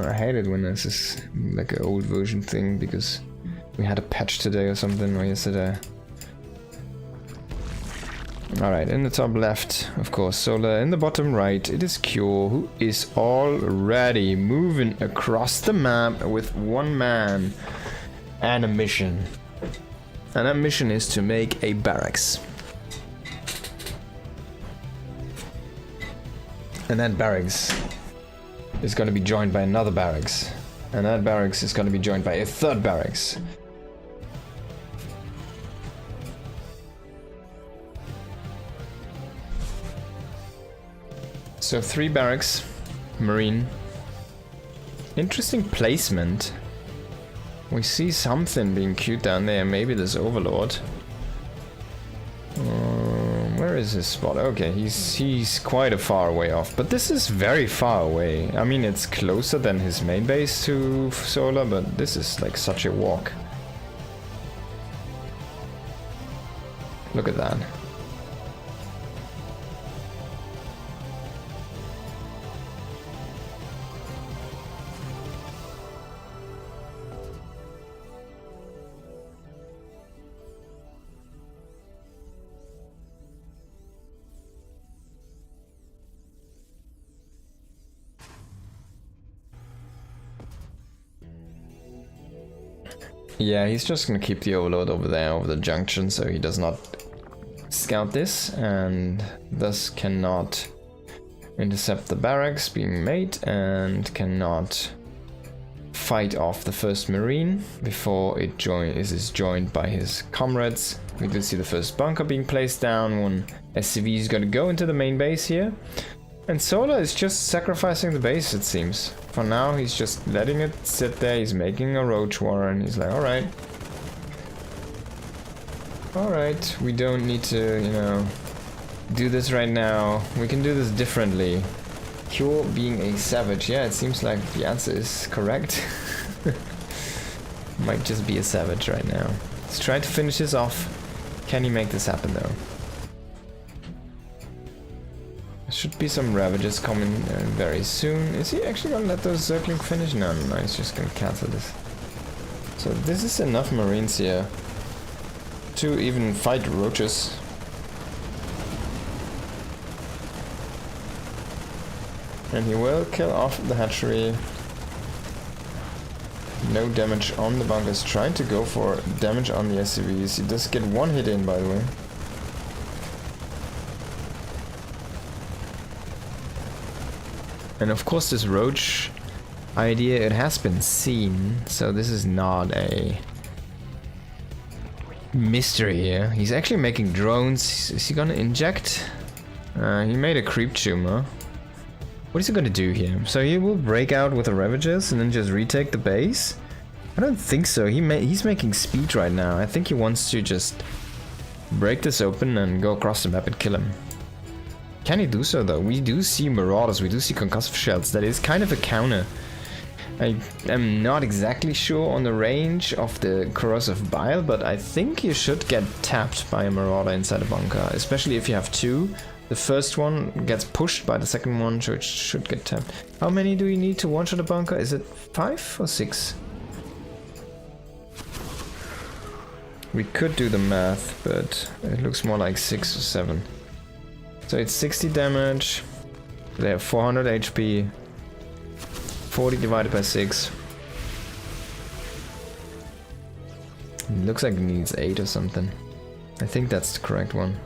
I hate it when this is like an old version thing, because we had a patch today or something, or yesterday. Alright, in the top left, of course, Solar. In the bottom right, it is Cure, who is already moving across the map with 1 man and a mission. And that mission is to make a barracks. And that barracks is going to be joined by another barracks. And that barracks is going to be joined by a 3rd barracks. So 3 barracks, Marine. Interesting placement. We see something being queued down there. Maybe this Overlord. Where is his spot? Okay, he's quite a far way off, but this is very far away. I mean, it's closer than his main base to Solar, but this is like such a walk. Look at that. Yeah, he's just gonna keep the Overlord over there, over the junction, so he does not scout this, and thus cannot intercept the barracks being made, and cannot fight off the first Marine before it is joined by his comrades. We did see the first bunker being placed down. 1 SCV is gonna go into the main base here. And Solar is just sacrificing the base, it seems. For now, he's just letting it sit there. He's making a Roach Warren. He's like, alright. Alright, we don't need to, you know, do this right now. We can do this differently. Cure being a savage. Yeah, it seems like the answer is correct. Might just be a savage right now. Let's try to finish this off. Can he make this happen though? Should be some Ravages coming very soon. Is he actually gonna let those circling finish? No, he's just gonna cancel this. So this is enough Marines here to even fight Roaches. And he will kill off the hatchery. no damage on the bunkers. Trying to go for damage on the SCVs. He does get one hit in, by the way. And of course this roach idea, it has been seen, so this is not a mystery here. He's actually making drones. Is he gonna inject? He made a creep tumor. What is he gonna do here? So he will break out with the Ravagers and then just retake the base? I don't think so. He's making speed right now. I think he wants to just break this open and go across the map and kill him. Can he do so though? We do see Marauders, we do see concussive shells. That is kind of a counter. I am not exactly sure on the range of the corrosive bile, but I think you should get tapped by a Marauder inside a bunker, especially if you have two. The first one gets pushed by the second one, so it should get tapped. How many do you need to one-shot a bunker? Is it 5 or 6? We could do the math, but it looks more like 6 or 7. So it's 60 damage, they have 400 HP, 40 divided by 6. It looks like it needs 8 or something. I think that's the correct one.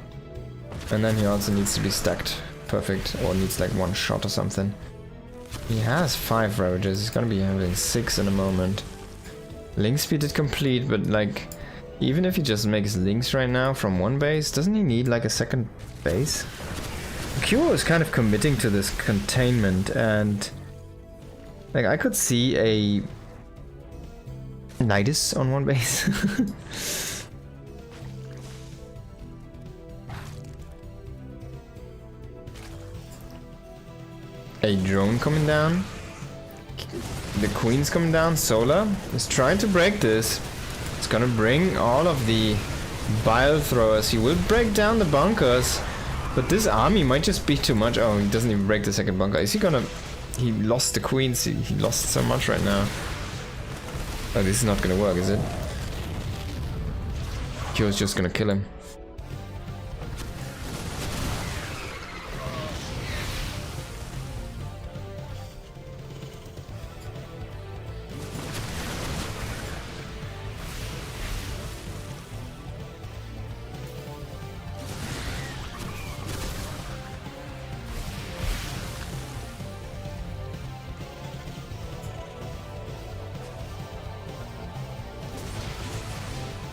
And then he also needs to be stacked perfect, or needs like one shot or something. He has 5 Ravagers, he's gonna be having 6 in a moment. Link speed is complete, but like, even if he just makes links right now from one base, doesn't he need like a second base? Kyo is kind of committing to this containment, and like I could see a Nidus on one base. A drone coming down. The queen's coming down. Solar is trying to break this. It's gonna bring all of the bile throwers. He will break down the bunkers. But this army might just be too much. Oh, he doesn't even break the second bunker. Is he gonna... He lost the queens. He lost so much right now. Oh, this is not gonna work, is it? Kyo's just gonna kill him.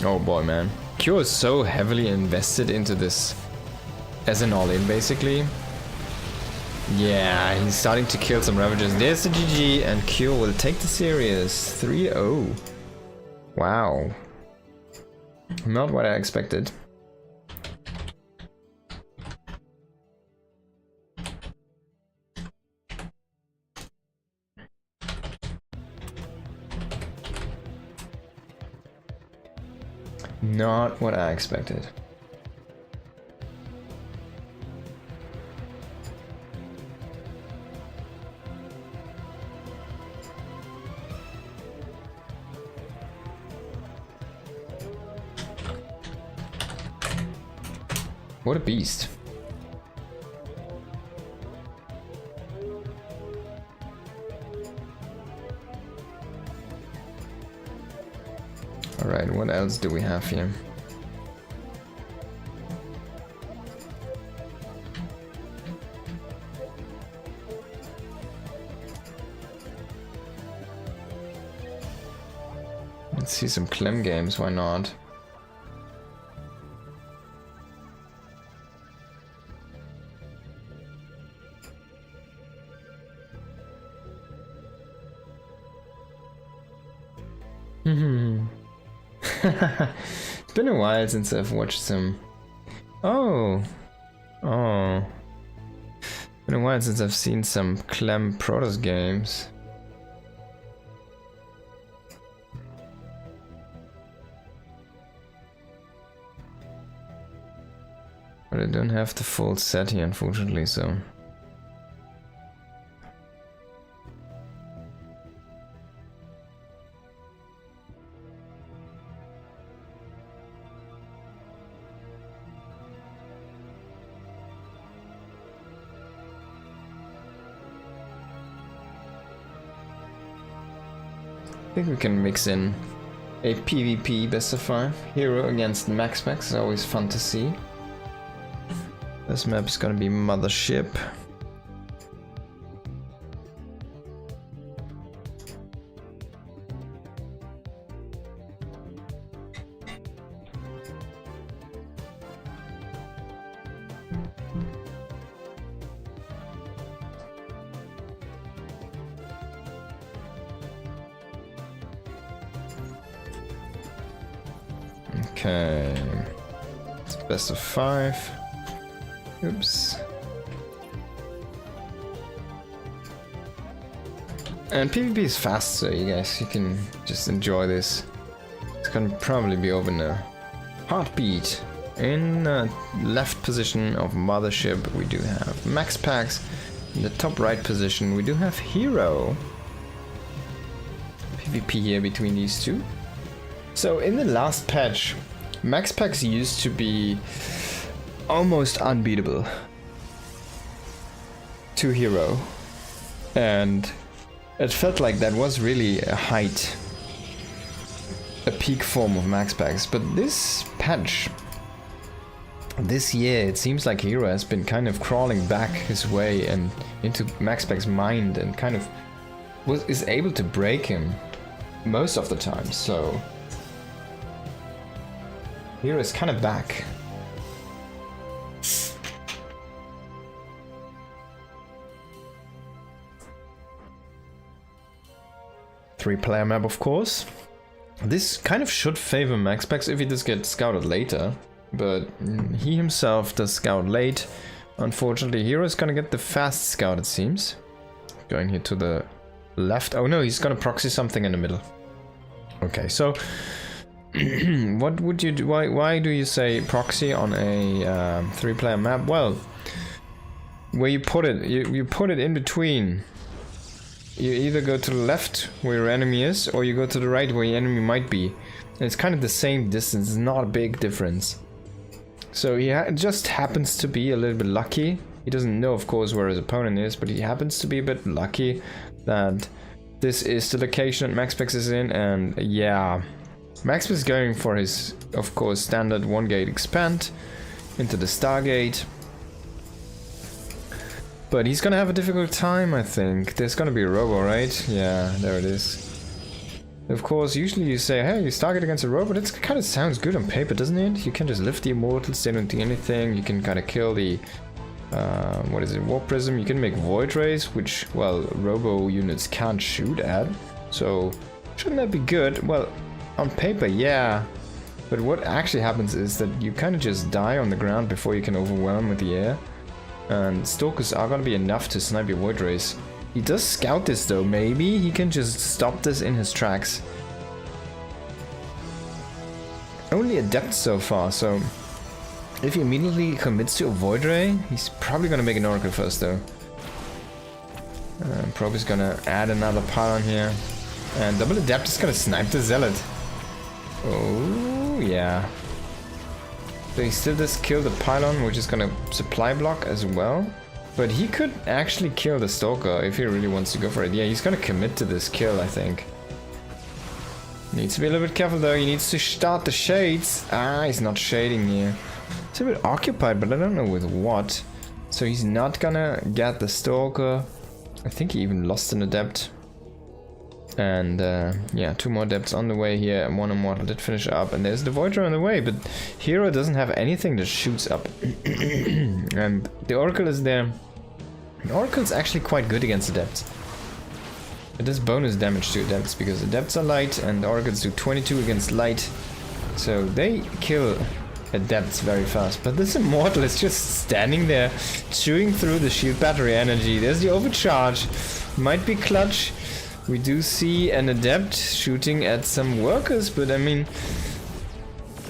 Oh boy, man. Kyo is so heavily invested into this as an all-in, basically. Yeah, he's starting to kill some Ravagers. There's the GG, and Kyo will take the series 3-0. Wow. Not what I expected. Not what I expected. What a beast. Alright, what else do we have here? Let's see some Clem games, why not? It's been a while since I've watched some... Oh! Oh. Been a while since I've seen some Clem Protoss games. But I don't have the full set here, unfortunately, so... I think we can mix in a PvP best of 5. Hero against MaxPax is always fun to see. This map is gonna be Mothership. Okay, it's best of 5. Oops. And PvP is fast, so you guys, you can just enjoy this. It's gonna probably be over now. Heartbeat. In left position of Mothership, we do have MaxPax. In the top right position, we do have Hero. PvP here between these two. So in the last patch, MaxPax used to be almost unbeatable to Hero, and it felt like that was really a height, a peak form of MaxPax. But this patch, this year, it seems like Hero has been kind of crawling back his way and into MaxPax's mind, and kind of is able to break him most of the time. So Hero is kind of back. Three-player map, of course. This kind of should favor MaxPax if he does get scouted later, but he himself does scout late. Unfortunately, Hero is gonna get the fast scout, it seems. Going here to the left. Oh no, he's gonna proxy something in the middle. Okay, so what would you do? Why do you say proxy on a three-player map? Well, where you put it, you put it in between. You either go to the left where your enemy is, or you go to the right where your enemy might be. And it's kind of the same distance, it's not a big difference. So he just happens to be a little bit lucky. He doesn't know, of course, where his opponent is, but he happens to be a bit lucky that this is the location that MaxPax is in. And yeah, MaxPax is going for his, of course, standard one gate expand into the Stargate. But he's gonna have a difficult time, I think. There's gonna be a robo, right? Yeah, there it is. Of course, usually you say, hey, you Stargate against a robo. That kind of sounds good on paper, doesn't it? You can just lift the Immortals, they don't do anything. You can kind of kill the, what is it, Warp Prism. You can make Void Rays, which, well, robo units can't shoot at. So, shouldn't that be good? Well, on paper, yeah. But what actually happens is that you kind of just die on the ground before you can overwhelm with the air. And Stalkers are gonna be enough to snipe your Void Rays. He does scout this though, maybe he can just stop this in his tracks. Only Adept so far, so if he immediately commits to a Void Ray, he's probably gonna make an Oracle first though. Probe is gonna add another pylon here. And Double Adept is gonna snipe the Zealot. Oh yeah. So he still does kill the pylon, which is gonna supply block as well. But he could actually kill the Stalker if he really wants to go for it. Yeah, he's gonna commit to this kill, I think. Needs to be a little bit careful though, he needs to start the shades. Ah, he's not shading here. He's a bit occupied, but I don't know with what. So he's not gonna get the Stalker. I think he even lost an Adept. And yeah, 2 more Adepts on the way here, and 1 Immortal did finish up, and there's the Void Ray on the way, but Hero doesn't have anything that shoots up. And the Oracle is there. The Oracle's actually quite good against Adepts. It does bonus damage to Adepts, because Adepts are light, and the Oracles do 22 against light. So they kill Adepts very fast. But this Immortal is just standing there, chewing through the shield battery energy. There's the overcharge. Might be clutch. We do see an Adept shooting at some workers, but I mean,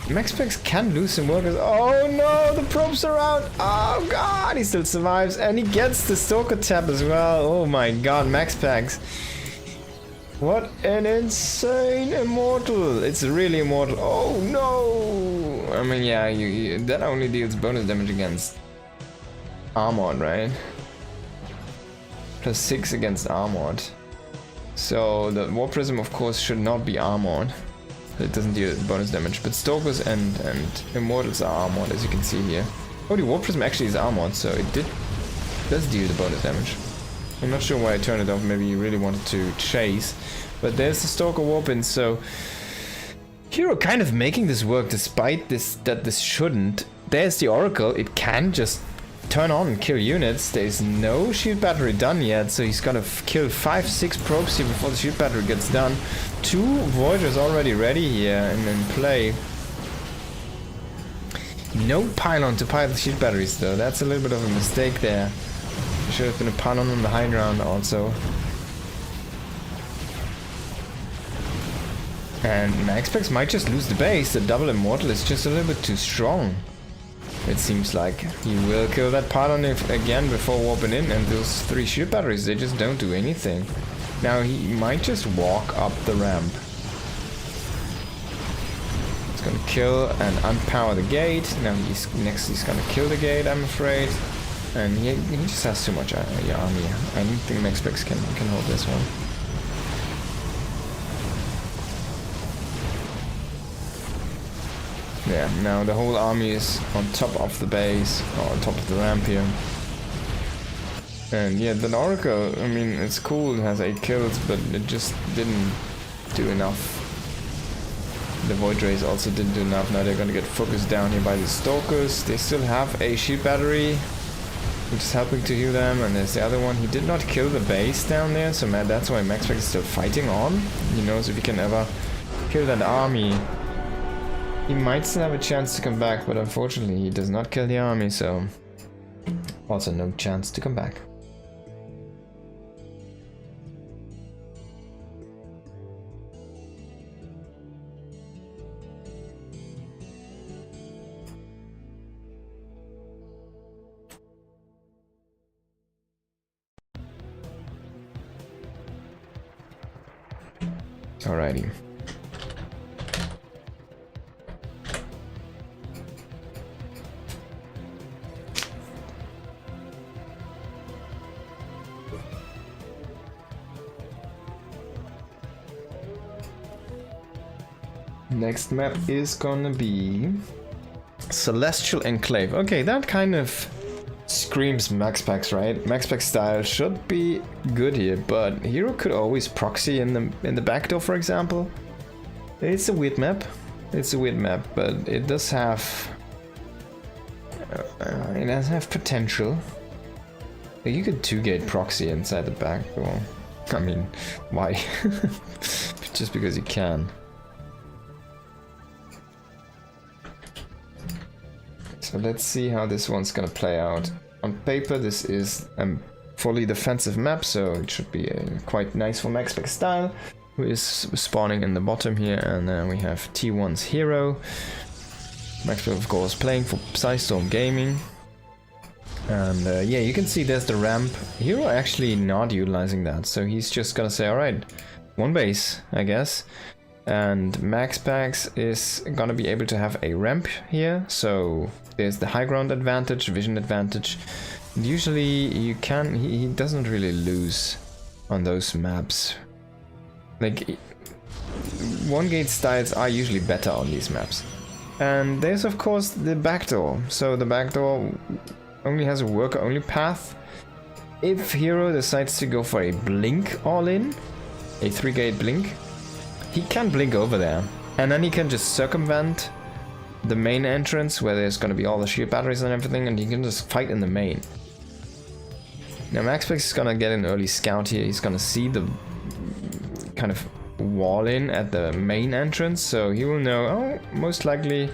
MaxPax can lose some workers. Oh no, the probes are out. Oh god, he still survives, and he gets the Stalker tap as well. Oh my god, MaxPax. What an insane Immortal. It's really Immortal. Oh no. I mean, yeah, that only deals bonus damage against Armored, right? +6 against Armored. So the War Prism, of course, should not be armored. It doesn't deal bonus damage, but Stalkers and Immortals are armored, as you can see here. Oh, the War Prism actually is armored, so it does deal the bonus damage. I'm not sure why I turned it off. Maybe you really wanted to chase, but there's the Stalker Warpin. So Hero kind of making this work, despite that this shouldn't. There's the Oracle. It can just turn on and kill units. There's no shield battery done yet, so he's gonna kill 5-6 probes here before the shield battery gets done. 2 Voyagers already ready here and in play. No pylon to pile the shield batteries though. That's a little bit of a mistake there. There should have been a pylon on the high ground also. And MaxPax might just lose the base. The double Immortal is just a little bit too strong. It seems like he will kill that pylon again before warping in, and those 3 shield batteries, they just don't do anything. Now he might just walk up the ramp. He's gonna kill and unpower the gate. Now he's gonna kill the gate, I'm afraid. And he just has too much army. I don't think MaxPax can hold this one. Yeah, now the whole army is on top of the base, or on top of the ramp here. And yeah, the Oracle, I mean, it's cool, it has 8 kills, but it just didn't do enough. The Void Rays also didn't do enough. Now they're gonna get focused down here by the Stalkers. They still have a shield battery, which is helping to heal them, and there's the other one. He did not kill the base down there, so that's why MaxPax is still fighting on. He knows if he can ever kill that army, he might still have a chance to come back, but unfortunately he does not kill the army, so also no chance to come back. Alrighty. Next map is gonna be Celestial Enclave. Okay, that kind of screams MaxPax, right? MaxPax style should be good here, but Hero could always proxy in the back door, for example. It's a weird map. It's a weird map, but it does have potential. You could 2-gate proxy inside the back door. I mean, why? Just because you can. So let's see how this one's gonna play out. On paper, this is a fully defensive map, so it should be quite nice for MaxPax style, who is spawning in the bottom here, and then we have T1's Hero. MaxPax, of course, playing for Psystorm Gaming. And yeah, you can see there's the ramp. Hero actually not utilizing that, so he's just gonna say, alright, 1 base, I guess. And MaxPax is gonna be able to have a ramp here, so there's the high ground advantage, vision advantage. And usually you can, he doesn't really lose on those maps. Like, 1-gate styles are usually better on these maps. And there's of course the backdoor. So the backdoor only has a worker only path. If Hero decides to go for a blink all-in, a 3-gate blink, he can blink over there, and then he can just circumvent the main entrance where there's going to be all the shield batteries and everything, and he can just fight in the main. Now MaxPax is going to get an early scout here. He's going to see the kind of wall in at the main entrance, so he will know, oh, most likely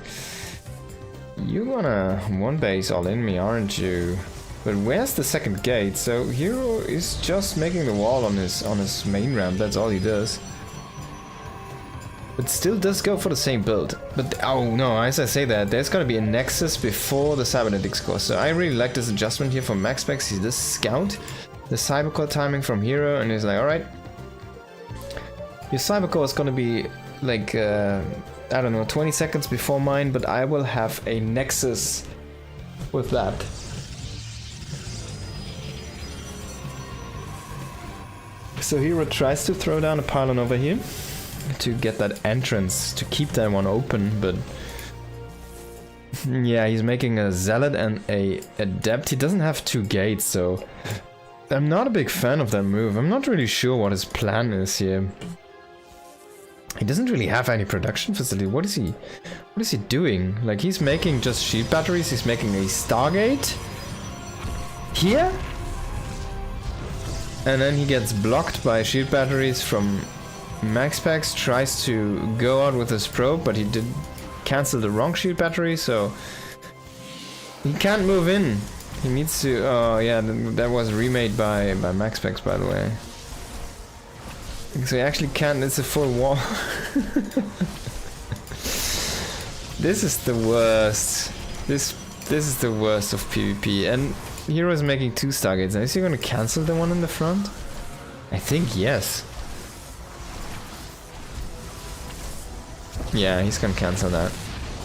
you're gonna 1 base all in me, aren't you? But where's the 2nd gate? So Hero is just making the wall on his main ramp. That's all he does. But still does go for the same build. But oh no, as I say that, there's gonna be a Nexus before the Cybernetics core. So I really like this adjustment here from MaxPax. He does scout the Cybercore timing from Hero, and he's like, alright, your Cybercore is gonna be like, I don't know, 20 seconds before mine, but I will have a Nexus with that. So Hero tries to throw down a pylon over here to get that entrance, to keep that one open, but yeah, he's making a Zealot and a Adept. He doesn't have 2 gates, so I'm not a big fan of that move. I'm not really sure what his plan is here. He doesn't really have any production facility. What is he doing? Like, he's making just shield batteries, he's making a Stargate here, and then he gets blocked by shield batteries from MaxPax, tries to go out with his probe, but he did cancel the wrong shield battery, so he can't move in. He needs to... Oh yeah, that was remade by MaxPax, by the way. So he actually can't... It's a full wall. This is the worst. This is the worst of PvP. And Hero is making 2 Stargates. Now, is he going to cancel the one in the front? I think yes. Yeah, he's gonna cancel that.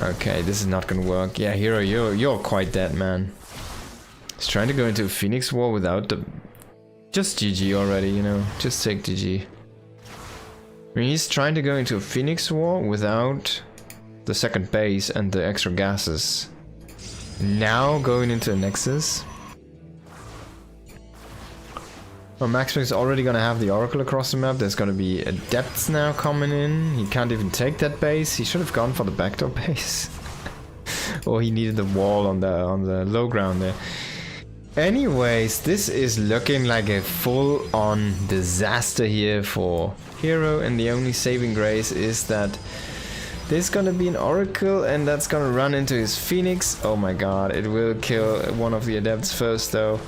Okay, this is not gonna work. Yeah, Hero, you're quite dead, man. He's trying to go into a Phoenix War without the... Just GG already, you know. Just take GG. I mean, he's trying to go into a Phoenix War without the second base and the extra gases. Now going into a Nexus. Well, MaxPax is already gonna have the Oracle across the map. There's gonna be Adepts now coming in. He can't even take that base. He should have gone for the backdoor base. Or he needed the wall on the low ground there. Anyways, this is looking like a full-on disaster here for Hero, and the only saving grace is that there's gonna be an Oracle, and that's gonna run into his Phoenix. Oh my god, it will kill one of the Adepts first though.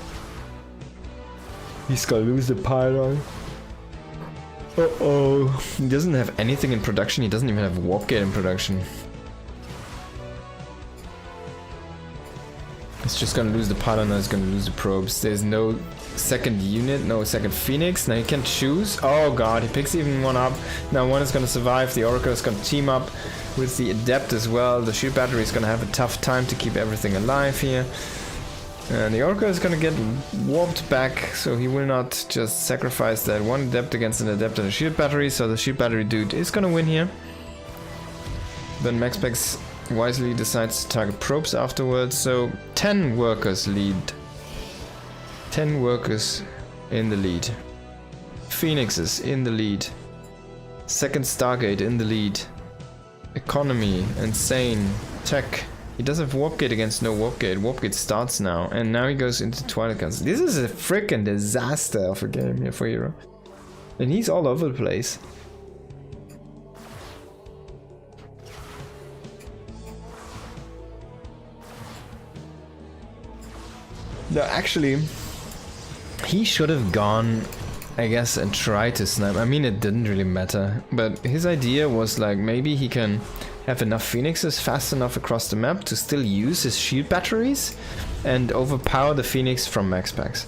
He's gonna lose the pylon. Uh-oh. He doesn't have anything in production. He doesn't even have Warp Gate in production. He's just gonna lose the pylon, or he's gonna lose the probes. There's no second unit, no second Phoenix. Now he can choose. Oh god, he picks even one up. Now one is gonna survive. The Oracle is gonna team up with the Adept as well. The shield battery is gonna have a tough time to keep everything alive here. And the Oracle is gonna get warped back, so he will not just sacrifice that one Adept against an Adept and a shield battery, so the shield battery dude is gonna win here. Then MaxPax wisely decides to target probes afterwards, so 10 workers lead. 10 workers in the lead. Phoenixes in the lead. Second Stargate in the lead. Economy, Insane, Tech. He does have Warp Gate against no Warp Gate. Warp Gate starts now, and now he goes into Twilight Council. This is a freaking disaster of a game here for Hero. And he's all over the place. No, actually, he should have gone, I guess, and tried to snipe. I mean, it didn't really matter. But his idea was like, maybe he can have enough Phoenixes fast enough across the map to still use his shield batteries and overpower the Phoenix from MaxPax.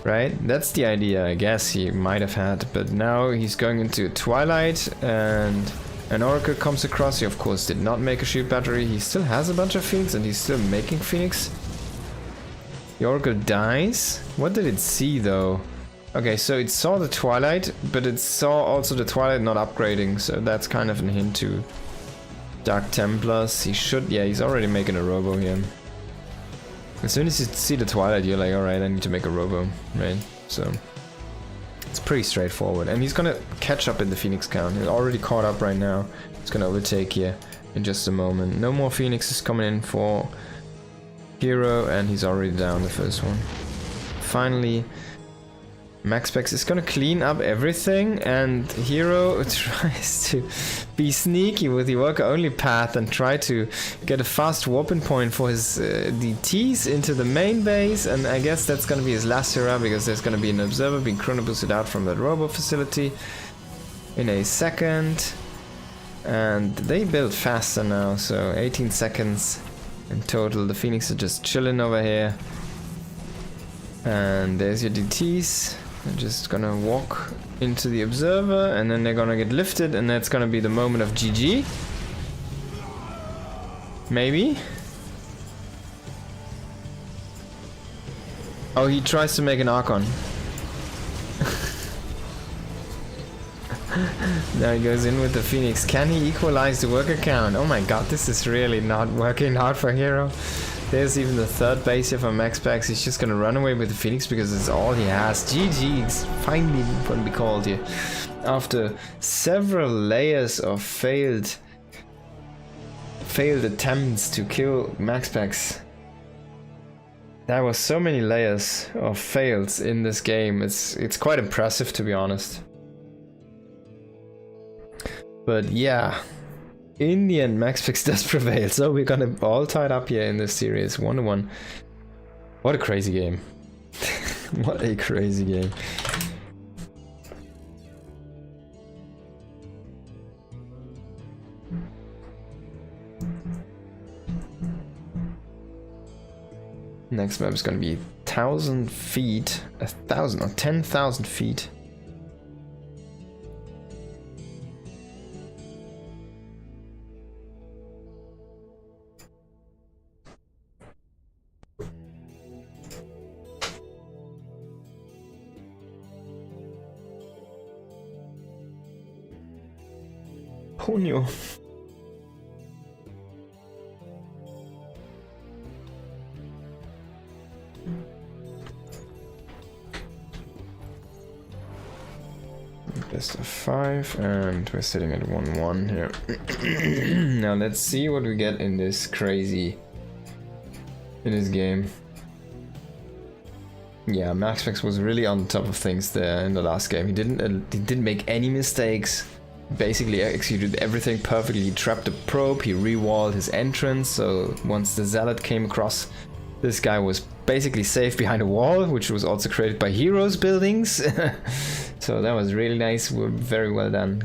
Right? That's the idea, I guess, he might have had. But now he's going into Twilight, and an Oracle comes across. He, of course, did not make a shield battery. He still has a bunch of Phoenix, and he's still making Phoenix. The Oracle dies. What did it see, though? Okay, so it saw the Twilight, but it saw also the Twilight not upgrading, so that's kind of a hint to Dark Templars. He should... Yeah, he's already making a Robo here. As soon as you see the Twilight, you're like, alright, I need to make a Robo, right? So it's pretty straightforward. And he's gonna catch up in the Phoenix count. He's already caught up right now. He's gonna overtake here in just a moment. No more Phoenixes coming in for Hero, and he's already down the first one. Finally, MaxPax is gonna clean up everything, and Hero tries to be sneaky with the worker only path and try to get a fast warping point for his DTs into the main base, and I guess that's gonna be his last hurrah, because there's gonna be an observer being chrono boosted out from that robo facility in a second. And they build faster now, so 18 seconds in total. The Phoenix are just chilling over here. And there's your DTs. They're just gonna walk into the observer, and then they're gonna get lifted, and that's gonna be the moment of GG. Maybe. Oh, he tries to make an Archon. Now he goes in with the Phoenix. Can he equalize the worker count? Oh my god, this is really not working out for Hero. There's even the third base here for MaxPax. He's just gonna run away with the Phoenix because it's all he has. GG's finally gonna be called here. After several layers of failed attempts to kill MaxPax. There was so many layers of fails in this game. It's quite impressive, to be honest. But yeah, in the end, MaxPax does prevail. So we're gonna all tied up here in this series, 1-1. What a crazy game! What a crazy game! Next map is gonna be 1,000 feet, 1,000 or 10,000 feet. Ponyo. Best of 5, and we're sitting at 1-1 here. Now let's see what we get in this game. Yeah, MaxPax was really on top of things there in the last game. He didn't make any mistakes. Basically executed everything perfectly. He trapped a probe, he re-walled his entrance, so once the Zealot came across, this guy was basically safe behind a wall, which was also created by Heroes buildings. So that was really nice, very well done.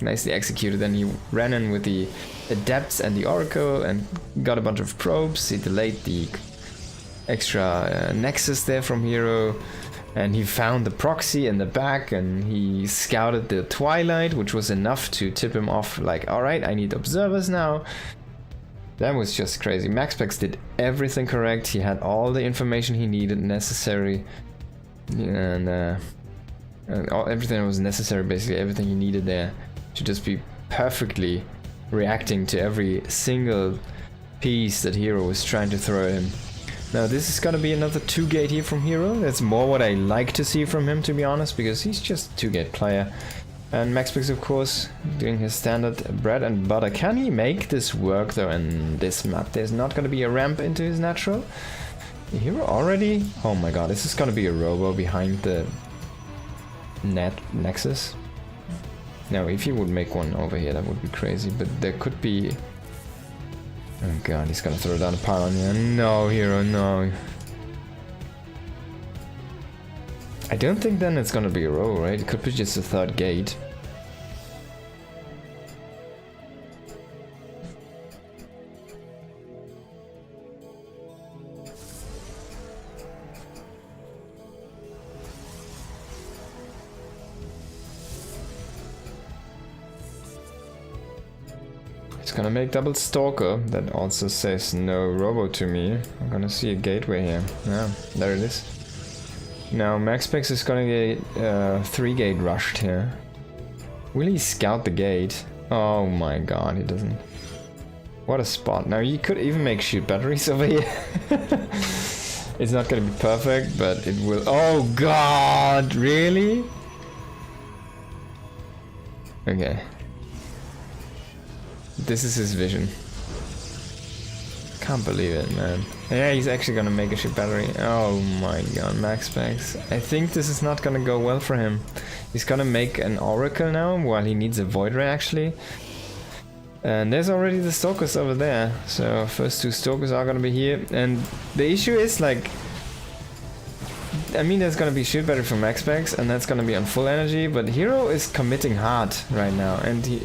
Nicely executed. Then he ran in with the Adepts and the Oracle and got a bunch of probes. He delayed the extra Nexus there from Hero. And he found the proxy in the back and he scouted the Twilight, which was enough to tip him off like, alright, I need observers now. That was just crazy. MaxPax did everything correct. He had all the information he needed necessary. And everything that was necessary, basically everything he needed there to just be perfectly reacting to every single piece that Hero was trying to throw at him. Now this is gonna be another 2-gate here from Hero. That's more what I like to see from him, to be honest, because he's just a 2-gate player. And MaxPax, of course, doing his standard bread and butter. Can he make this work though in this map? There's not gonna be a ramp into his natural. Hero already? Oh my god, this is gonna be a robo behind the Nexus. Now if he would make one over here, that would be crazy, but there could be... Oh god, he's gonna throw down a pylon here. No, Hero, no. I don't think then it's gonna be a row, right? It could be just a 3rd gate. Gonna make double Stalker. That also says no robo to me. I'm gonna see a gateway here. Yeah, there it is. Now MaxPax is gonna get 3-gate rushed here. Will he scout the gate? Oh my god, he doesn't. What a spot. Now you could even make shoot batteries over here. It's not gonna be perfect, but it will. Oh god, really? Okay. This is his vision. Can't believe it, man. Yeah, he's actually gonna make a ship battery. Oh my god, MaxPax. I think this is not gonna go well for him. He's gonna make an Oracle now, while he needs a Void Ray actually. And there's already the Stalkers over there. So first 2 Stalkers are gonna be here. And the issue is like... I mean, there's gonna be shoot battery for MaxPax, and that's gonna be on full energy, but Hero is committing hard right now, and he...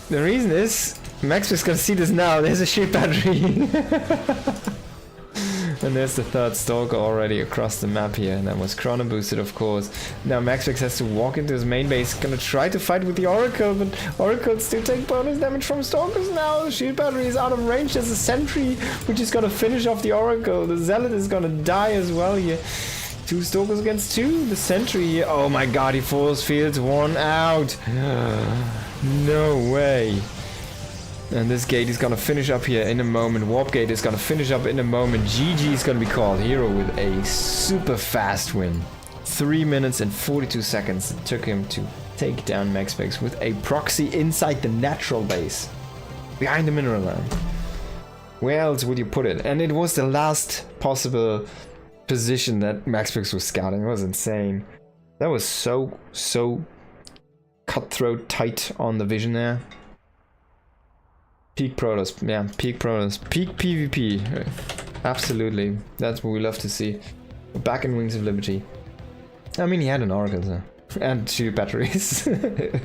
The reason is, MaxPax gonna see this now, there's a shoot battery. And there's the 3rd Stalker already across the map here, and that was chrono boosted, of course. Now MaxPax has to walk into his main base, gonna try to fight with the Oracle, but Oracle still take bonus damage from Stalkers now. The shoot battery is out of range, there's a sentry, which is gonna finish off the Oracle. The Zealot is gonna die as well here. 2 Stalkers against 2. The sentry here. Oh my god, he force fields 1 out. No way. And this gate is gonna finish up here in a moment. Warp gate is gonna finish up in a moment. GG is gonna be called. Hero with a super fast win. 3 minutes and 42 seconds it took him to take down MaxPax with a proxy inside the natural base. Behind the mineral land. Where else would you put it? And it was the last possible position that MaxPax was scouting. It was insane. That was so cutthroat tight on the vision there. Peak Protoss, yeah, peak Protoss, peak PvP. Absolutely, that's what we love to see. Back in Wings of Liberty. I mean, he had an Oracle, so. And 2 batteries. The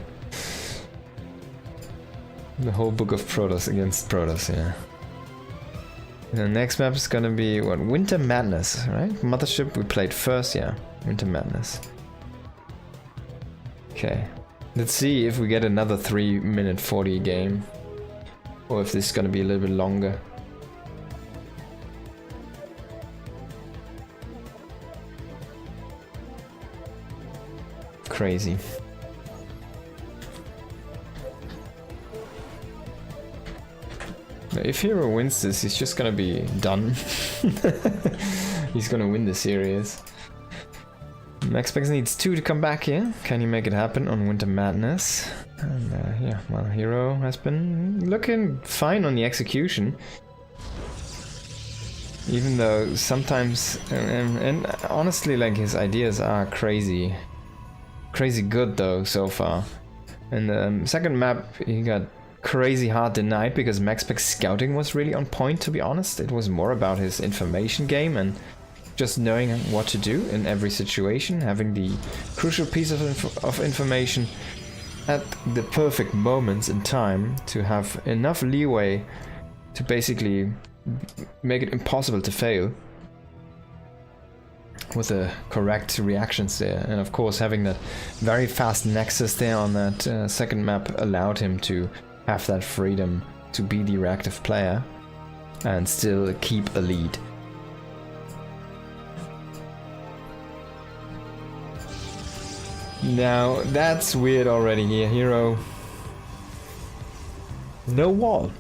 whole book of Protoss against Protoss, yeah. The next map is gonna be, what, Winter Madness, right? Mothership we played first, yeah. Winter Madness. Okay. Let's see if we get another 3-minute 40 game. Or if this is gonna be a little bit longer. Crazy. If Hero wins this, he's just gonna be done. He's gonna win the series. MaxPax needs 2 to come back here. Can he make it happen on Winter Madness? And yeah, well, Hero has been looking fine on the execution. Even though sometimes, and honestly, like, his ideas are crazy good though so far. And the second map he got crazy hard denied because MaxPax scouting was really on point, to be honest. It was more about his information game and just knowing what to do in every situation, having the crucial piece of information at the perfect moments in time to have enough leeway to basically make it impossible to fail with the correct reactions there. And of course, having that very fast nexus there on that second map allowed him to have that freedom to be the reactive player and still keep a lead. Now that's weird already here, Hero. No wall.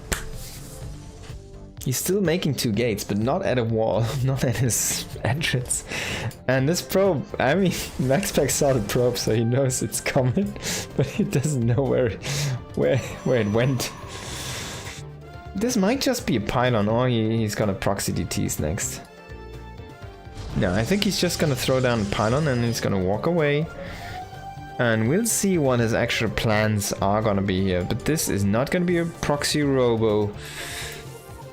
He's still making 2 gates, but not at a wall, not at his entrance. And this probe, I mean, MaxPax saw the probe, so he knows it's coming, but he doesn't know where it went. This might just be a pylon, or he's gonna proxy DTs next. No, I think he's just gonna throw down a pylon and he's gonna walk away. And we'll see what his actual plans are gonna be here. But this is not gonna be a proxy robo.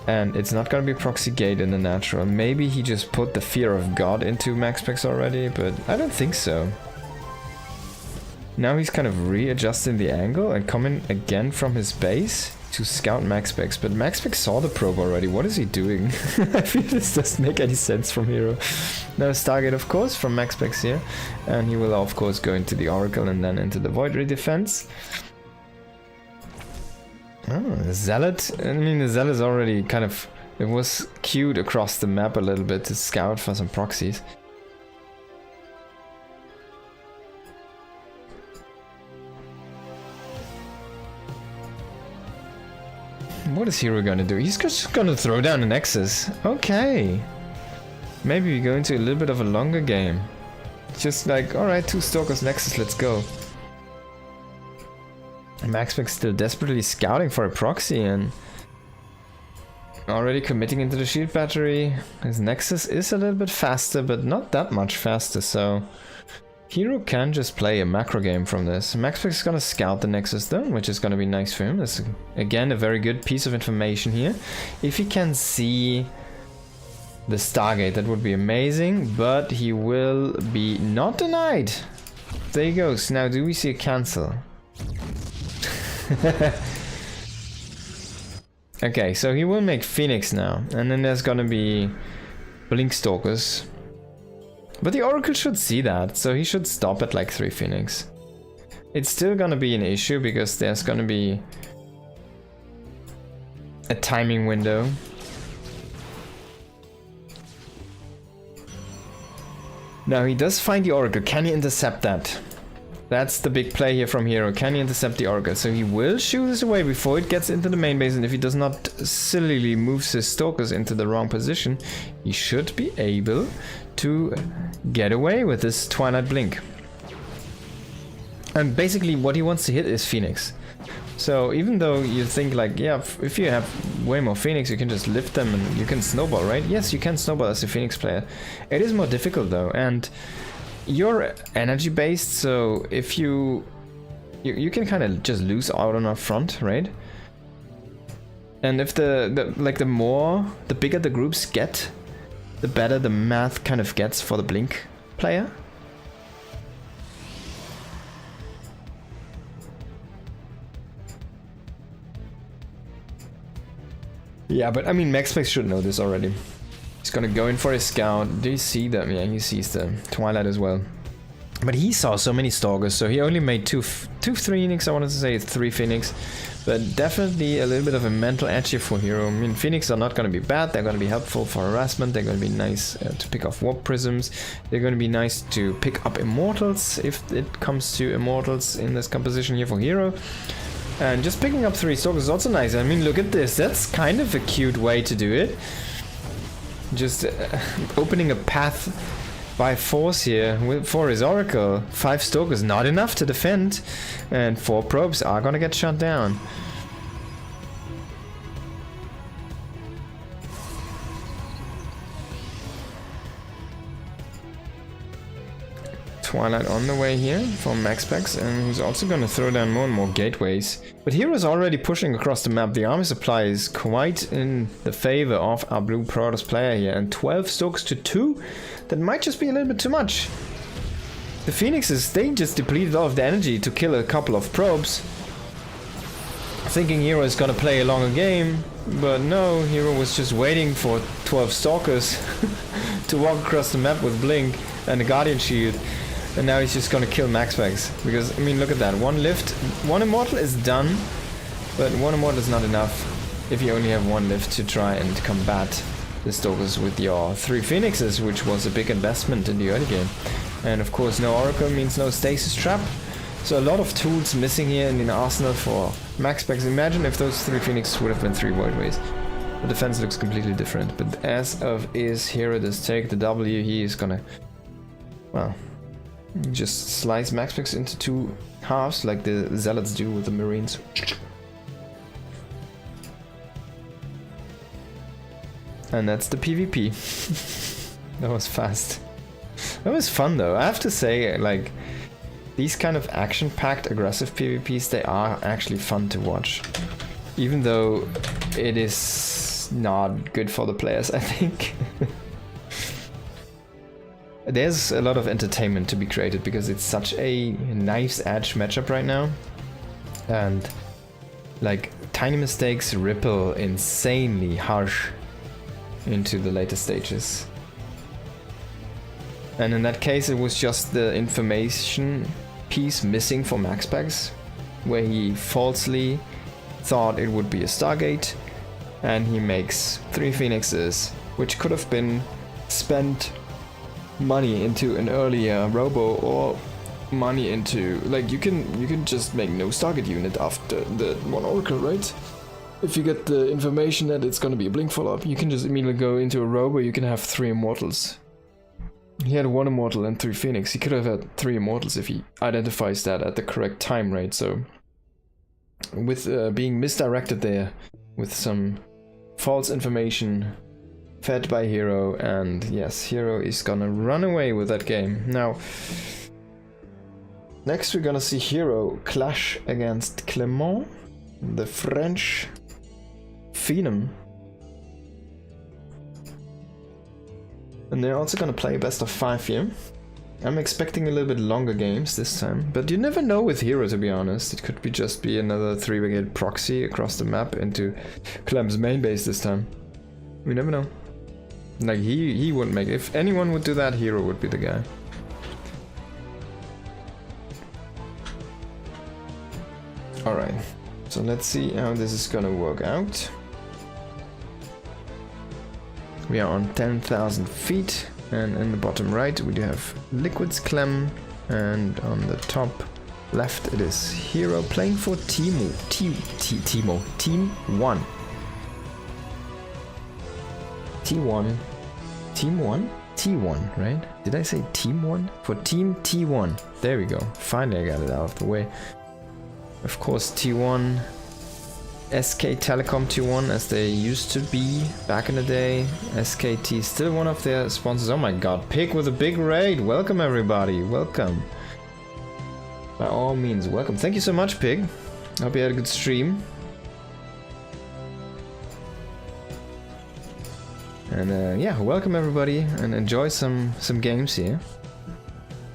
And it's not gonna be a proxy gate in the natural. Maybe he just put the fear of God into MaxPax already, but I don't think so. Now he's kind of readjusting the angle and coming again from his base to scout MaxPax. But MaxPax saw the probe already. What is he doing? I feel this doesn't make any sense from Hero. Now Stargate, of course, from MaxPax here. And he will, of course, go into the Oracle and then into the Void Ray defense. Oh, the Zealot. I mean, the Zealot is already kind of... It was queued across the map a little bit to scout for some proxies. What is Hero gonna do? He's just gonna throw down a Nexus. Okay. Maybe we go into a little bit of a longer game. Just like, alright, 2 Stalkers Nexus, let's go. MaxPax still desperately scouting for a proxy and already committing into the shield battery. His Nexus is a little bit faster, but not that much faster, so Hero can just play a macro game from this. MaxPax is gonna scout the Nexus though, which is gonna be nice for him. That's again a very good piece of information here. If he can see the Stargate, that would be amazing, but he will be not denied. There he goes. Now, do we see a cancel? Okay, so he will make Phoenix now, and then there's gonna be Blink Stalkers. But the Oracle should see that, so he should stop at like 3 Phoenix. It's still gonna be an issue because there's gonna be a timing window. Now he does find the Oracle. Can he intercept that? That's the big play here from Hero. Can he intercept the Oracle? So he will shoot this away before it gets into the main base, and if he does not sillily move his Stalkers into the wrong position, he should be able to get away with this Twilight Blink. And basically what he wants to hit is Phoenix. So even though you think like, yeah, if you have way more Phoenix, you can just lift them and you can snowball, right? Yes, you can snowball as a Phoenix player. It is more difficult though, and you're energy based, so if you can kind of just lose out on our front, right? And if the bigger the groups get, the better the math kind of gets for the Blink player. Yeah, but I mean, MaxPlex should know this already. He's gonna go in for his scout. Do you see them? Yeah, he sees the Twilight as well. But he saw so many Stalkers, so he only made two Phoenix, I wanted to say 3 Phoenix. But definitely a little bit of a mental edge here for Hero. I mean, Phoenix are not gonna be bad, they're gonna be helpful for harassment, they're gonna be nice to pick off Warp Prisms, they're gonna be nice to pick up Immortals, if it comes to Immortals in this composition here for Hero. And just picking up 3 Stalkers is also nice. I mean, look at this, that's kind of a cute way to do it. Just opening a path by force here for his Oracle. 5 Stalkers, not enough to defend, and 4 probes are gonna get shot down. Twilight on the way here from MaxPlex, and he's also gonna throw down more and more gateways. But Hero's already pushing across the map. The army supply is quite in the favor of our blue Protoss player here, and 12 Stalkers to 2, that might just be a little bit too much. The Phoenixes, they just depleted all of the energy to kill a couple of probes, thinking Hero is gonna play a longer game, but no, Hero was just waiting for 12 Stalkers to walk across the map with Blink and a Guardian Shield. And now he's just gonna kill MaxPlex. Because, I mean, look at that. 1 lift, 1 Immortal is done, but 1 Immortal is not enough if you only have 1 lift to try and combat the Stalkers with your 3 Phoenixes, which was a big investment in the early game. And of course, no Oracle means no Stasis Trap. So a lot of tools missing here in the arsenal for MaxPlex. Imagine if those 3 Phoenixes would have been 3 Voidways. The defense looks completely different. But as of is, Hero does take the W. He is gonna, well, just slice MaxPlex into 2 halves like the Zealots do with the Marines. And that's the PvP. That was fast. That was fun though. I have to say, like, these kind of action-packed aggressive PvPs, they are actually fun to watch. Even though it is not good for the players, I think. There's a lot of entertainment to be created because it's such a knife's edge matchup right now. And like, tiny mistakes ripple insanely harsh into the later stages. And in that case, it was just the information piece missing for MaxPlex, where he falsely thought it would be a Stargate, and he makes 3 Phoenixes, which could have been spent money into an earlier Robo, or money into, like, you can just make no Stargate unit after the 1 Oracle, right? If you get the information that it's gonna be a Blink follow-up, you can just immediately go into a Robo. You can have 3 Immortals. He had 1 Immortal and 3 Phoenix. He could have had 3 Immortals if he identifies that at the correct time, right? So with being misdirected there with some false information fed by Hero, and yes, Hero is gonna run away with that game. Now, next we're gonna see Hero clash against Clément, the French Phenom. And they're also gonna play best of 5 here. I'm expecting a little bit longer games this time, but you never know with Hero, to be honest. It could just be another 3 brigade proxy across the map into Clem's main base this time. We never know. Like, he wouldn't make it. If anyone would do that, Hero would be the guy. Alright, so let's see how this is gonna work out. We are on 10,000 feet. And in the bottom right we do have Liquid's Clem, and on the top left it is Hero playing for Team 1. T1, right? Did I say Team 1? For Team T1. There we go. Finally I got it out of the way. Of course T1, SK Telecom T1 as they used to be back in the day. SKT still one of their sponsors. Oh my god, Pig with a big raid. Welcome everybody, welcome. By all means, welcome. Thank you so much, Pig. Hope you had a good stream. And yeah, welcome everybody and enjoy some games here.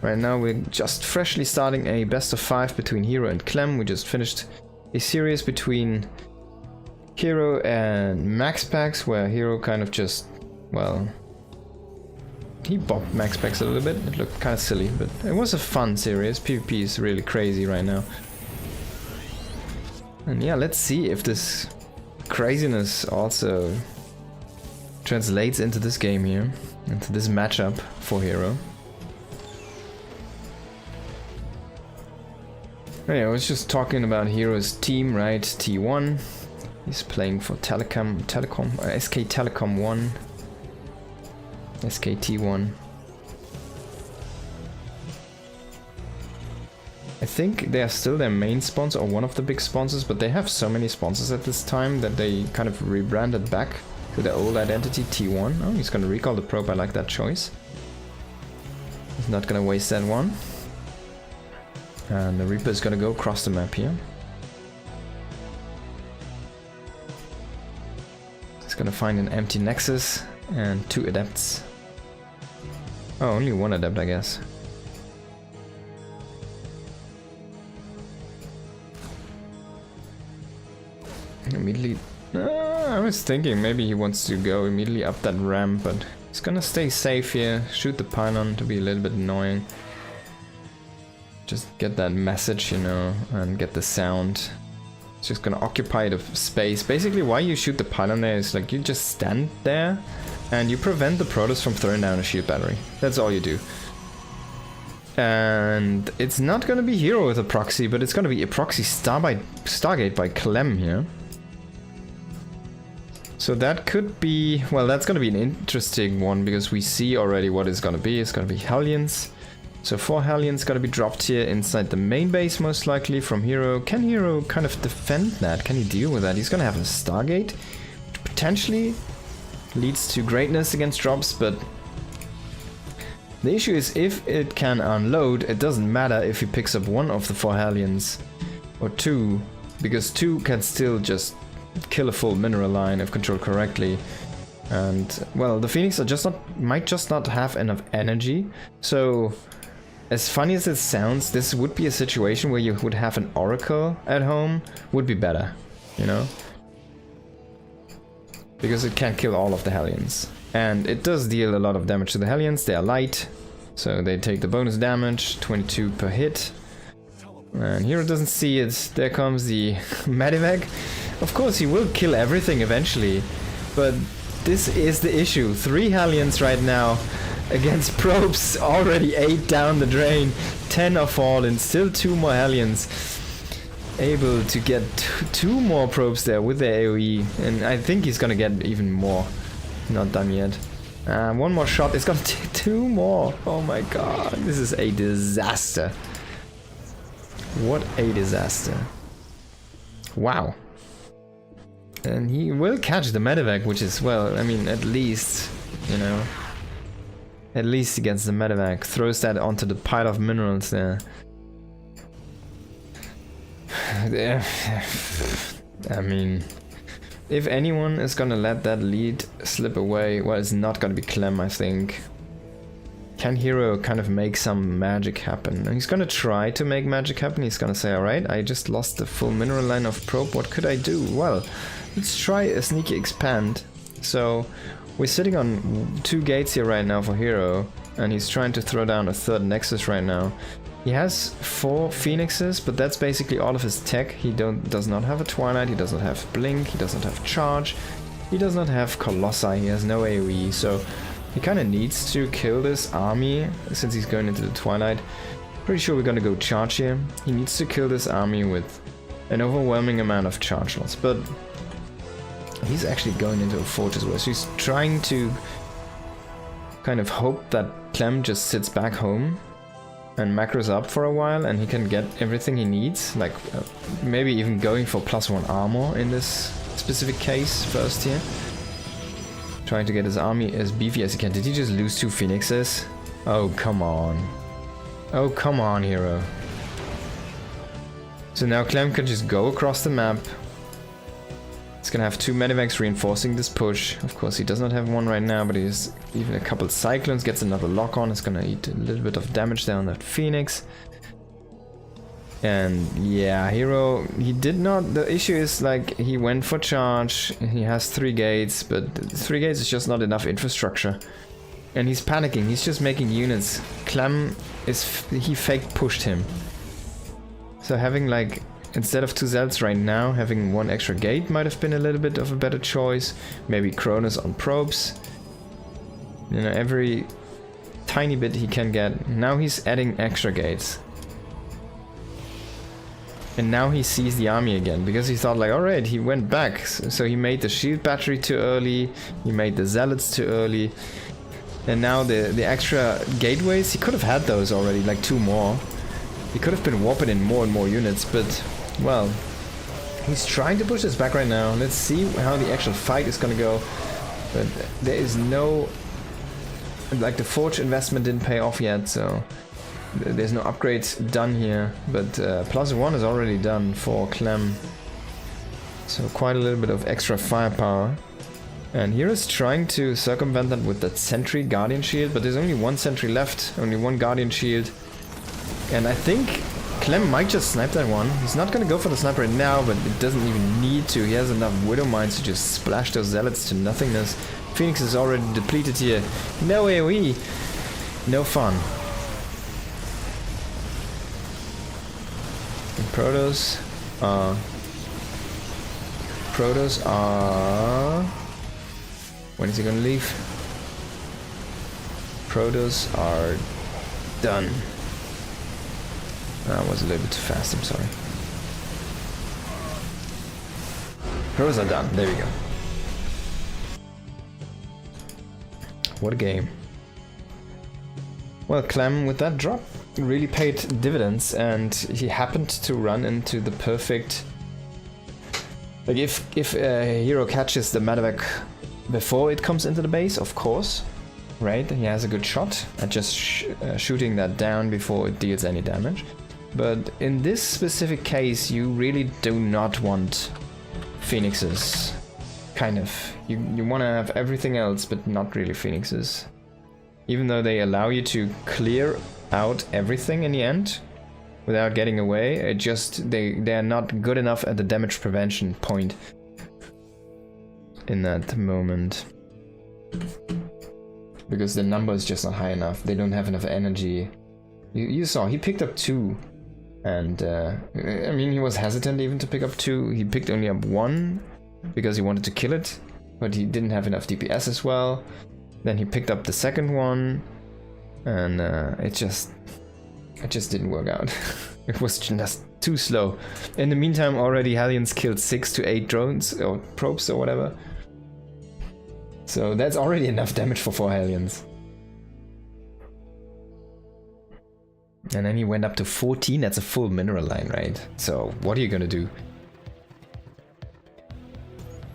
Right now we're just freshly starting a best of 5 between Hero and Clem. We just finished a series between Hero and MaxPax where Hero kind of just, well, he bopped MaxPax a little bit. It looked kind of silly, but it was a fun series. PvP is really crazy right now. And yeah, let's see if this craziness also translates into this game here, into this matchup for Hero. Yeah, I was just talking about Hero's team, right? T1. He's playing for SK Telecom 1. SKT1. I think they are still their main sponsor or one of the big sponsors, but they have so many sponsors at this time that they kind of rebranded back to their old identity, T1. Oh, he's gonna recall the probe. I like that choice. He's not gonna waste that one. And the Reaper is gonna go across the map here. He's gonna find an empty Nexus and 2 Adepts. Oh, only 1 Adept, I guess. Immediately... I was thinking maybe he wants to go immediately up that ramp, but he's gonna stay safe here, shoot the pylon to be a little bit annoying. Just get that message, you know, and get the sound. It's just gonna occupy the space. Basically, why you shoot the pylon there is like you just stand there and you prevent the Protoss from throwing down a shield battery. That's all you do. And it's not gonna be Hero with a proxy, but it's gonna be a proxy Stargate by Clem here. So that could be, well, that's gonna be an interesting one because we see already what it's gonna be. It's gonna be Hellions. So 4 Hellions gonna be dropped here inside the main base most likely from Hero. Can Hero kind of defend that? Can he deal with that? He's gonna have a Stargate, which potentially leads to greatness against drops, but the issue is if it can unload, it doesn't matter if he picks up 1 of the 4 Hellions or 2, because 2 can still just kill a full mineral line if controlled correctly. And well, the Phoenix are might just not have enough energy. So as funny as it sounds, this would be a situation where you would have an Oracle at home, would be better, you know? Because it can't kill all of the Hellions. And it does deal a lot of damage to the Hellions. They are light, so they take the bonus damage, 22 per hit. And Hero doesn't see it. There comes the Medivac. Of course, he will kill everything eventually, but this is the issue. 3 Hellions right now against probes, already 8 down the drain, 10 are fallen, still 2 more Hellions. Able to get 2 more probes there with the AoE, and I think he's gonna get even more. Not done yet. 1 more shot, it's gonna take 2 more. Oh my god, this is a disaster. What a disaster. Wow. And he will catch the Medivac, which is, well, I mean, at least, you know, at least he gets the Medivac, throws that onto the pile of minerals there. I mean, if anyone is gonna let that lead slip away, well, it's not gonna be Clem, I think. Can Hero kind of make some magic happen? And he's gonna try to make magic happen. He's gonna say, alright, I just lost the full mineral line of probe, what could I do? Well, let's try a sneaky expand. So we're sitting on 2 gates here right now for Hero, and he's trying to throw down a 3rd Nexus right now. He has 4 Phoenixes, but that's basically all of his tech. He does not have a Twilight, he doesn't have Blink, he doesn't have Charge, he does not have Colossi, he has no AoE, so He kind of needs to kill this army since he's going into the Twilight. Pretty sure we're gonna go charge here. He needs to kill this army with an overwhelming amount of charge loss, but he's actually going into a fortress where so he's trying to kind of hope that Clem just sits back home and macros up for a while and he can get everything he needs, like maybe even going for +1 armor in this specific case first here. Trying to get his army as beefy as he can. Did he just lose 2 phoenixes? Oh, come on. Oh, come on, hero. So now Clem can just go across the map. He's gonna have 2 medivacs reinforcing this push. Of course, he does not have one right now, but he's even a couple cyclones, gets another lock on. It's gonna eat a little bit of damage there on that phoenix. And yeah, hero, he did not, the issue is like he went for charge, he has 3 gates, but 3 gates is just not enough infrastructure. And he's panicking, he's just making units. Clem he fake pushed him. So having like, instead of 2 Zealots right now, having 1 extra gate might have been a little bit of a better choice. Maybe Cronus on probes. You know, every tiny bit he can get. Now he's adding extra gates. And now he sees the army again, because he thought like, alright, he went back. So he made the shield battery too early, he made the zealots too early. And now the extra gateways, he could have had those already, like 2 more. He could have been warping in more and more units, but, well, he's trying to push this back right now. Let's see how the actual fight is gonna go. But there is no, like the forge investment didn't pay off yet, so there's no upgrades done here, but +1 is already done for Clem. So quite a little bit of extra firepower. And here is trying to circumvent that with that sentry guardian shield, but there's only 1 sentry left, only 1 guardian shield. And I think Clem might just snipe that one. He's not gonna go for the sniper right now, but it doesn't even need to. He has enough Widow Mines to just splash those zealots to nothingness. Phoenix is already depleted here. No AoE, no fun. Protos are... When is he gonna leave? Protos are done. That was a little bit too fast, I'm sorry. Protos are done, there we go. What a game. Well, Clem, with that drop, really paid dividends, and he happened to run into the perfect... Like, if a hero catches the medevac before it comes into the base, of course, right? He has a good shot at just shooting that down before it deals any damage. But in this specific case, you really do not want phoenixes. Kind of. You want to have everything else, but not really phoenixes. Even though they allow you to clear out everything in the end without getting away, it just they are not good enough at the damage prevention point in that moment, because the number is just not high enough. They don't have enough energy. You saw he picked up 2, and I mean, he was hesitant even to pick up 2. He picked only up 1 because he wanted to kill it, but he didn't have enough DPS as well. Then he picked up the second one, and it just didn't work out. It was just too slow. In the meantime, already Hellions killed 6 to 8 drones or probes or whatever. So that's already enough damage for 4 Hellions. And then he went up to 14. That's a full mineral line, right? So what are you gonna do?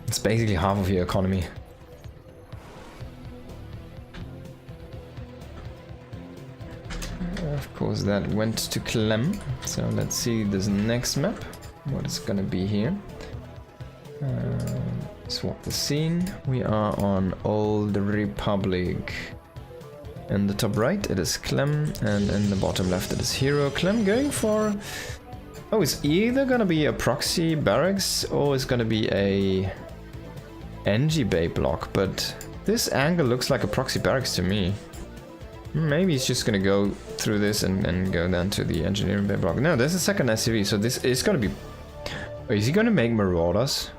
It's basically half of your economy. Of course, that went to Clem. So let's see this next map. What is gonna be here? Swap the scene. We are on Old Republic. In the top right, it is Clem, and in the bottom left, it is Hero. Clem going for... Oh, it's either gonna be a proxy barracks or it's gonna be a NG Bay block, but this angle looks like a proxy barracks to me. Maybe he's just gonna go through this and go down to the engineering bay block. No, there's a second SCV, so this is gonna be... Oh, is he gonna make Marauders?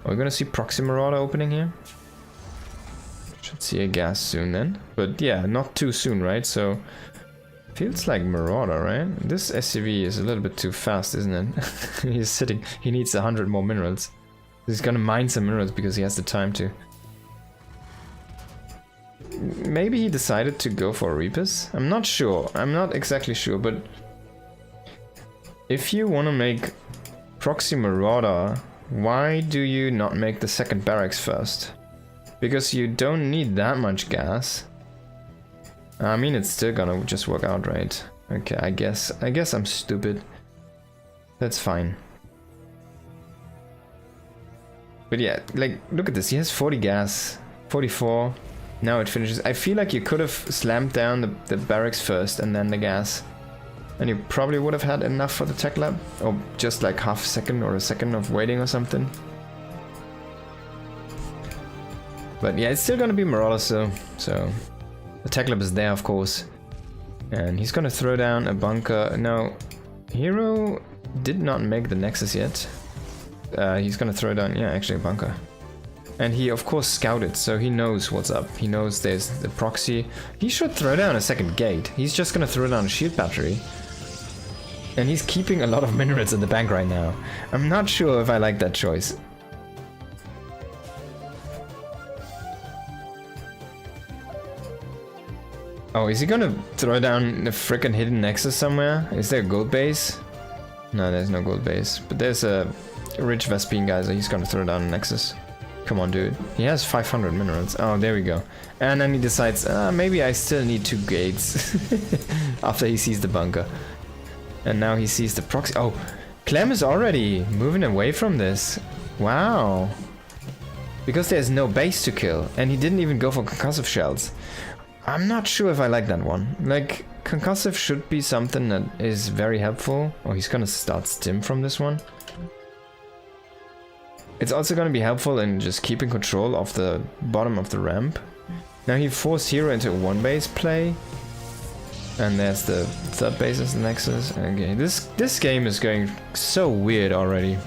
Are we gonna see Proxy Marauder opening here? Should see a gas soon then. But yeah, not too soon, right? So feels like Marauder, right? This SCV is a little bit too fast, isn't it? He's sitting. He needs 100 more minerals. He's gonna mine some minerals because he has the time to. Maybe he decided to go for Reapers? I'm not sure. I'm not exactly sure, but if you want to make Proxy Marauder, why do you not make the second barracks first? Because you don't need that much gas. I mean, it's still gonna just work out, right? Okay, I guess I'm stupid. That's fine. But yeah, like, look at this. He has 40 gas, 44. Now it finishes. I feel like you could have slammed down the barracks first and then the gas. And you probably would have had enough for the tech lab. Or just like half a second or a second of waiting or something. But yeah, it's still gonna be Marauder, so the tech lab is there, of course. And he's gonna throw down a bunker. No, Hero did not make the Nexus yet. He's gonna throw down, yeah, actually a bunker. And he, of course, scouted, so he knows what's up. He knows there's the proxy. He should throw down a second gate. He's just gonna throw down a shield battery. And he's keeping a lot of minerals in the bank right now. I'm not sure if I like that choice. Oh, is he gonna throw down the frickin' hidden nexus somewhere? Is there a gold base? No, there's no gold base. But there's a rich Vespine guy, so he's gonna throw down a nexus. Come on, dude. He has 500 minerals. Oh, there we go. And then he decides, maybe I still need 2 gates. After he sees the bunker. And now he sees the proxy. Oh, Clem is already moving away from this. Wow. Because there's no base to kill. And he didn't even go for concussive shells. I'm not sure if I like that one. Like, concussive should be something that is very helpful. Oh, he's gonna start stim from this one. It's also going to be helpful in just keeping control of the bottom of the ramp. Now he forced Hero into a 1-base play. And there's the 3rd base as the Nexus. Okay, this game is going so weird already.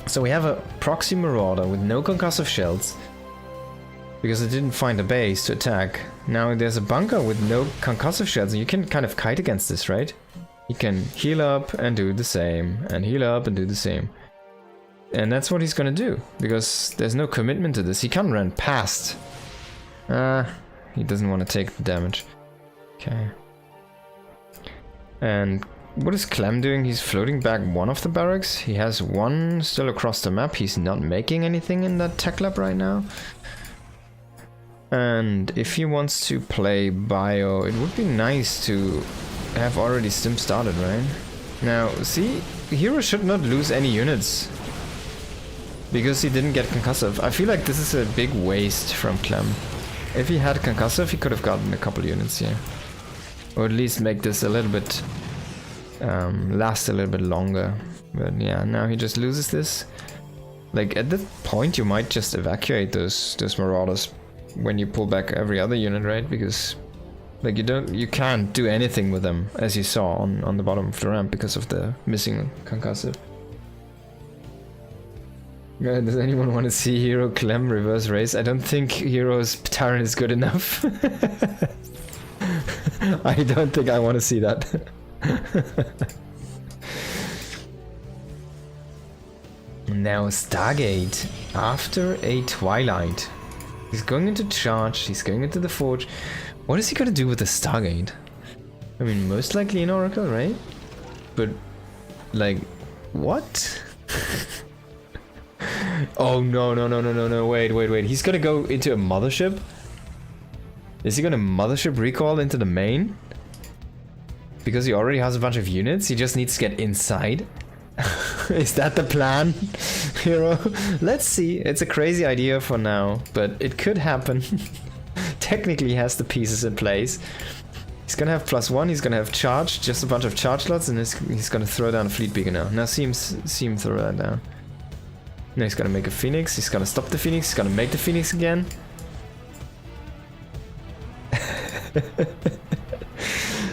So we have a Proxy Marauder with no concussive shells. Because it didn't find a base to attack. Now there's a bunker with no concussive shells. And you can kind of kite against this, right? You can heal up and do the same. And heal up and do the same. And that's what he's gonna do, because there's no commitment to this. He can't run past. He doesn't want to take the damage. Okay. And what is Clem doing? He's floating back one of the barracks. He has one still across the map. He's not making anything in that tech lab right now. And if he wants to play bio, it would be nice to have already stim started, right? Now, see, Hero should not lose any units. Because he didn't get concussive. I feel like this is a big waste from Clem. If he had concussive, he could have gotten a couple units here. Or at least make this a little bit... last a little bit longer. But yeah, now he just loses this. Like, at that point you might just evacuate those Marauders when you pull back every other unit, right? Because... like, you can't do anything with them, as you saw on the bottom of the ramp because of the missing concussive. Does anyone want to see Hero Clem reverse race? I don't think Hero's Tyrant is good enough. I don't think I want to see that. Now Stargate. After a Twilight. He's going into charge, he's going into the forge. What is he gonna do with the Stargate? I mean, most likely an Oracle, right? But, like, what? Oh no, wait. He's gonna go into a mothership? Is he gonna mothership recall into the main? Because he already has a bunch of units, he just needs to get inside? Is that the plan, Hero? Let's see. It's a crazy idea for now, but it could happen. Technically he has the pieces in place. He's gonna have +1, he's gonna have charge, just a bunch of charge slots, and he's gonna throw down a fleet beacon now. Now see him throw that down. Now he's gonna make a Phoenix, he's gonna stop the Phoenix, he's gonna make the Phoenix again.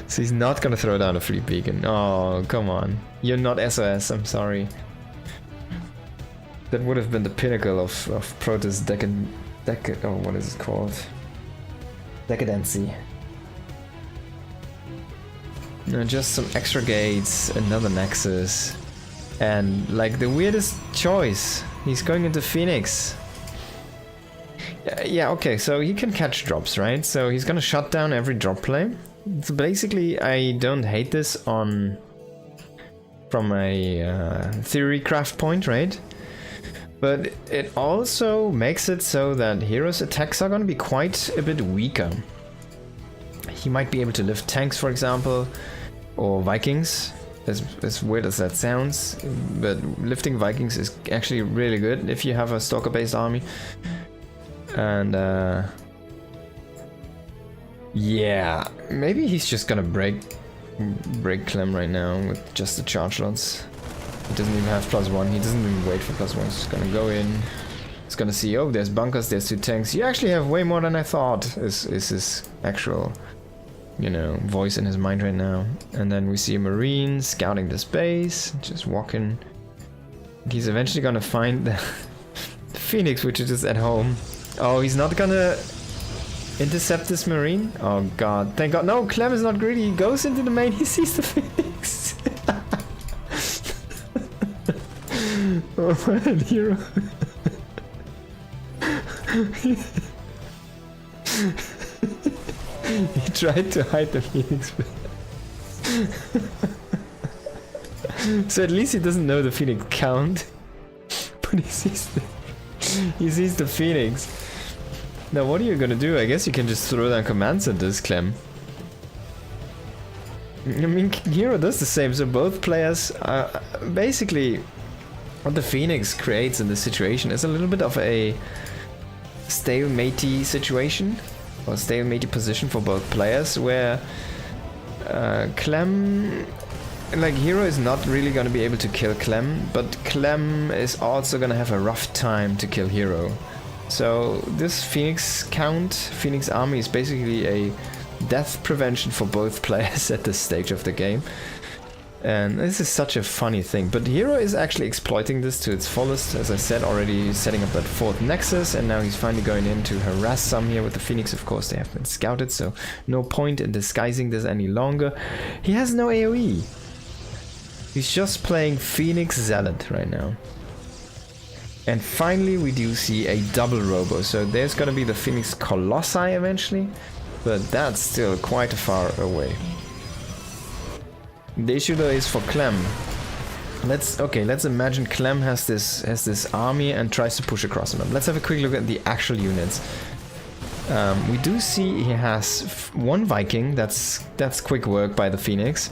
So he's not gonna throw down a fleet beacon. Oh, come on. You're not SOS, I'm sorry. That would have been the pinnacle of Protoss Oh, what is it called? Decadency. No, just some extra gates, another Nexus, and like the weirdest choice. He's going into Phoenix. Yeah, okay, so he can catch drops, right? So he's gonna shut down every drop play. So basically, I don't hate this from a theory craft point, right? But it also makes it so that Hero's attacks are gonna be quite a bit weaker. He might be able to lift tanks, for example, or Vikings, as weird as that sounds, but lifting Vikings is actually really good if you have a Stalker-based army. And yeah, maybe he's just gonna break Clem right now with just the charge lots. He doesn't even have +1, he doesn't even wait for +1, he's just gonna go in. He's gonna see, oh, there's bunkers, there's 2 tanks. You actually have way more than I thought, is his actual, you know, voice in his mind right now. And then we see a Marine scouting this base, just walking. He's eventually gonna find the Phoenix, which is just at home. Oh, he's not gonna intercept this Marine? Oh god, thank god. No, Clem is not greedy. He goes into the main, he sees the Phoenix. Oh man, hero. He tried to hide the Phoenix. So at least he doesn't know the Phoenix count. But he sees the Phoenix. Now what are you gonna do? I guess you can just throw down commands at this, Clem. I mean, Hero does the same, so both players are basically what the Phoenix creates in this situation is a little bit of a stalemate situation, or stalemate position for both players, where Clem, like Hero is not really gonna be able to kill Clem, but Clem is also gonna have a rough time to kill Hero. So this Phoenix army is basically a death prevention for both players at this stage of the game. And this is such a funny thing, but Hero is actually exploiting this to its fullest. As I said already, setting up that 4th Nexus, and now he's finally going in to harass some here with the Phoenix. Of course, they have been scouted, so no point in disguising this any longer. He has no AoE. He's just playing Phoenix Zealot right now. And finally we do see a double robo, so there's gonna be the Phoenix Colossi eventually, but that's still quite far away. The issue though is for Clem. Let's imagine Clem has this army and tries to push across the map. Let's have a quick look at the actual units. We do see he has 1 Viking, that's quick work by the Phoenix.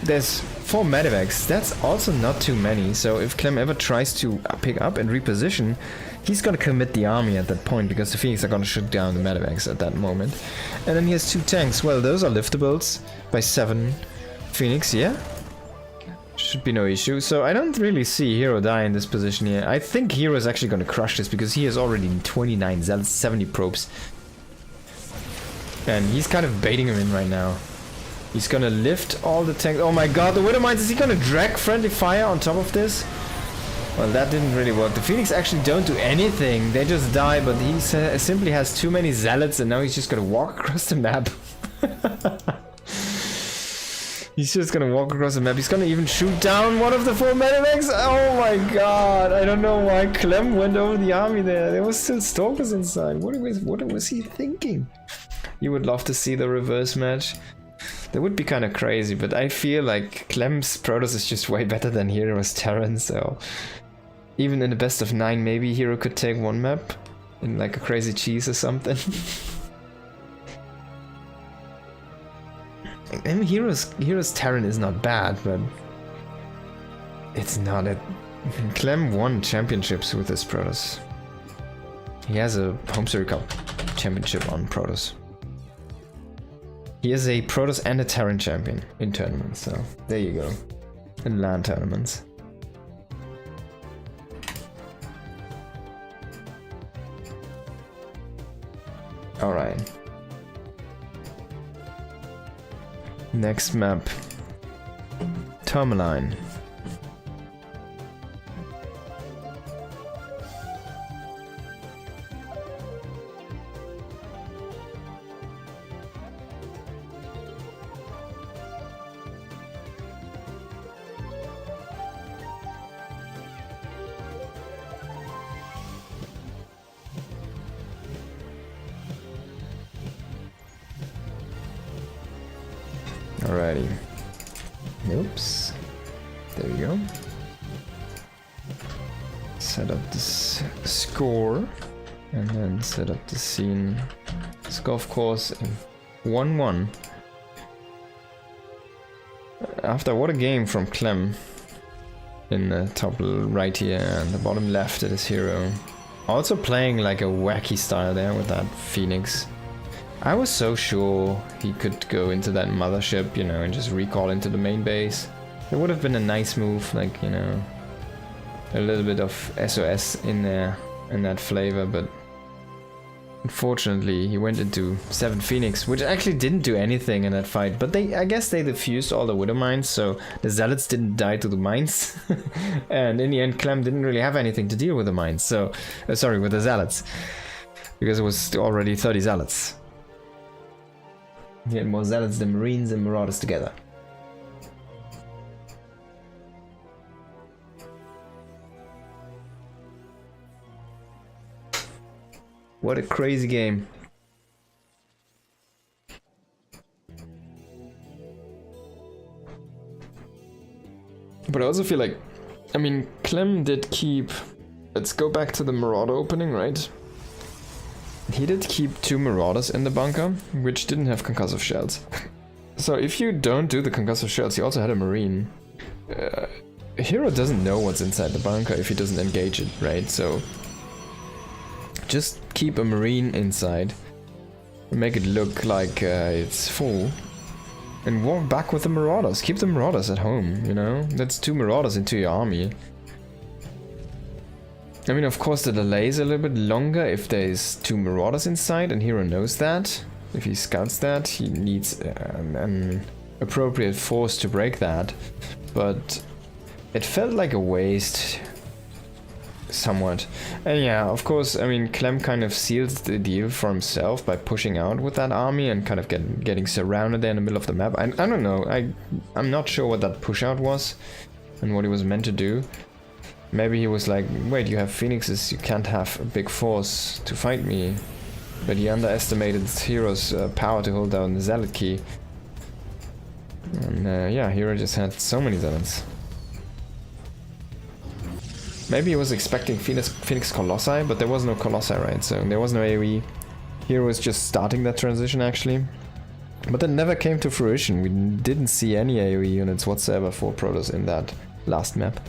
There's 4 Medivacs, that's also not too many, so if Clem ever tries to pick up and reposition, he's gonna commit the army at that point, because the Phoenix are gonna shoot down the Medivacs at that moment. And then he has 2 tanks, well those are liftables by 7 Phoenix, yeah? Should be no issue, so I don't really see Hero die in this position here. I think Hero is actually gonna crush this, because he has already 29 zealots, 70 probes. And he's kind of baiting him in right now. He's gonna lift all the tanks. Oh my god, the Widowmines, is he gonna drag friendly fire on top of this? Well, that didn't really work. The Phoenix actually don't do anything. They just die, but he simply has too many zealots and now he's just gonna walk across the map. He's just gonna walk across the map. He's gonna even shoot down one of the 4 Medivacs. Oh my god. I don't know why Clem went over the army there. There was still Stalkers inside. What was he thinking? You would love to see the reverse match. That would be kind of crazy, but I feel like Clem's Protoss is just way better than Hero's Terran, so even in the best of 9, maybe Hero could take 1 map in like a crazy cheese or something. I mean, Hero's Terran is not bad, but it's not a... Clem won championships with this Protoss. He has a Home Story Cup championship on Protoss. He is a Protoss and a Terran champion in tournaments, so there you go. In LAN tournaments. Alright. Next map. Tourmaline. Alrighty. Oops. There we go. Set up this score. And then set up the scene. This golf course in 1-1. After what a game from Clem. In the top right here and the bottom left it is Hero. Also playing like a wacky style there with that Phoenix. I was so sure he could go into that mothership, you know, and just recall into the main base. It would have been a nice move, like, you know, a little bit of SOS in there, in that flavor, but unfortunately he went into 7 Phoenix, which actually didn't do anything in that fight, but I guess they defused all the Widow mines, so the Zealots didn't die to the mines, and in the end Clem didn't really have anything to deal with the mines, so, sorry, with the Zealots, because it was already 30 Zealots. He had more Zealots than Marines and Marauders together. What a crazy game. But I also feel like, I mean, Clem did keep, let's go back to the Marauder opening, right? He did keep 2 Marauders in the bunker, which didn't have concussive shells. So if you don't do the concussive shells, you also had a Marine. Hero doesn't know what's inside the bunker if he doesn't engage it, right? So just keep a Marine inside, make it look like it's full, and walk back with the Marauders. Keep the Marauders at home, you know? That's 2 Marauders into your army. I mean, of course, the delay is a little bit longer if there's 2 Marauders inside, and Hero knows that. If he scouts that, he needs an appropriate force to break that. But it felt like a waste, somewhat. And yeah, of course, I mean, Clem kind of seals the deal for himself by pushing out with that army and kind of getting surrounded there in the middle of the map. I don't know, I'm not sure what that push out was and what he was meant to do. Maybe he was like, wait, you have Phoenixes, you can't have a big force to fight me. But he underestimated Hero's power to hold down the Zealot key. And yeah, Hero just had so many Zealots. Maybe he was expecting Phoenix Colossi, but there was no Colossi, right? So there was no AoE. Hero was just starting that transition, actually. But that never came to fruition. We didn't see any AoE units whatsoever for Protoss in that last map.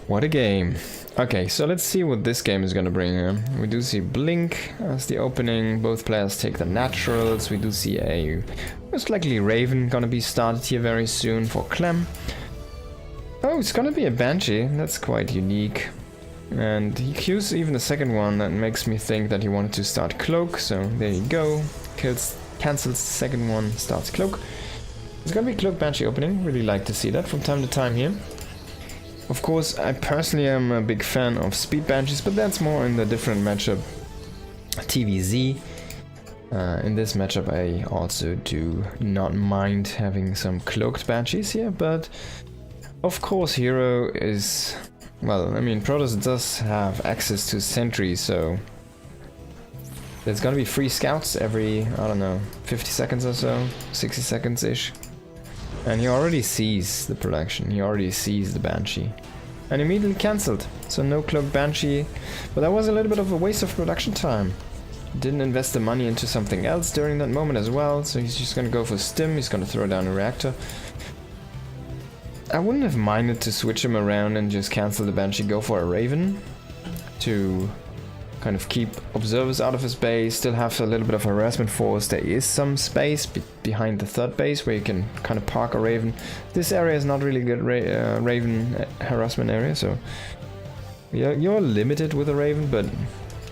What a game. Okay, so let's see what this game is gonna bring here. We do see Blink as the opening, both players take the naturals, we do see a most likely Raven gonna be started here very soon for Clem. Oh, it's gonna be a Banshee, that's quite unique. And he queues even the second one, that makes me think that he wanted to start Cloak, so there you go. Cancels the second one, starts Cloak. It's gonna be Cloak Banshee opening, really like to see that from time to time here. Of course, I personally am a big fan of Speed Banshees, but that's more in the different matchup TVZ. In this matchup I also do not mind having some Cloaked Banshees here, but of course Hero is... well, I mean, Protoss does have access to Sentry, so there's gonna be free scouts every, I don't know, 50 seconds or so, 60 seconds-ish. And he already sees the production, he already sees the Banshee. And immediately cancelled, so no Cloak Banshee. But that was a little bit of a waste of production time. Didn't invest the money into something else during that moment as well, so he's just gonna go for Stim, he's gonna throw down a reactor. I wouldn't have minded to switch him around and just cancel the Banshee, go for a Raven. To kind of keep observers out of his base, still have a little bit of harassment force. There is some space behind the third base where you can kind of park a Raven. This area is not really good Raven harassment area, so you're limited with a Raven, but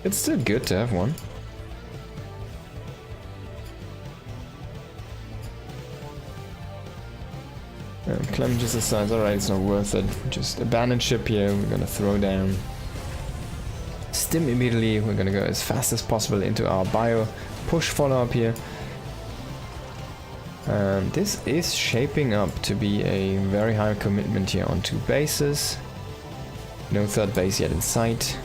it's still good to have one. Clem just decides, alright, it's not worth it. Just abandon ship here, we're gonna throw down. Stim immediately, we're gonna go as fast as possible into our bio. Push follow-up here. This is shaping up to be a very high commitment here on 2 bases. No third base yet in sight.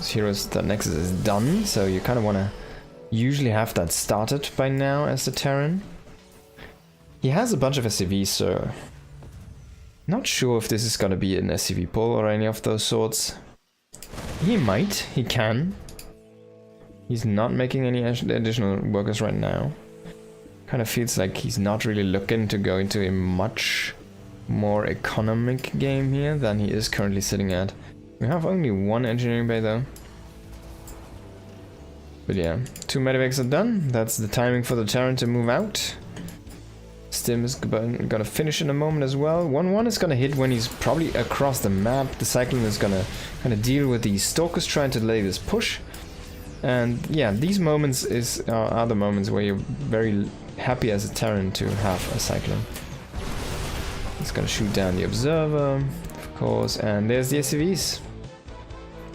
Heroes third nexus is done, so you kind of want to usually have that started by now as the Terran. He has a bunch of SCVs, so not sure if this is gonna be an SCV pull or any of those sorts. He might, he can. He's not making any additional workers right now. Kind of feels like he's not really looking to go into a much more economic game here than he is currently sitting at. We have only 1 engineering bay though. But yeah, 2 medevacs are done. That's the timing for the Terran to move out. Stim is gonna finish in a moment as well. 1-1 is gonna hit when he's probably across the map. The Cyclone is gonna kind of deal with the Stalkers trying to lay this push. And yeah, these moments are the moments where you're very happy as a Terran to have a Cyclone. He's gonna shoot down the Observer, of course, and there's the SCVs.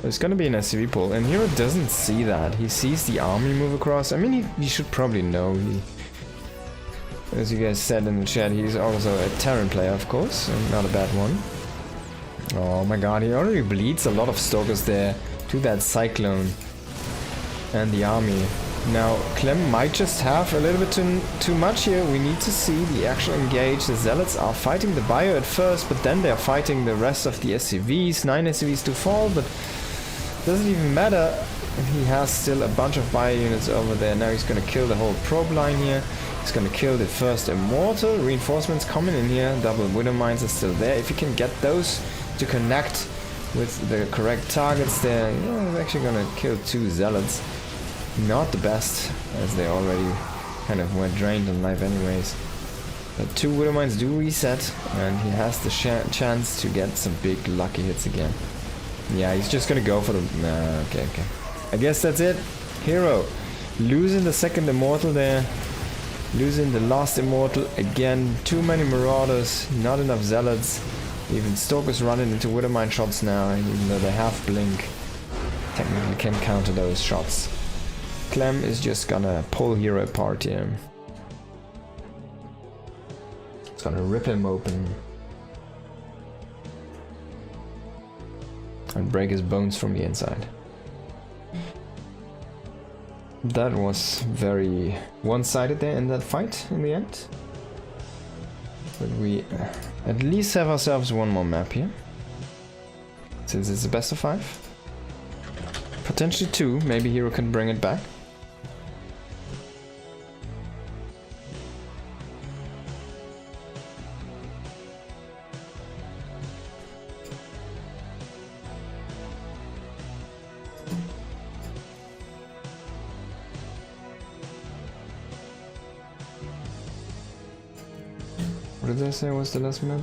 There's gonna be an SCV pull, and Hero doesn't see that. He sees the army move across. I mean, he should probably know. As you guys said in the chat, he's also a Terran player, of course, and not a bad one. Oh my god, he already bleeds a lot of Stalkers there to that Cyclone and the army. Now, Clem might just have a little bit too much here. We need to see the actual engage. The Zealots are fighting the bio at first, but then they're fighting the rest of the SCVs. 9 SCVs to fall, but doesn't even matter. He has still a bunch of bio units over there. Now he's gonna kill the whole probe line here. He's gonna kill the first Immortal. Reinforcements coming in here. Double Widow Mines are still there. If you can get those to connect with the correct targets there, yeah, he's actually gonna kill 2 Zealots. Not the best, as they already kind of were drained on life anyways. But 2 Widow Mines do reset, and he has the chance to get some big lucky hits again. Yeah, he's just gonna go for the... okay. I guess that's it. Hero losing the second Immortal there. Losing the last Immortal again. Too many Marauders, not enough Zealots. Even Stalkers running into Widow Mine shots now, even though they have Blink. Technically can counter those shots. Clem is just gonna pull Hero apart here. It's gonna rip him open. And break his bones from the inside. That was very one-sided there in that fight in the end. But we at least have ourselves 1 more map here. Since it's a best of 5. Potentially 2, maybe Hero can bring it back. What did I say was the last map?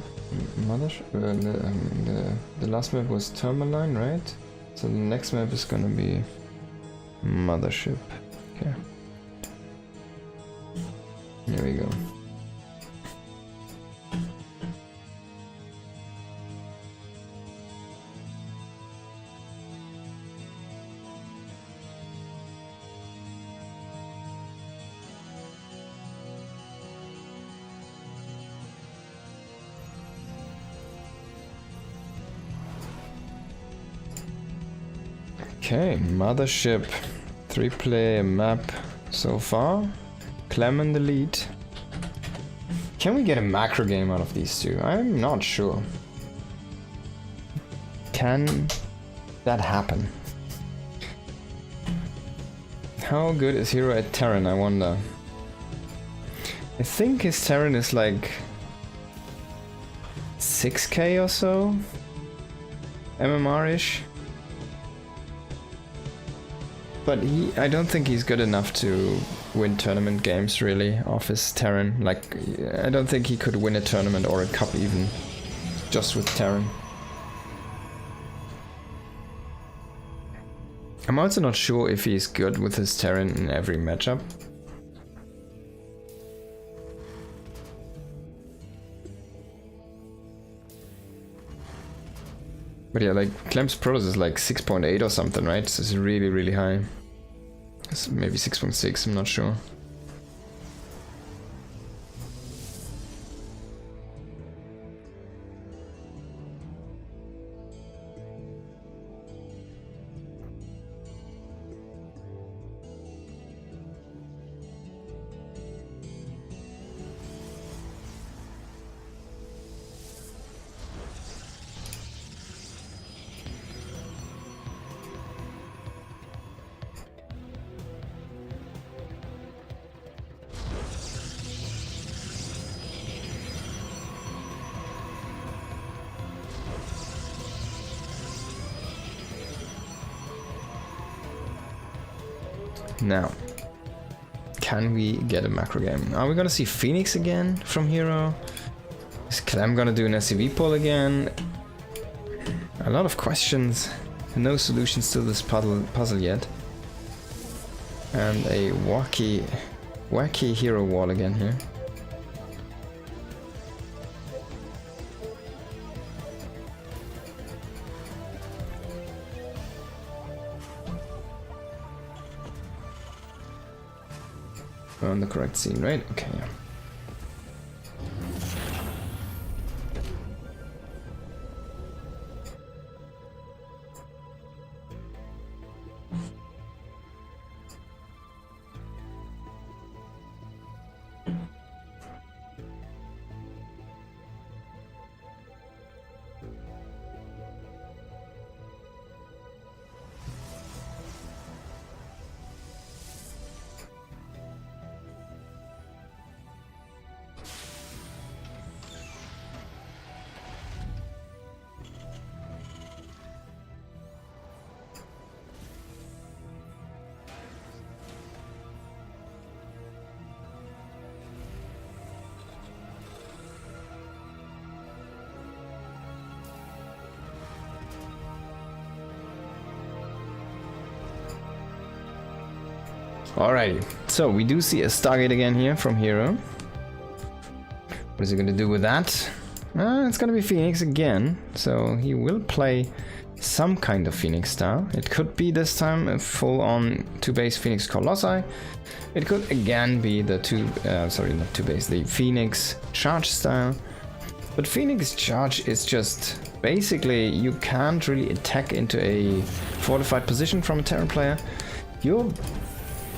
The last map was Tourmaline, right? So the next map is gonna be Mothership. Okay. Here we go. Okay, Mothership. 3-player map so far. Clem in the lead. Can we get a macro game out of these 2? I'm not sure. Can that happen? How good is Hero at Terran, I wonder? I think his Terran is like 6k or so? MMR-ish? But I don't think he's good enough to win tournament games, really, off his Terran. Like, I don't think he could win a tournament or a cup even, just with Terran. I'm also not sure if he's good with his Terran in every matchup. But yeah, like Clem's Protoss is like 6.8 or something, right? So it's really, really high. It's maybe 6.6, I'm not sure. Now, can we get a macro game? Are we gonna see Phoenix again from Hero? Is Clem gonna do an SCV pull again? A lot of questions, no solutions to this puzzle yet. And a wacky hero wall again here. We're on the correct scene, right? Okay, yeah. Alrighty, so we do see a Stargate again here from Hero. What is he going to do with that? It's going to be Phoenix again, so he will play some kind of Phoenix style. It could be this time a full-on 2-base Phoenix Colossi. It could again be the the Phoenix Charge style. But Phoenix Charge is just basically you can't really attack into a fortified position from a Terran player. You're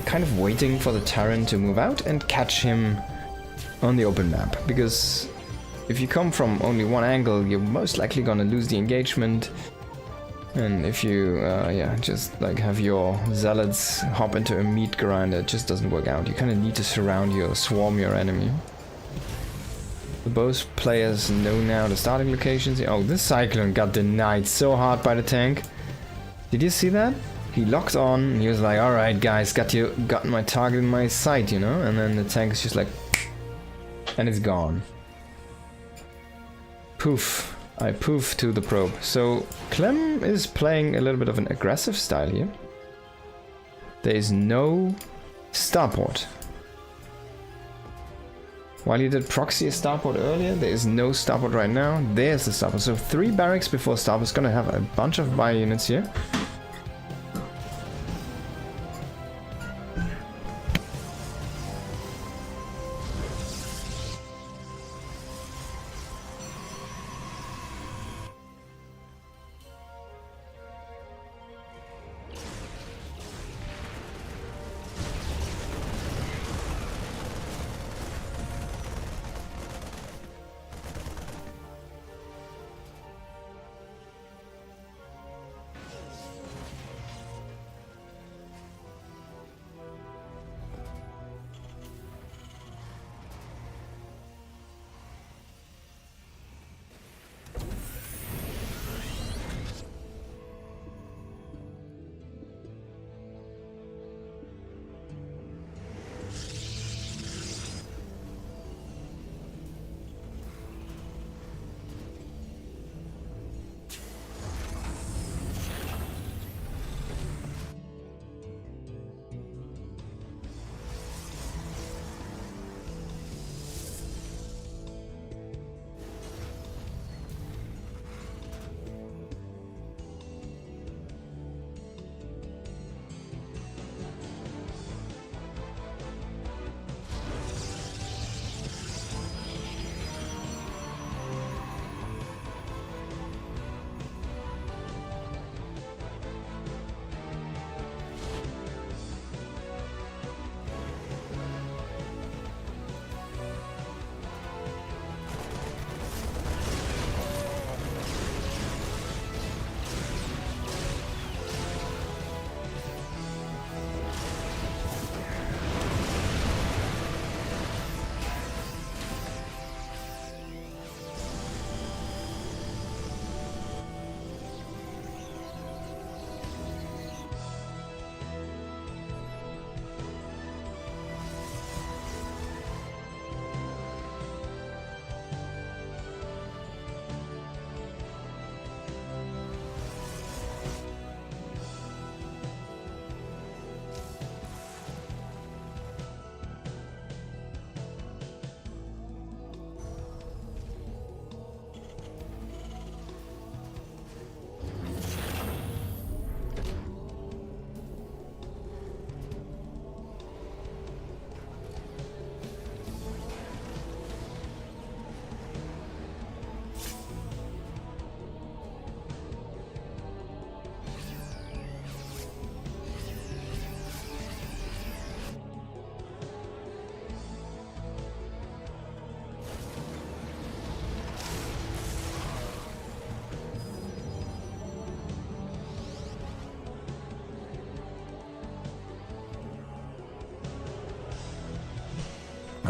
kind of waiting for the Terran to move out and catch him on the open map, because if you come from only one angle, you're most likely gonna lose the engagement. And if you just like have your zealots hop into a meat grinder, it just doesn't work out. You kind of need to swarm your enemy. Both players know now the starting locations. Oh, this Cyclone got denied so hard by the tank. Did you see that? He locked on, and he was like, alright guys, got my target in my sight, you know? And then the tank is just like, and it's gone. Poof. I poof to the probe. So Clem is playing a little bit of an aggressive style here. There is no starport. While he did proxy a starport earlier, there is no starport right now. There's the starport. So 3 barracks before starport. Is gonna have a bunch of bio units here.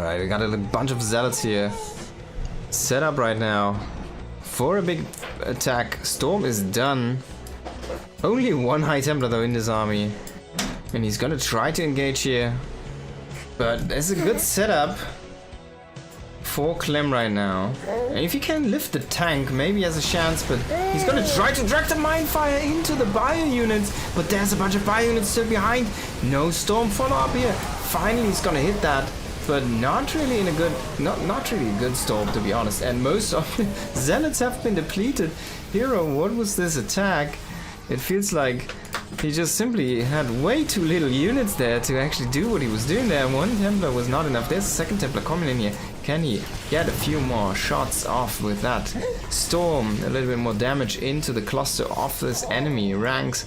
Alright, we got a bunch of zealots here. Set up right now for a big attack. Storm is done. Only one High Templar though in this army. And he's gonna try to engage here. But there's a good setup for Clem right now. And if he can lift the tank, maybe he has a chance, but he's gonna try to drag the Mindfire into the bio units, but there's a bunch of bio units still behind. No Storm follow-up here. Finally he's gonna hit that, but not really in a good, not really a good Storm, to be honest. And most of the Zealots have been depleted. Hero, what was this attack? It feels like he just simply had way too little units there to actually do what he was doing there. One Templar was not enough. There's a second Templar coming in here. Can he get a few more shots off with that Storm? A little bit more damage into the cluster of this enemy ranks.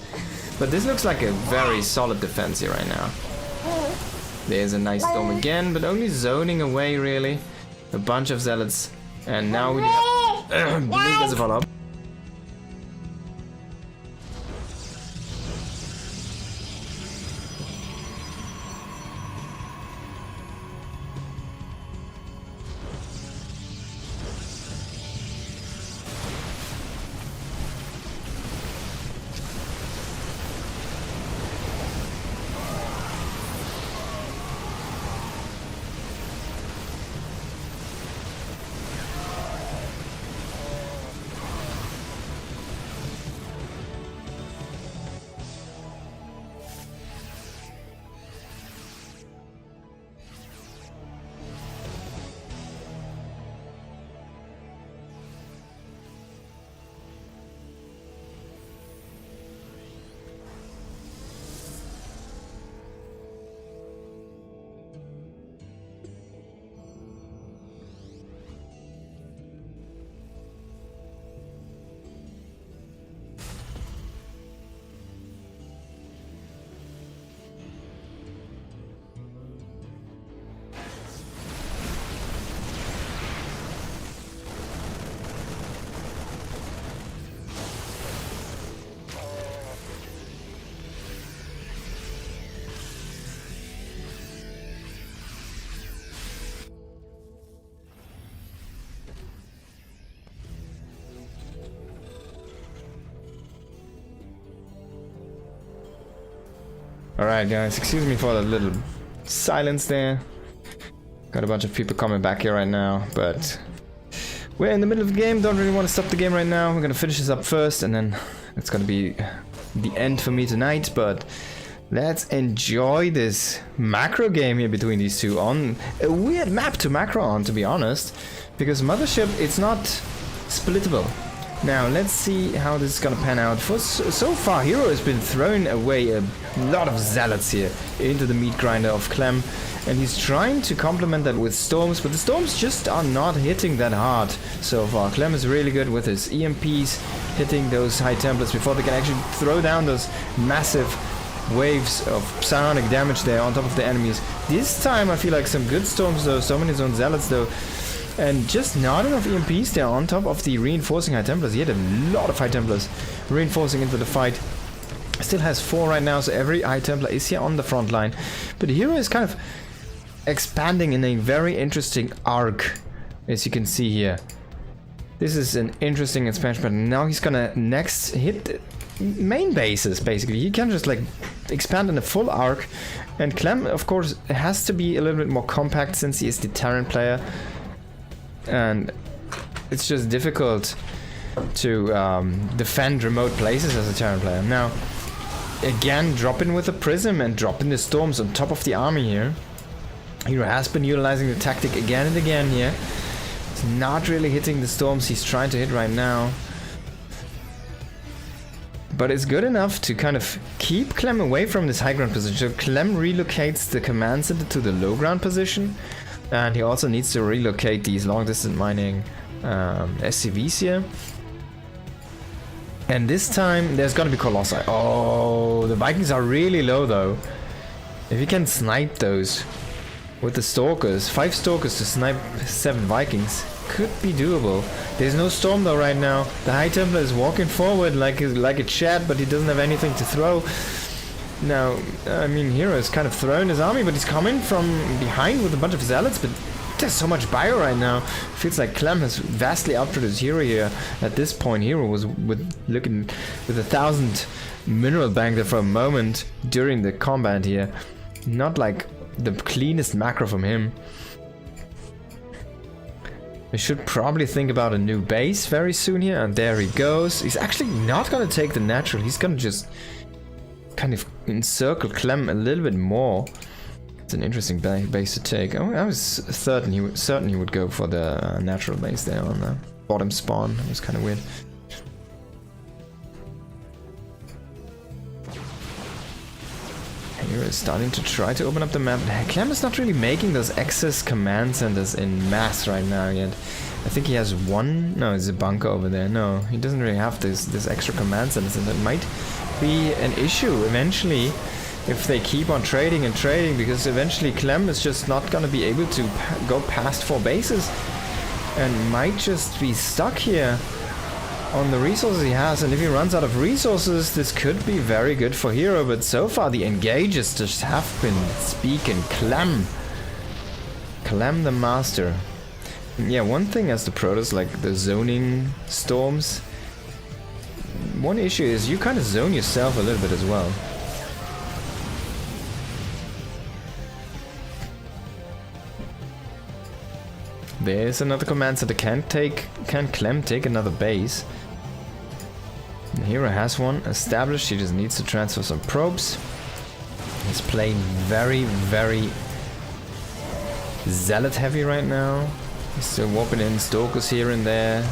But this looks like a very solid defense here right now. There's a nice Storm again, but only zoning away really. A bunch of Zealots. And now we have Blink as a follow-up. Alright guys, excuse me for the little silence there. Got a bunch of people coming back here right now, but we're in the middle of the game, don't really want to stop the game right now. We're gonna finish this up first and then it's gonna be the end for me tonight, but let's enjoy this macro game here between these two on a weird map to macro on, to be honest, because Mothership, it's not splittable. Now let's see how this is gonna pan out. For so far, Hero has been throwing away a lot of Zealots here into the meat grinder of Clem, and he's trying to complement that with Storms, but the Storms just are not hitting that hard so far. Clem is really good with his EMPs, hitting those High Templars before they can actually throw down those massive waves of psionic damage there on top of the enemies. This time I feel like some good Storms though, so many zone Zealots though. And just not enough EMPs there on top of the reinforcing High Templars. He had a lot of High Templars reinforcing into the fight. Still has 4 right now, so every High Templar is here on the front line. But Hero is kind of expanding in a very interesting arc, as you can see here. This is an interesting expansion, but now he's gonna next hit main bases, basically. He can just like expand in a full arc. And Clem, of course, has to be a little bit more compact since he is the Terran player. And it's just difficult to defend remote places as a Terran player. Now, again, drop in with a Prism and drop in the Storms on top of the army here. Hero has been utilizing the tactic again and again here. It's not really hitting the Storms he's trying to hit right now. But it's good enough to kind of keep Clem away from this high ground position. So Clem relocates the command center to the low ground position. And he also needs to relocate these long distance mining SCVs here. And this time there's gonna be Colossi. Oh, the Vikings are really low though. If you can snipe those with the Stalkers, 5 Stalkers to snipe 7 Vikings, could be doable. There's no Storm though right now. The High Templar is walking forward like a Chad, but he doesn't have anything to throw. Now, I mean, Hero is kind of throwing his army, but he's coming from behind with a bunch of zealots, but there's so much bio right now. Feels like Clem has vastly outproduced Hero here. At this point, Hero was looking with 1,000 mineral bank there for a moment during the combat here. Not like the cleanest macro from him. We should probably think about a new base very soon here, and there he goes. He's actually not gonna take the natural, he's gonna just kind of encircle Clem a little bit more. It's an interesting base to take. Oh, I was certain he would go for the natural base there on the bottom spawn. It was kind of weird. Hero is starting to try to open up the map. Clem is not really making those excess command centers in mass right now yet. I think he has one. No, it's a bunker over there. No, he doesn't really have this extra command centers, and that might be an issue eventually if they keep on trading and trading, because eventually Clem is just not gonna be able to go past 4 bases and might just be stuck here on the resources he has. And if he runs out of resources, this could be very good for Hero, but so far the engages just have been speaking. Clem the master. Yeah, one thing as the Protoss, like the zoning storms, one issue is you kind of zone yourself a little bit as well. There's another command center. Can Clem take another base? The Hero has one established. He just needs to transfer some probes. He's playing very, very zealot heavy right now. He's still warping in Stalkers here and there.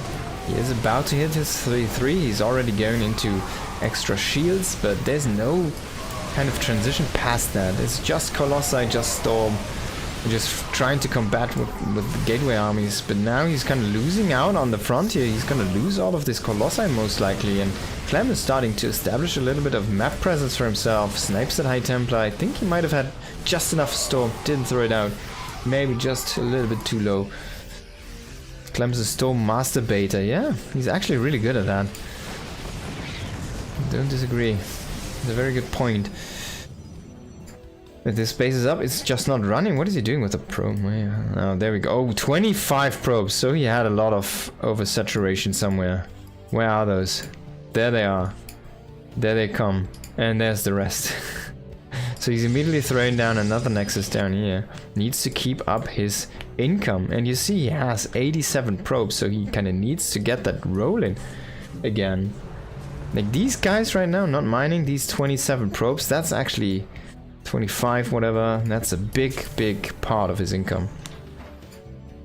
He is about to hit his 3-3. He's already going into extra shields, but there's no kind of transition past that. It's just Colossi, just Storm. Just trying to combat with the gateway armies, but now he's kind of losing out on the front here. He's gonna lose all of this Colossi most likely, and Clem is starting to establish a little bit of map presence for himself. Snipes at High Templar. I think he might have had just enough Storm, didn't throw it out. Maybe just a little bit too low. Clem's a Storm master beta. Yeah, he's actually really good at that. Don't disagree. It's a very good point. If this base is up, it's just not running. What is he doing with the probe? Oh, there we go. Oh, 25 probes. So he had a lot of oversaturation somewhere. Where are those? There they are. There they come. And there's the rest. So he's immediately throwing down another Nexus down here. Needs to keep up his income. And you see he has 87 probes. So he kind of needs to get that rolling again. Like these guys right now, not mining these 27 probes. That's actually 25, whatever. That's a big, big part of his income.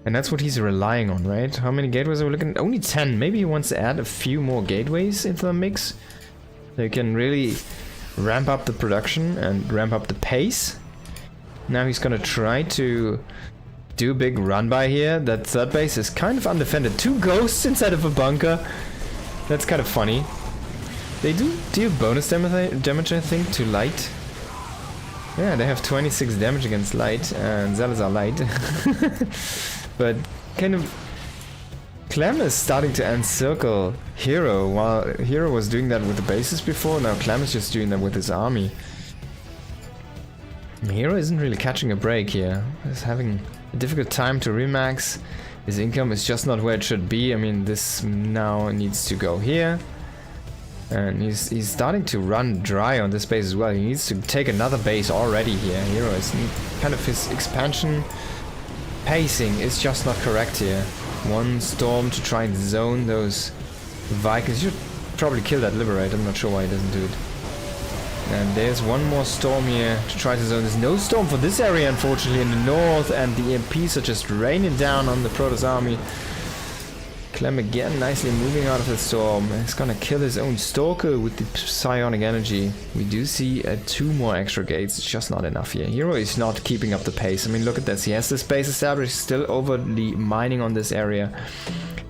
And that's what he's relying on, right? How many gateways are we looking at? Only 10. Maybe he wants to add a few more gateways into the mix. They can really ramp up the production and ramp up the pace. Now he's gonna try to do a big run by here. That third base is kind of undefended. 2 ghosts inside of a bunker. That's kind of funny. They do deal bonus damage, I think, to light. Yeah, they have 26 damage against light, and Zealots are light. But kind of Clem is starting to encircle Hero, while Hero was doing that with the bases before. Now Clem is just doing that with his army. Hero isn't really catching a break here. He's having a difficult time to remax. His income is just not where it should be. I mean, this now needs to go here. And he's starting to run dry on this base as well. He needs to take another base already here. Hero is kind of his expansion pacing is just not correct here. One Storm to try and zone those Vikings. You should probably kill that Liberate. I'm not sure why he doesn't do it. And there's one more Storm here to try to zone. There's no Storm for this area, unfortunately, in the north, and the EMPs are just raining down on the Protoss army. Clem again nicely moving out of the storm. He's gonna kill his own Stalker with the psionic energy. We do see 2 more extra gates. It's just not enough here. Hero is not keeping up the pace. I mean, look at this. He has this base established, still overly mining on this area.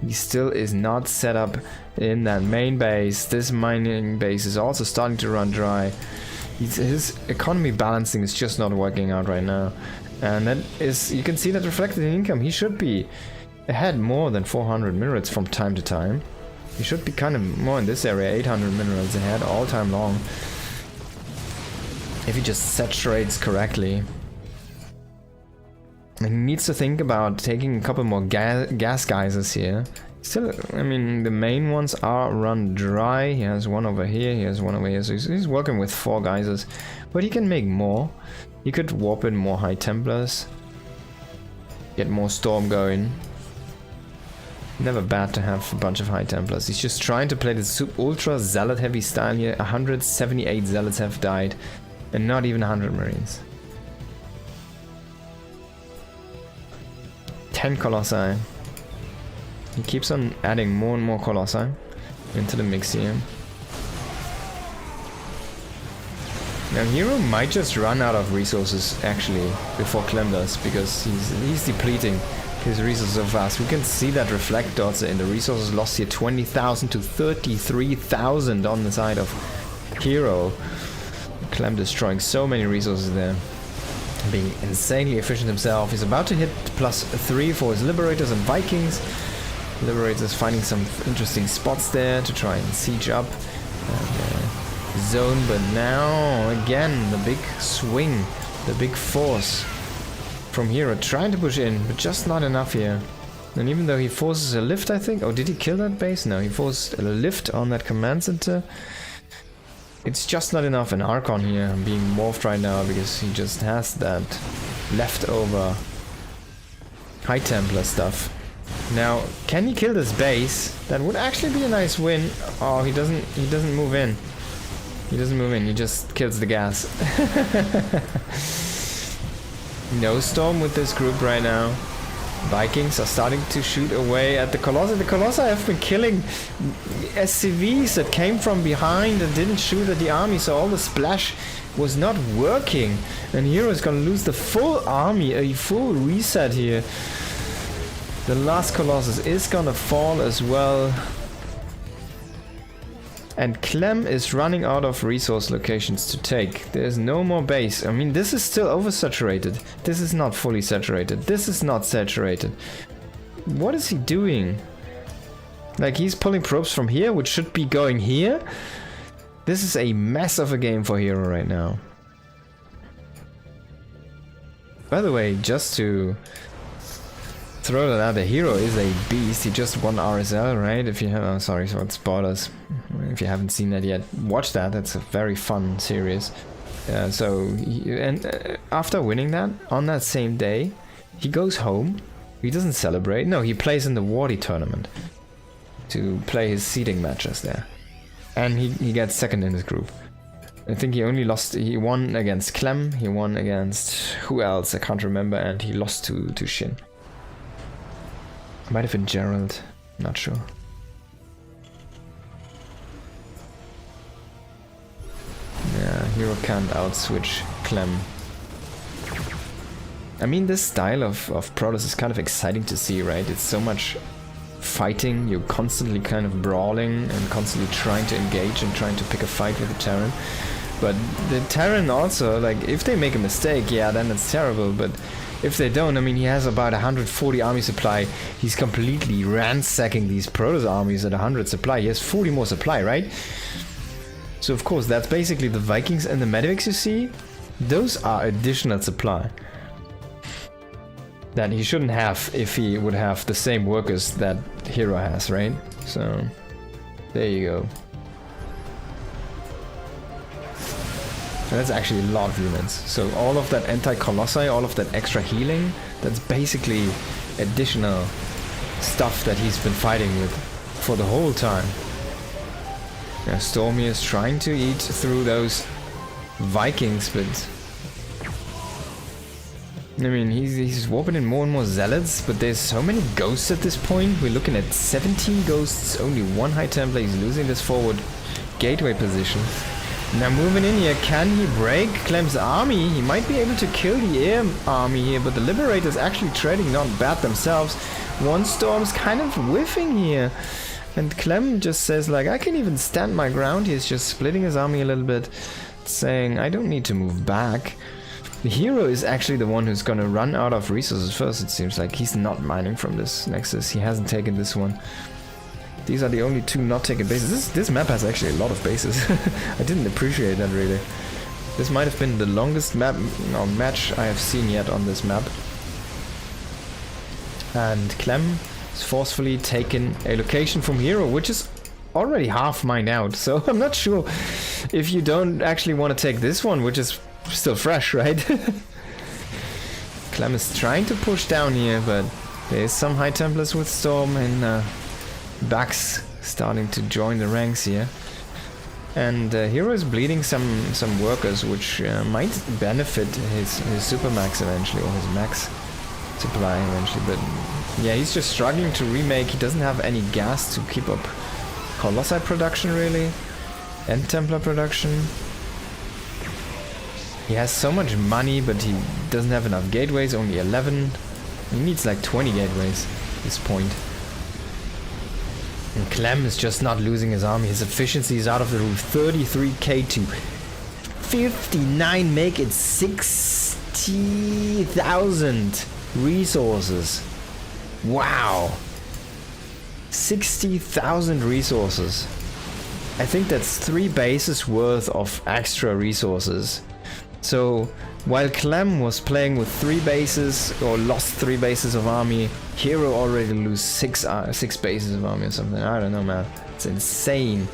He still is not set up in that main base. This mining base is also starting to run dry. His economy balancing is just not working out right now. And that is, you can see that reflected in income. He should be ahead more than 400 minerals from time to time. He should be kind of more in this area, 800 minerals ahead all time long. if he just saturates correctly. And he needs to think about taking a couple more gas geysers here. Still, I mean, the main ones are run dry. He has one over here, he has one over here, so he's working with 4 geysers. But he can make more. He could warp in more High Templars. Get more Storm going. Never bad to have a bunch of High Templars. He's just trying to play this ultra Zealot heavy style here. 178 Zealots have died. And not even 100 Marines. 10 Colossi. He keeps on adding more and more Colossi into the mix here. Now Hero might just run out of resources actually before Clem does, because he's depleting his resources so fast. We can see that reflect dots in the resources lost here, 20,000 to 33,000 on the side of Hero. Clem destroying so many resources there. Being insanely efficient himself. He's about to hit +3 for his Liberators and Vikings. Liberators finding some interesting spots there to try and siege up zone, but now again the big swing, the big force from Hero trying to push in, but just not enough here. And even though he forces a lift, I think, oh, did he kill that base? No, he forced a lift on that command center. It's just not enough. And Archon here being morphed right now because he just has that leftover High Templar stuff. Now, can he kill this base? That would actually be a nice win. Oh, he doesn't move in. He doesn't move in, he just kills the gas. No Storm with this group right now. Vikings are starting to shoot away at the Colossi. The Colossi have been killing SCVs that came from behind and didn't shoot at the army, so all the splash was not working. And Hero is gonna lose the full army, a full reset here. The last Colossus is gonna fall as well. And Clem is running out of resource locations to take. There's no more base. I mean, this is still oversaturated. This is not fully saturated. This is not saturated. What is he doing? Like, he's pulling probes from here, which should be going here. This is a mess of a game for Hero right now. By the way, just to throw that out, the Hero is a beast. He just won RSL, right? If you have, oh, sorry, so it's spoilers. If you haven't seen that yet, watch that. That's a very fun series. After winning that, on that same day, he goes home. He doesn't celebrate. No, he plays in the Wardy tournament to play his seeding matches there, and he gets second in his group. I think he only lost. He won against Clem. He won against who else? I can't remember, and he lost to Shin. Might have been Gerald, not sure. Yeah, Hero can't outswitch Clem. I mean, this style of Protoss is kind of exciting to see, right? It's so much fighting, you're constantly kind of brawling and constantly trying to engage and trying to pick a fight with the Terran. But the Terran also, like, if they make a mistake, yeah, then it's terrible, but if they don't, I mean, he has about 140 army supply. He's completely ransacking these Protoss armies at 100 supply. He has 40 more supply, right? So of course, that's basically the Vikings and the Medics you see. Those are additional supply that he shouldn't have if he would have the same workers that Hero has, right? So, there you go. And that's actually a lot of units. So all of that anti-colossi, all of that extra healing, that's basically additional stuff that he's been fighting with for the whole time. Now Stormy is trying to eat through those Vikings, but I mean, he's warping in more and more zealots, but there's so many ghosts at this point. We're looking at 17 ghosts, only one High Templar. He's losing this forward gateway position. Now moving in here, can he break Clem's army? He might be able to kill the air army here, but the Liberators actually trading not bad themselves. One Storm's kind of whiffing here. And Clem just says, like, I can even stand my ground. He's just splitting his army a little bit, saying, I don't need to move back. The Hero is actually the one who's gonna run out of resources first, it seems like. He's not mining from this Nexus. He hasn't taken this one. These are the only two not taken bases. This map has actually a lot of bases. I didn't appreciate that really. This might have been the longest match I have seen yet on this map. And Clem is forcefully taken a location from Hero, which is already half mined out. So I'm not sure if you don't actually want to take this one, which is still fresh, right? Clem is trying to push down here, but there is some High Templars with Storm and Bax starting to join the ranks here. And Hero is bleeding some workers, which might benefit his super max eventually, or his max supply eventually. But yeah, he's just struggling to remake. He doesn't have any gas to keep up Colossi production really, and Templar production. He has so much money, but he doesn't have enough gateways. Only 11. He needs like 20 gateways at this point. And Clem is just not losing his army. His efficiency is out of the roof. 33k to 59, make it 60,000 resources. Wow. 60,000 resources. I think that's 3 bases worth of extra resources. So while Clem was playing with 3 bases, or lost 3 bases of army, Hero already lose 6 bases of army or something. I don't know, man. It's insane.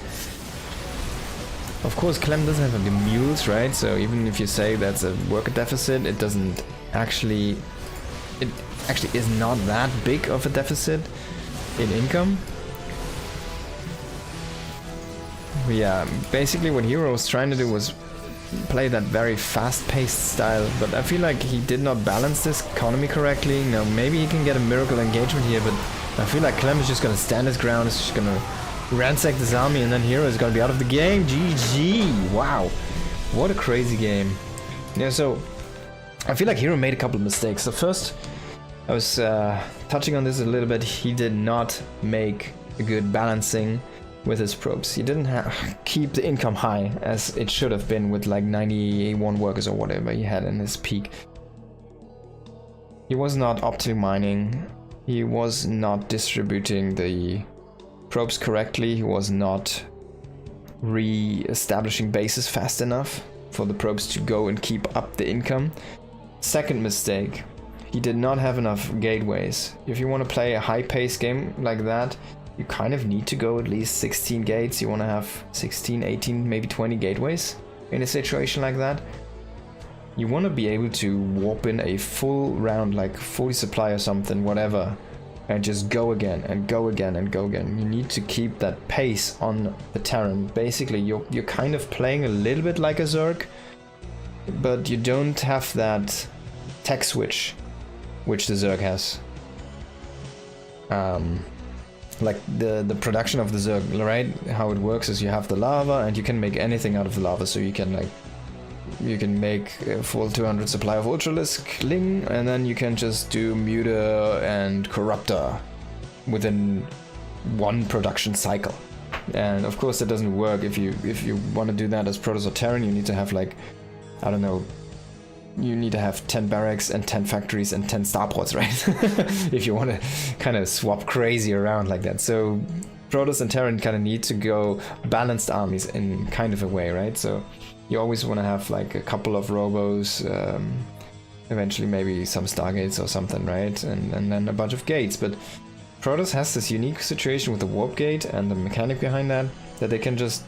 Of course, Clem doesn't have the mules, right? So even if you say that's a worker deficit, it doesn't actually... It actually is not that big of a deficit in income. But yeah, basically what Hero was trying to do was play that very fast-paced style, but I feel like he did not balance this economy correctly. You know, maybe he can get a miracle engagement here, but I feel like Clem is just gonna stand his ground, is just gonna ransack this army, and then Hero is gonna be out of the game. GG! Wow, what a crazy game. Yeah, so I feel like Hero made a couple of mistakes. So first, I was touching on this a little bit. He did not make a good balancing with his probes. He didn't keep the income high as it should have been with like 91 workers or whatever he had in his peak. He was not optimally mining. He was not distributing the probes correctly. He was not re-establishing bases fast enough for the probes to go and keep up the income. Second mistake, he did not have enough gateways. If you want to play a high-paced game like that, you kind of need to go at least 16 gates. You want to have 16, 18, maybe 20 gateways in a situation like that. You want to be able to warp in a full round, like 40 supply or something, whatever, and just go again and go again and go again. You need to keep that pace on the Terran. Basically, you're kind of playing a little bit like a Zerg, but you don't have that tech switch, which the Zerg has. Like the production of the Zerg, right? How it works is you have the lava and you can make anything out of the lava. So you can make a full 200 supply of Ultralisk Ling, and then you can just do Muta and Corruptor within one production cycle. And of course that doesn't work if you want to do that as Protoss or Terran. You need to have like, I don't know, you need to have 10 barracks and 10 factories and 10 starports, right? If you want to kind of swap crazy around like that. So Protoss and Terran kind of need to go balanced armies in kind of a way, right? So you always want to have like a couple of robos, eventually maybe some stargates or something, right? And then a bunch of gates. But Protoss has this unique situation with the warp gate and the mechanic behind that they can just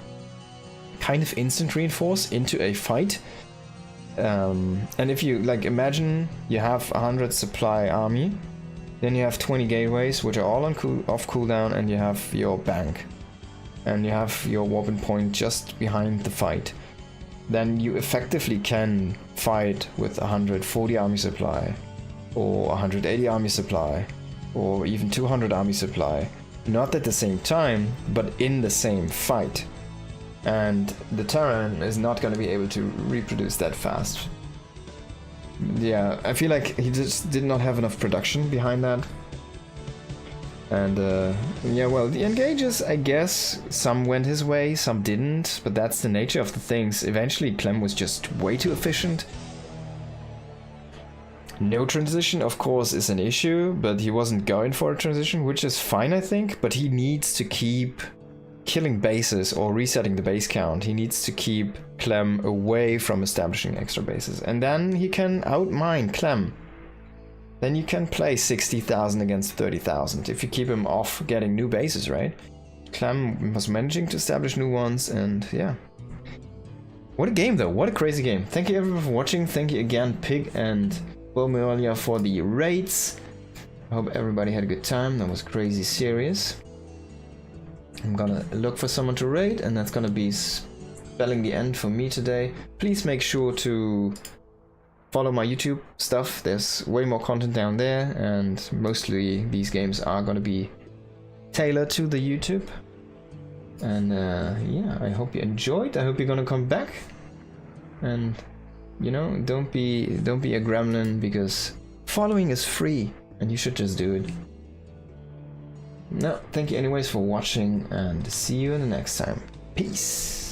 kind of instant reinforce into a fight. And if you like imagine you have 100 supply army, then you have 20 gateways which are all on off cooldown, and you have your bank and you have your warping point just behind the fight. Then you effectively can fight with 140 army supply or 180 army supply or even 200 army supply, not at the same time but in the same fight. And the Terran is not going to be able to reproduce that fast. Yeah, I feel like he just did not have enough production behind that. And yeah, well, the engages, I guess, some went his way, some didn't, but that's the nature of the things. Eventually Clem was just way too efficient. No transition, of course, is an issue, but he wasn't going for a transition, which is fine, I think, but he needs to keep killing bases or resetting the base count, he needs to keep Clem away from establishing extra bases. And then he can outmine Clem. Then you can play 60,000 against 30,000 if you keep him off getting new bases, right? Clem was managing to establish new ones, and yeah. What a game though, what a crazy game. Thank you everyone for watching. Thank you again, Pig and Wilmelia, for the raids. I hope everybody had a good time. That was crazy serious. I'm gonna look for someone to raid, and that's gonna be spelling the end for me today. Please make sure to follow my YouTube stuff. There's way more content down there, and mostly these games are gonna be tailored to the YouTube. And yeah, I hope you enjoyed. I hope you're gonna come back. And you know, don't be a gremlin, because following is free and you should just do it. No, thank you anyways for watching, and see you in the next time. Peace.